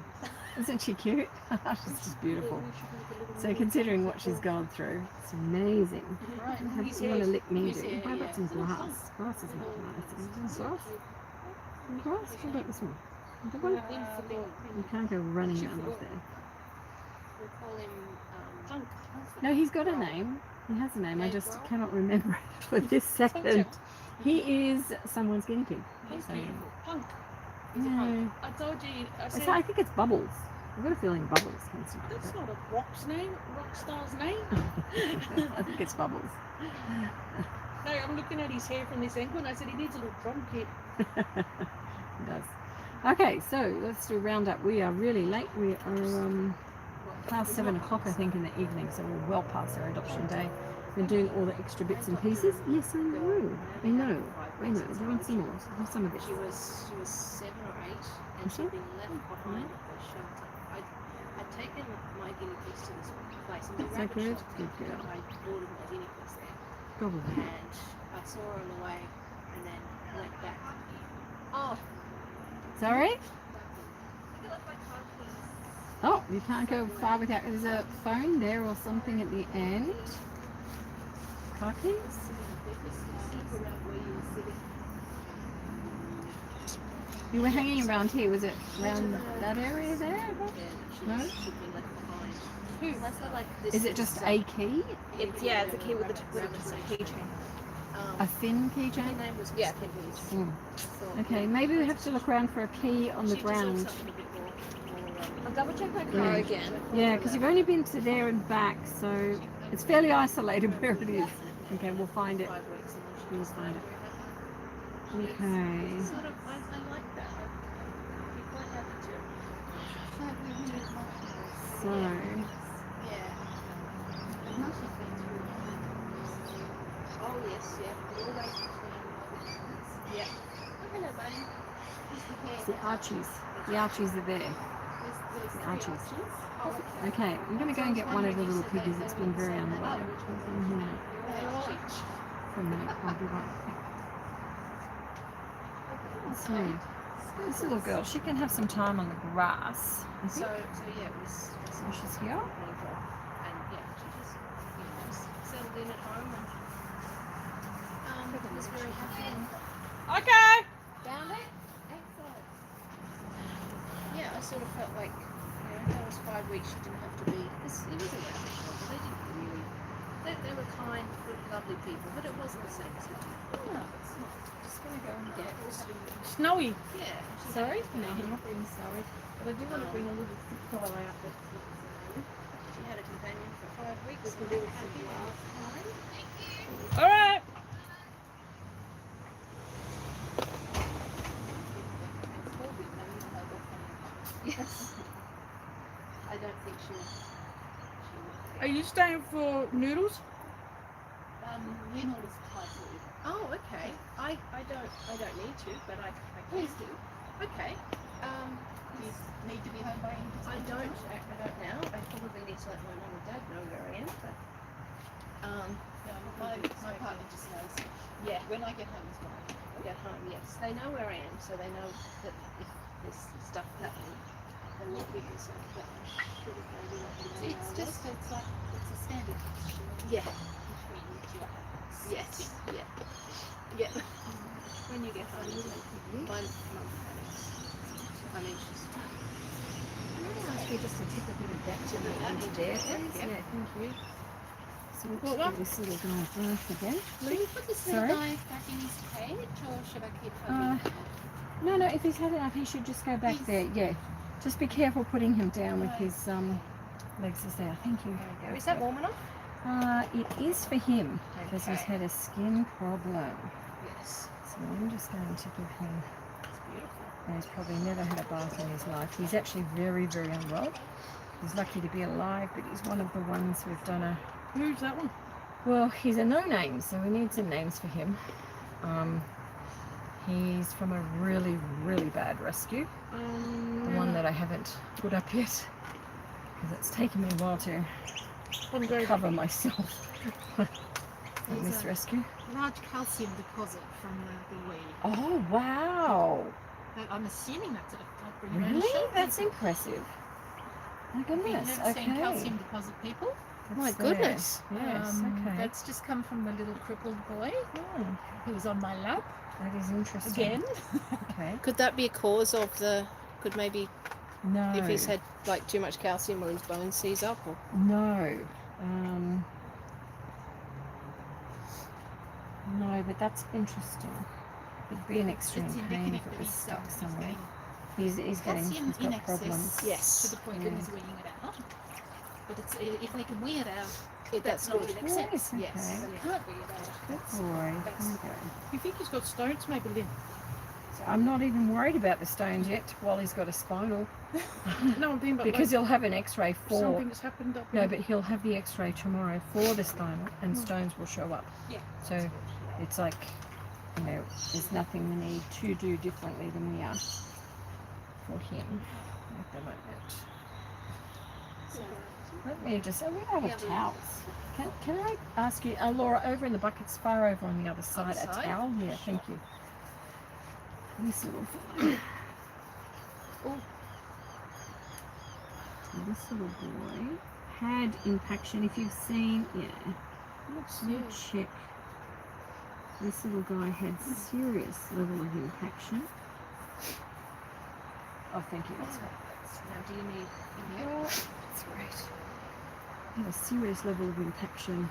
Isn't she cute? She's just beautiful. So considering what she's gone through, it's amazing. Right. You want to lick me, do you? How about some glass? Glass is not nice. Some glass? Some glass? How about this one? The one? You can't go running out of there. We'll call him Punk. No, he's got a name. He has a name. I just cannot remember it for this second. He is someone's guinea pig. He's So, beautiful. Punk. He's a no. punk. I told you. I said, I think it's Bubbles. I've got a feeling Bubbles comes to mind. that's not a rock's name. Rock star's name. I think it's Bubbles. No, I'm looking at his hair from this angle, and I said he needs a little drum kit. It does. Okay, so let's do a roundup. We are really late. We are past 7 o'clock, I think, in the evening, so we're well past our adoption day. We're doing all the extra bits and pieces. Yes, I know. I know. There are some more. Have some of this. She was 7 or 8, and Is she? she'd been left behind at the shelter. I'd taken my guinea pigs to this place in the That's rabbit good. shelter. Good girl. I ordered my guinea pigs there, Probably. and I saw her on the way, and then went back. Oh, Sorry? Oh, you can't go far without. There's a phone there or something at the end. Car keys? You were hanging around here. Was it around that area there? No? she'd been left behind. Unless I like this. Is it just a key? It's a key with a keychain. A thin keychain? Her name was thin keychain. Mm. So, Okay, maybe we have to look around for a key on the she deserves ground. something a bit more, I'll double check my car Yeah. again. Yeah, because you've only been to there and back, so it's fairly isolated where it is. Okay, we'll find it. 5 weeks and then she We'll was find it. It's Okay. sort of, I like that. I'd be quite happy to. So, Yeah. Oh yes, yeah. Always between. Yeah. Oh, hello, buddy. it's the Archies. The Archies are there. The Archies. Okay, I'm going to go and get one of the little piggies. It's been very unwell. For a minute, I'll be right back. So, this little girl, she can have some time on the grass. I So think. yeah, it was. So she's here. And yeah, she just settled in at home and was very happy. Okay. Found it? Excellent. Yeah, I sort of felt like, that was 5 weeks, she didn't have to be, it was a rabbit shelter, they didn't really, they were kind, good, lovely people, but it wasn't the same as the two. No, it's not. Just gonna go and get, Snowy. yeah. Sorry? No, I'm not being sorry. But I do want to bring a little toy out that's She had a companion for 5 weeks. Happy. All right. Yes. I don't think she would. Are you staying for noodles? Renal is quite good. Oh, okay. I don't need to, but I please do. Okay. You need to be home by any time? I don't now. I probably need to let my mum and dad know where I am, but yeah, my my partner just knows. Yeah, when I get home as well. Get home, yes. They know where I am, so they know that if there's stuff happening, they won't be concerned. But it's just, it's like, it's a standard. Yeah. Yes. Yeah. Yeah. When you get home, my mum panics. I mean, she's. I'm going to ask you just to tip a bit of that to the under there, please. Yeah, thank you. So we'll just give this little guy a bath again. Will you put this little guy back in his cage, or should I keep hugging? No, if he's had enough, he should just go back there. Yeah. Just be careful putting him down with his legs is there. Thank you. There we go. Is that warm enough? It is for him because he's had a skin problem. Yes. So I'm just going to give him. It's beautiful. And he's probably never had a bath in his life. He's actually very, very unwell. He's lucky to be alive, but he's one of the ones we've done a. Who's that one? Well, he's a no-name, so we need some names for him. He's from a really, really bad rescue. The one that I haven't put up yet, because it's taken me a while to cover myself in this rescue. Large calcium deposit from the weed. Oh, wow. I'm assuming that's a Really? That's impressive. My Have you goodness. never seen Okay. calcium deposit people? My That's there. goodness. Yes, okay. That's just come from the little crippled boy Oh, who was on my lap that is interesting. again. Okay. Could that be a cause of the? Could maybe No. if he's had like too much calcium or his bones seize up? Or No. No, but that's interesting. It'd be an extreme It's pain indicative if it that was he's stuck he's somewhere. getting He's calcium got in excess problems. Yes. to the point that Yeah. he's weeing it out. But it's, if they can wee it out, that's not good. in excess. Yes, okay. Yes, and they can't wee it out. Good That's- boy. that's- There you go. You think he's got stones maybe, Lynn? So I'm not even worried about the stones yet while he's got a spinal. No, I'm thinking about Because like he'll have an x-ray for... something that's happened up No, in- but he'll have the x-ray tomorrow for the spinal and stones will show up. Yeah. So it's like, you know, there's nothing we need to do differently than we are for him at the moment. Let me just, we're out of towels. Can I ask you, Laura, over in the buckets, far over on the other side, a side? towel? Yeah, thank you. This little boy. Oh. So this little boy had impaction. If you've seen, yeah. Let's check. This little guy had serious level of impaction. Oh, thank you. That's great. Now, do you need? Oh, that's great. Had a serious level of impaction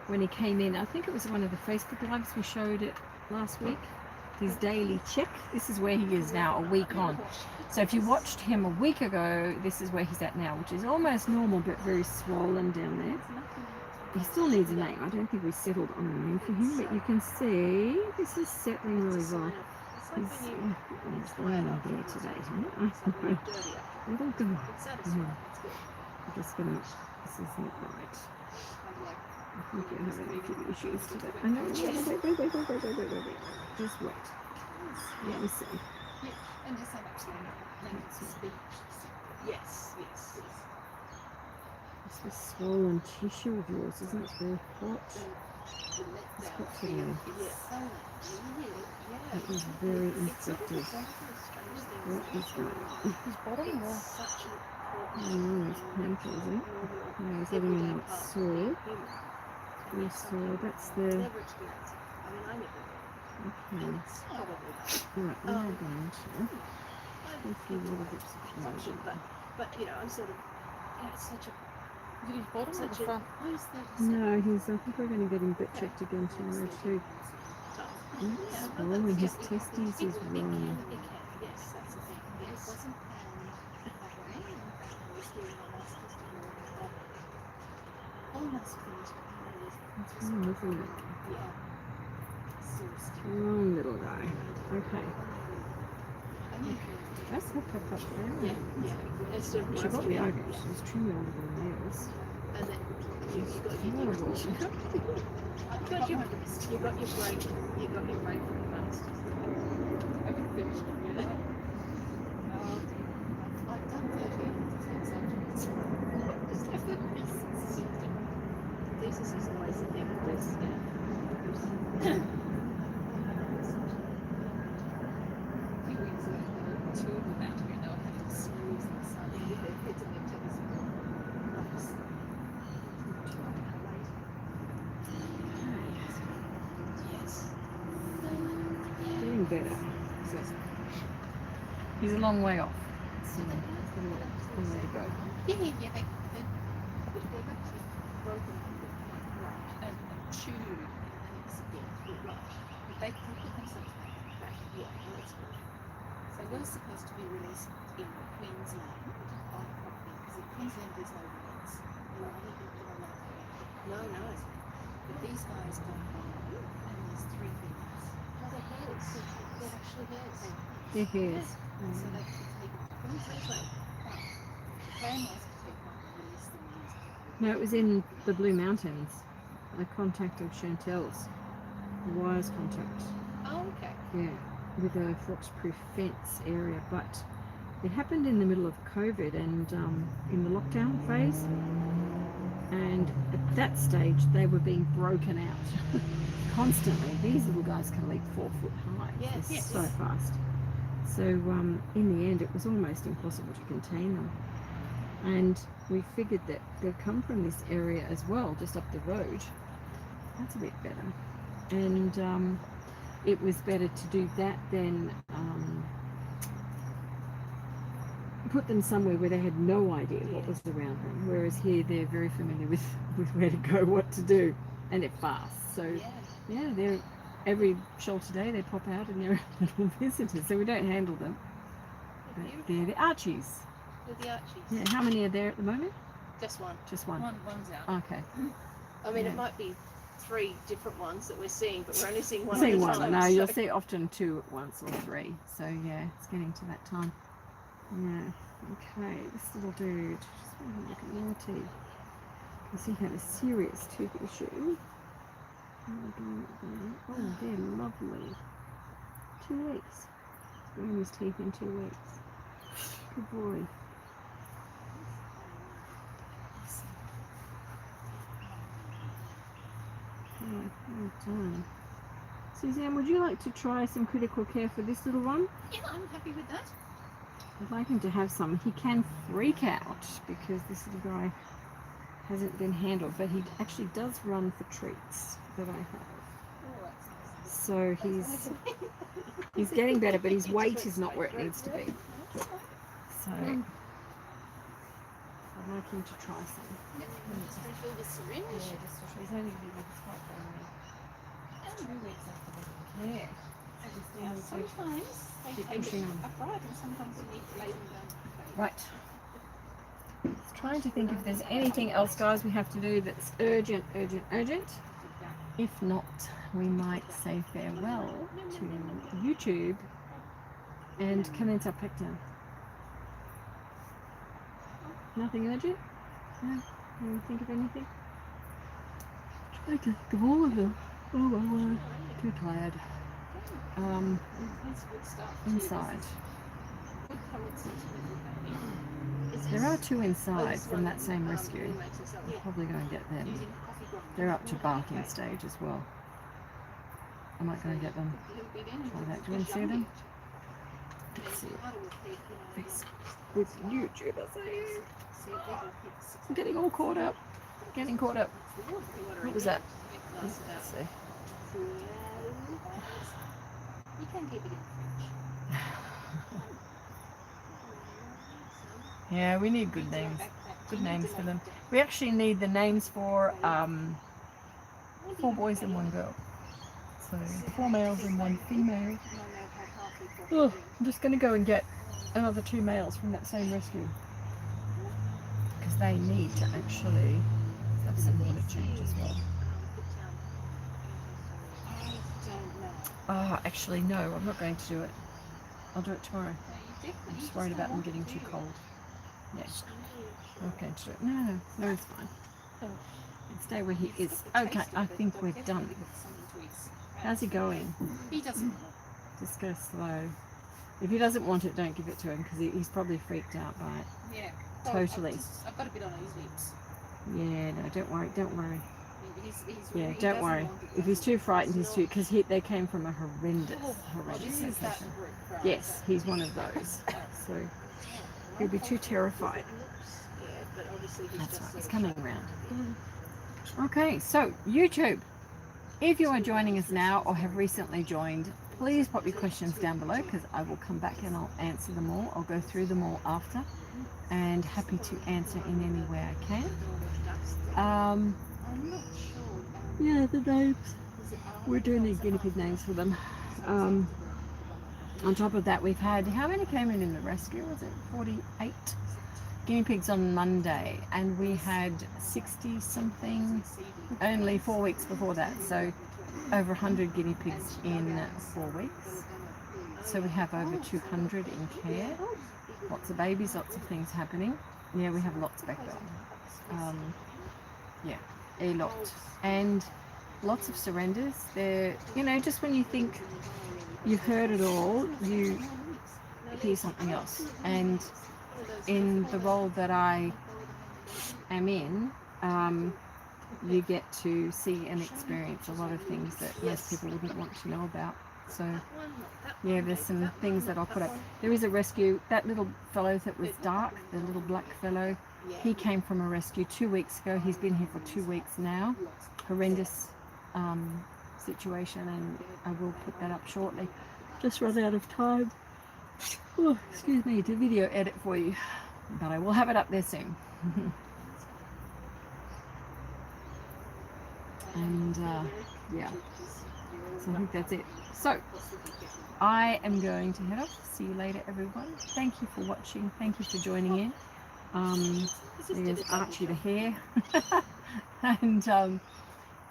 when he came in. I think it was one of the Facebook lives we showed it last week. His daily check. This is where he is now, a week on. So if you watched him a week ago, this is where he's at now, which is almost normal but very swollen down there. He still needs a name. I don't think we settled on a name for him, but you can see this is settling really well. He's lying up there today, isn't it? Little guy. I'm just gonna. This isn't right. I think you're having a few issues today. I know. Wait. Just wait. Let me see. And just have actually yes. It's this swollen tissue of yours, isn't it? It's very hot. It's hot today. It was very infected. What is going on? his bottom or I know, it's painful, isn't it? No, he's letting me know it's sore. Very sore. That's the... Okay. Right, we are going to... Let's do little bits of Function, fluid. but you know, I'm sort of, it's such a, is it his bottom or the such a, front? who's that? No, he's... I think we're going to get him bit checked again tomorrow too. It's swollen. His testes is wrong. Yes, that's the thing. It wasn't planned that way. It was doing almost finished. Isn't it? Yeah. Sourced. Strong little guy. Okay. That's her pop up there. Yeah. It's sort of She got the eye. She's trimming all of her nails. and then you got Horrible. you got your break. You got your break from the masters. I haven't finished it yet. I've done 13 subjects. Just left it. Thesis is always the thing. few weeks ago, two of them out here, they were having to snooze in the sun with their heads and their tails rocks. Yes. Getting better. He's a long way off. So, a long way to go. Yeah, they've actually broken and chewed his skin through right. But they can put themselves back. Yeah, well, that's good. So we're supposed to be released in Queensland on property because in Queensland there's no roads. No. But these guys don't know, and there's 3 things. Oh, they're hairs. They're actually hairs. They're hairs. So they can take it to Queensland. The plan was to take one and release them in No, it was in the Blue Mountains. I contacted Chantel's wires contact. Oh, okay. Yeah, with a fox-proof fence area, but it happened in the middle of COVID and in the lockdown phase. And at that stage, they were being broken out constantly. These little guys can leap 4 foot high. Yes, They're yes. so fast. So in the end, it was almost impossible to contain them. And we figured that they'd come from this area as well, just up the road. That's a bit better. And it was better to do that than put them somewhere where they had no idea what was around them. Whereas here, they're very familiar with where to go, what to do, and they're fast. So yeah, they're every shelter day they pop out and they're little visitors. So we don't handle them. But they're the Archies. With the Archies. Yeah, how many are there at the moment? Just one. Just one. One's out. Okay. I mean, Yeah. it might be 3 different ones that we're seeing, but we're only seeing one See at a one. time. No, so- you'll see often 2 at once or 3. So yeah, it's getting to that time. Yeah. Okay, this little dude. Just want to look at your teeth. You see, he had a serious tooth issue. Oh, they're lovely. 2 weeks. He's growing his teeth in 2 weeks. Good boy. Yeah, well done. Suzanne, would you like to try some critical care for this little one? Yeah, I'm happy with that. I'd like him to have some. He can freak out because this little guy hasn't been handled, but he actually does run for treats that I have. Oh, that's nice. So he's getting better, but his weight is not where it needs to be. So I'd like him to try some. Yep, just refill the syringe. He's only been with his wife for 2 weeks after the care. Yeah, sometimes they Keep take it pushing on. upright and sometimes you need to lay them down. Right. Just trying to think if there's anything else, guys, we have to do that's urgent. If not, we might say farewell to YouTube and commence our pack down. Nothing urgent? No? Can you think of anything? Try to think of all of them. Oh my word. Too tired. That's good stuff. too. Inside. Good coincidence with the baby. Is There this- are 2 oh, inside this from one, that same rescue. who makes us up? I'll Yeah. probably go and get them. Using coffee ground. They're up to barking stage as well. I might go and get them. A little bit in. Try that. It's Do you want to see yummy. them? It's Let's see. harder with the, Thanks. With YouTube, I say. see if they will hit the I'm getting all caught up. Getting caught up. What was that? Let's Let's see. You can keep it in the fridge. Yeah, we need good names. Good names for them. We actually need the names for 4 boys and 1 girl. So 4 males and 1 female. Oh, I'm just going to go and get another 2 males from that same rescue. Because they need to actually have some water change as well. Oh, actually, no, I'm not going to do it. I'll do it tomorrow. I'm just worried about them getting too cold. Yeah. I'm not going to do it. No, it's fine. Stay where he is. Okay, I think we're done. How's he going? He doesn't. Just go slow. If he doesn't want it, don't give it to him because he's probably freaked out by it. Yeah. Totally. I've got a bit on his lips. Yeah, no, don't worry. Yeah. Yeah, he don't doesn't worry. want it. If he's too frightened, he's too, because they came from a horrendous This is that location. group, right? Yes, he's one of those. So he'll be too terrified. Yeah, but obviously he's That's just right, sort it's of coming showing around. it. Okay, so YouTube. If you are joining us now or have recently joined, please pop your questions down below because I will come back and I'll answer them all. I'll go through them all after, and happy to answer in any way I can. I'm not sure. Yeah, the names. We're doing the guinea pig names for them. On top of that, we've had, how many came in the rescue? Was it 48 guinea pigs on Monday? And we had 60 something only 4 weeks before that. So over 100 guinea pigs in 4 weeks. So we have over 200 in care. Lots of babies, lots of things happening. Yeah, we have lots back there. Yeah, a lot. And lots of surrenders. They're, you know, just when you think you've heard it all, you hear something else. And in the role that I am in, you get to see and experience a lot of things that most people wouldn't want to know about. So yeah, there's some things that I'll put up. There is a rescue. That little fellow that was dark, the little black fellow, he came from a rescue 2 weeks ago. He's been here for 2 weeks now. Horrendous situation, and I will put that up shortly. Just run out of time. Oh, excuse me, to video edit for you, but I will have it up there soon. And yeah, so I think that's it. So I am going to head off. See you later, everyone. Thank you for watching. Thank you for joining in. There's Archie the hare. And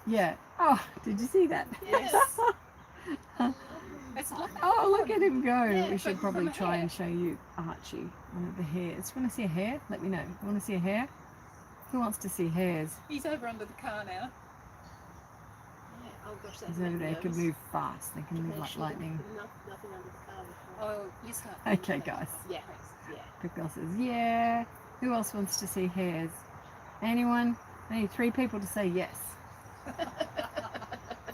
yeah. Oh, did you see that? Yes. It's like Oh, look at him go. Yeah, We should but probably from a try hare. and show you Archie, one of the hares. You want to see a hare? Let me know. You want to see a hare? Who wants to see hares? he's over under the car now. Oh gosh, that's Because they can move fast. They can move like lightning. Nothing under the car before. Oh, you start. Okay, guys. Yeah, yeah. Big girl says, yeah. Who else wants to see hares? Anyone? I need 3 people to say yes.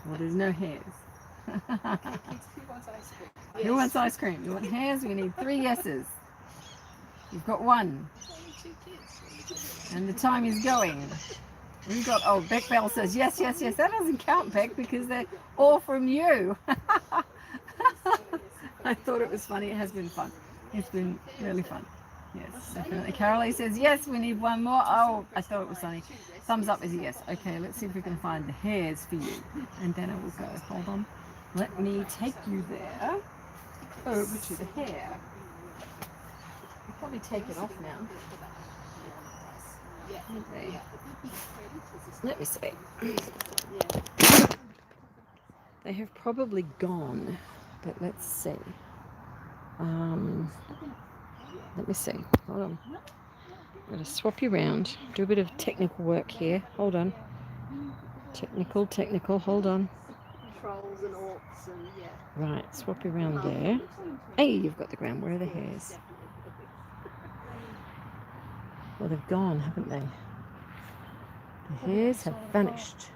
Well, there's no hares. Who wants ice cream? Who wants ice cream? You want hares? We need 3 yeses. You've got 1. There's only 2 kids. And the time is going. We've got, oh, Beck Bell says, yes, yes, yes. That doesn't count, Beck, because they're all from you. I thought it was funny. It has been fun. It's been really fun. Yes, definitely. Carolee says, yes, we need 1 more. Oh, I thought it was funny. Thumbs up is a yes. Okay, let's see if we can find the hares for you. And then I will go. Hold on. Let me take you there. Over to the hare. I'll probably take it off now. Okay. Let me see. They have probably gone, but let's see. Let me see. Hold on. I'm going to swap you around. Do a bit of technical work here. Hold on. Technical. Hold on. Trolls and orcs and yeah. Right, swap you around there. Hey, you've got the ground. Where are the hares? Well, they've gone, haven't they? The hares have vanished.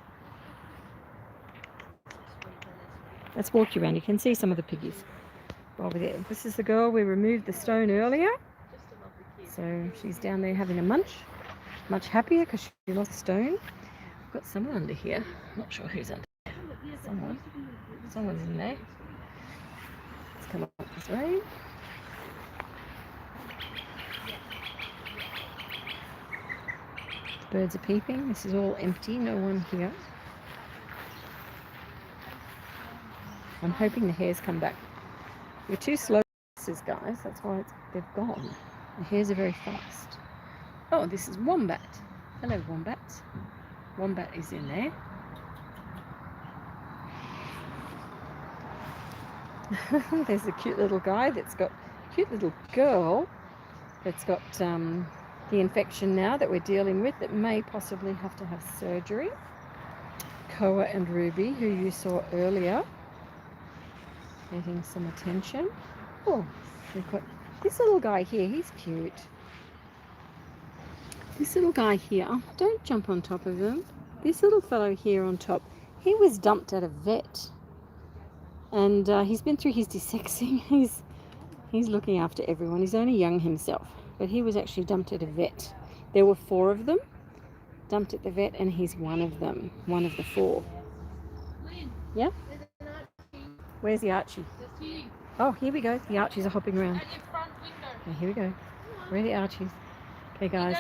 Let's walk you around. You can see some of the piggies over there. This is the girl we removed the stone earlier. So she's down there having a munch. Much happier because she lost the stone. I've got someone under here. Not sure who's under there. Someone's in there. Let's come up this way. Birds are peeping. This is all empty. No one here. I'm hoping the hares come back. We're too slow, guys. That's why they've gone. The hares are very fast. Oh, this is Wombat. Hello, Wombat. Wombat is in there. There's a cute little guy that's got, cute little girl that's got the infection now that we're dealing with that may possibly have to have surgery. Koa and Ruby, who you saw earlier, getting some attention. Oh, we've got this little guy here. He's cute. This little guy here. Don't jump on top of him. this little fellow here on top, he was dumped at a vet, and he's been through his desexing. He's looking after everyone. He's only young himself, but he was actually dumped at a vet. There were 4 of them dumped at the vet, and he's one of them, one of the 4. Yeah? Where's the Archie? Oh, here we go. The Archies are hopping around. Okay, here we go. Where are the Archies? Okay, guys.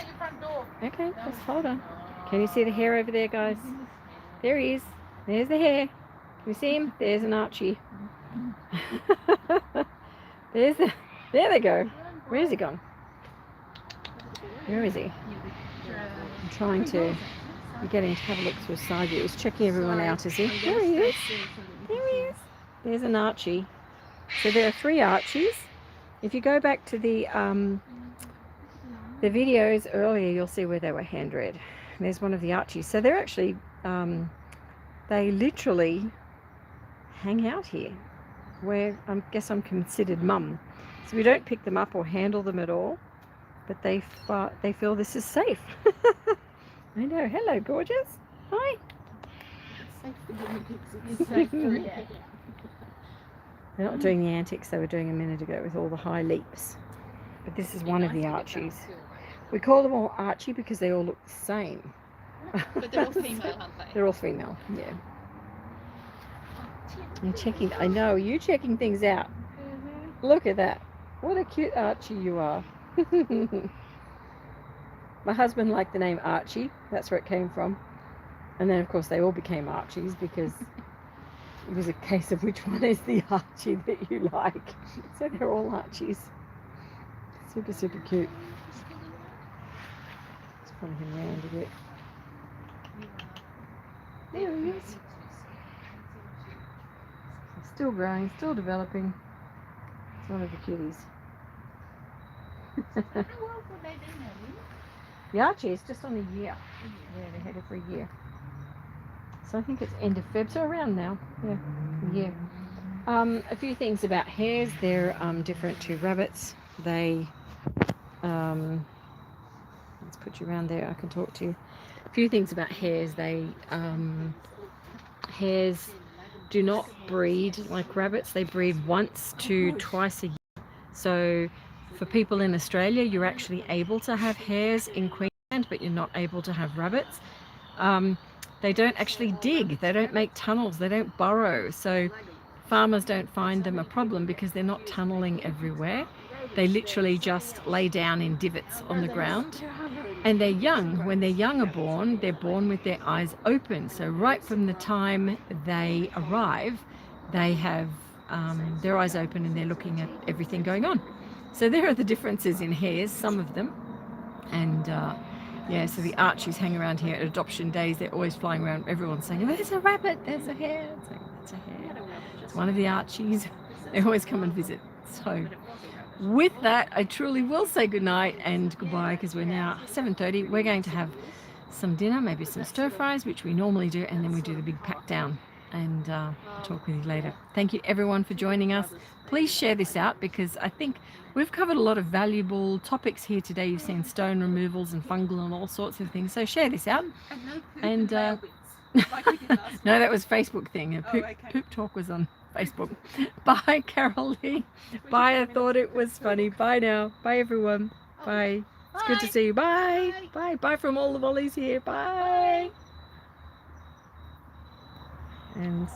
Okay, just hold on. Can you see the hair over there, guys? There he is. There's the hair. Can you see him? There's an Archie. There they go. Where's he gone? Where is he? I'm trying to get him to have a look through side view. He's checking everyone out, is he? There he is. There he is. There's an Archie. So there are 3 Archies. If you go back to the videos earlier, you'll see where they were hand-read. There's one of the Archies. So they're actually, they literally hang out here, where I guess I'm considered mum. So we don't pick them up or handle them at all, but they feel this is safe. I know. Hello, gorgeous. Hi. They're not doing the antics they were doing a minute ago with all the high leaps. But this is one of the Archies. We call them all Archie because they all look the same. But they're all female, aren't they? They're all female, yeah. I'm checking, I know, you're checking things out. Look at that. What a cute Archie you are. My husband liked the name Archie. That's where it came from. And then, of course, they all became Archies because it was a case of which one is the Archie that you like. So they're all Archies. Super, super cute. Let's follow him around a bit. There he is. Still growing, still developing. It's one of the kitties. The Archie is just on a year. Yeah, they're headed for a year. So I think it's end of Feb, so around now. Yeah, a year. A few things about hares. They're different to rabbits. They, let's put you around there. I can talk to you. A few things about hares. They, hares do not breed like rabbits. They breed once to twice a year. So for people in Australia, you're actually able to have hares in Queensland, but you're not able to have rabbits. They don't actually dig, they don't make tunnels, they don't burrow. So farmers don't find them a problem because they're not tunneling everywhere. They literally just lay down in divots on the ground. And they're young. When they're young are born, they're born with their eyes open. So right from the time they arrive, they have their eyes open and they're looking at everything going on. So there are the differences in hares, some of them. And yeah, so the Archies hang around here at adoption days. They're always flying around. Everyone's saying, there's a rabbit, there's a hare. It's like, it's a hare. It's one of the Archies. They always come and visit. So with that, I truly will say goodnight and goodbye because we're now 7:30. We're going to have some dinner, maybe some stir fries, which we normally do, and then we do the big pack down. And I'll talk with you later. Thank you everyone for joining us. Please share this out because I think we've covered a lot of valuable topics here today. You've seen stone removals and fungal and all sorts of things. So share this out. And no, that was Facebook thing. Poop Talk was on Facebook. Bye, Carol Lee. Bye. I thought it was funny. Bye now. Bye, everyone. Bye. It's good to see you. Bye. Bye. Bye from all the volleys here. Bye. And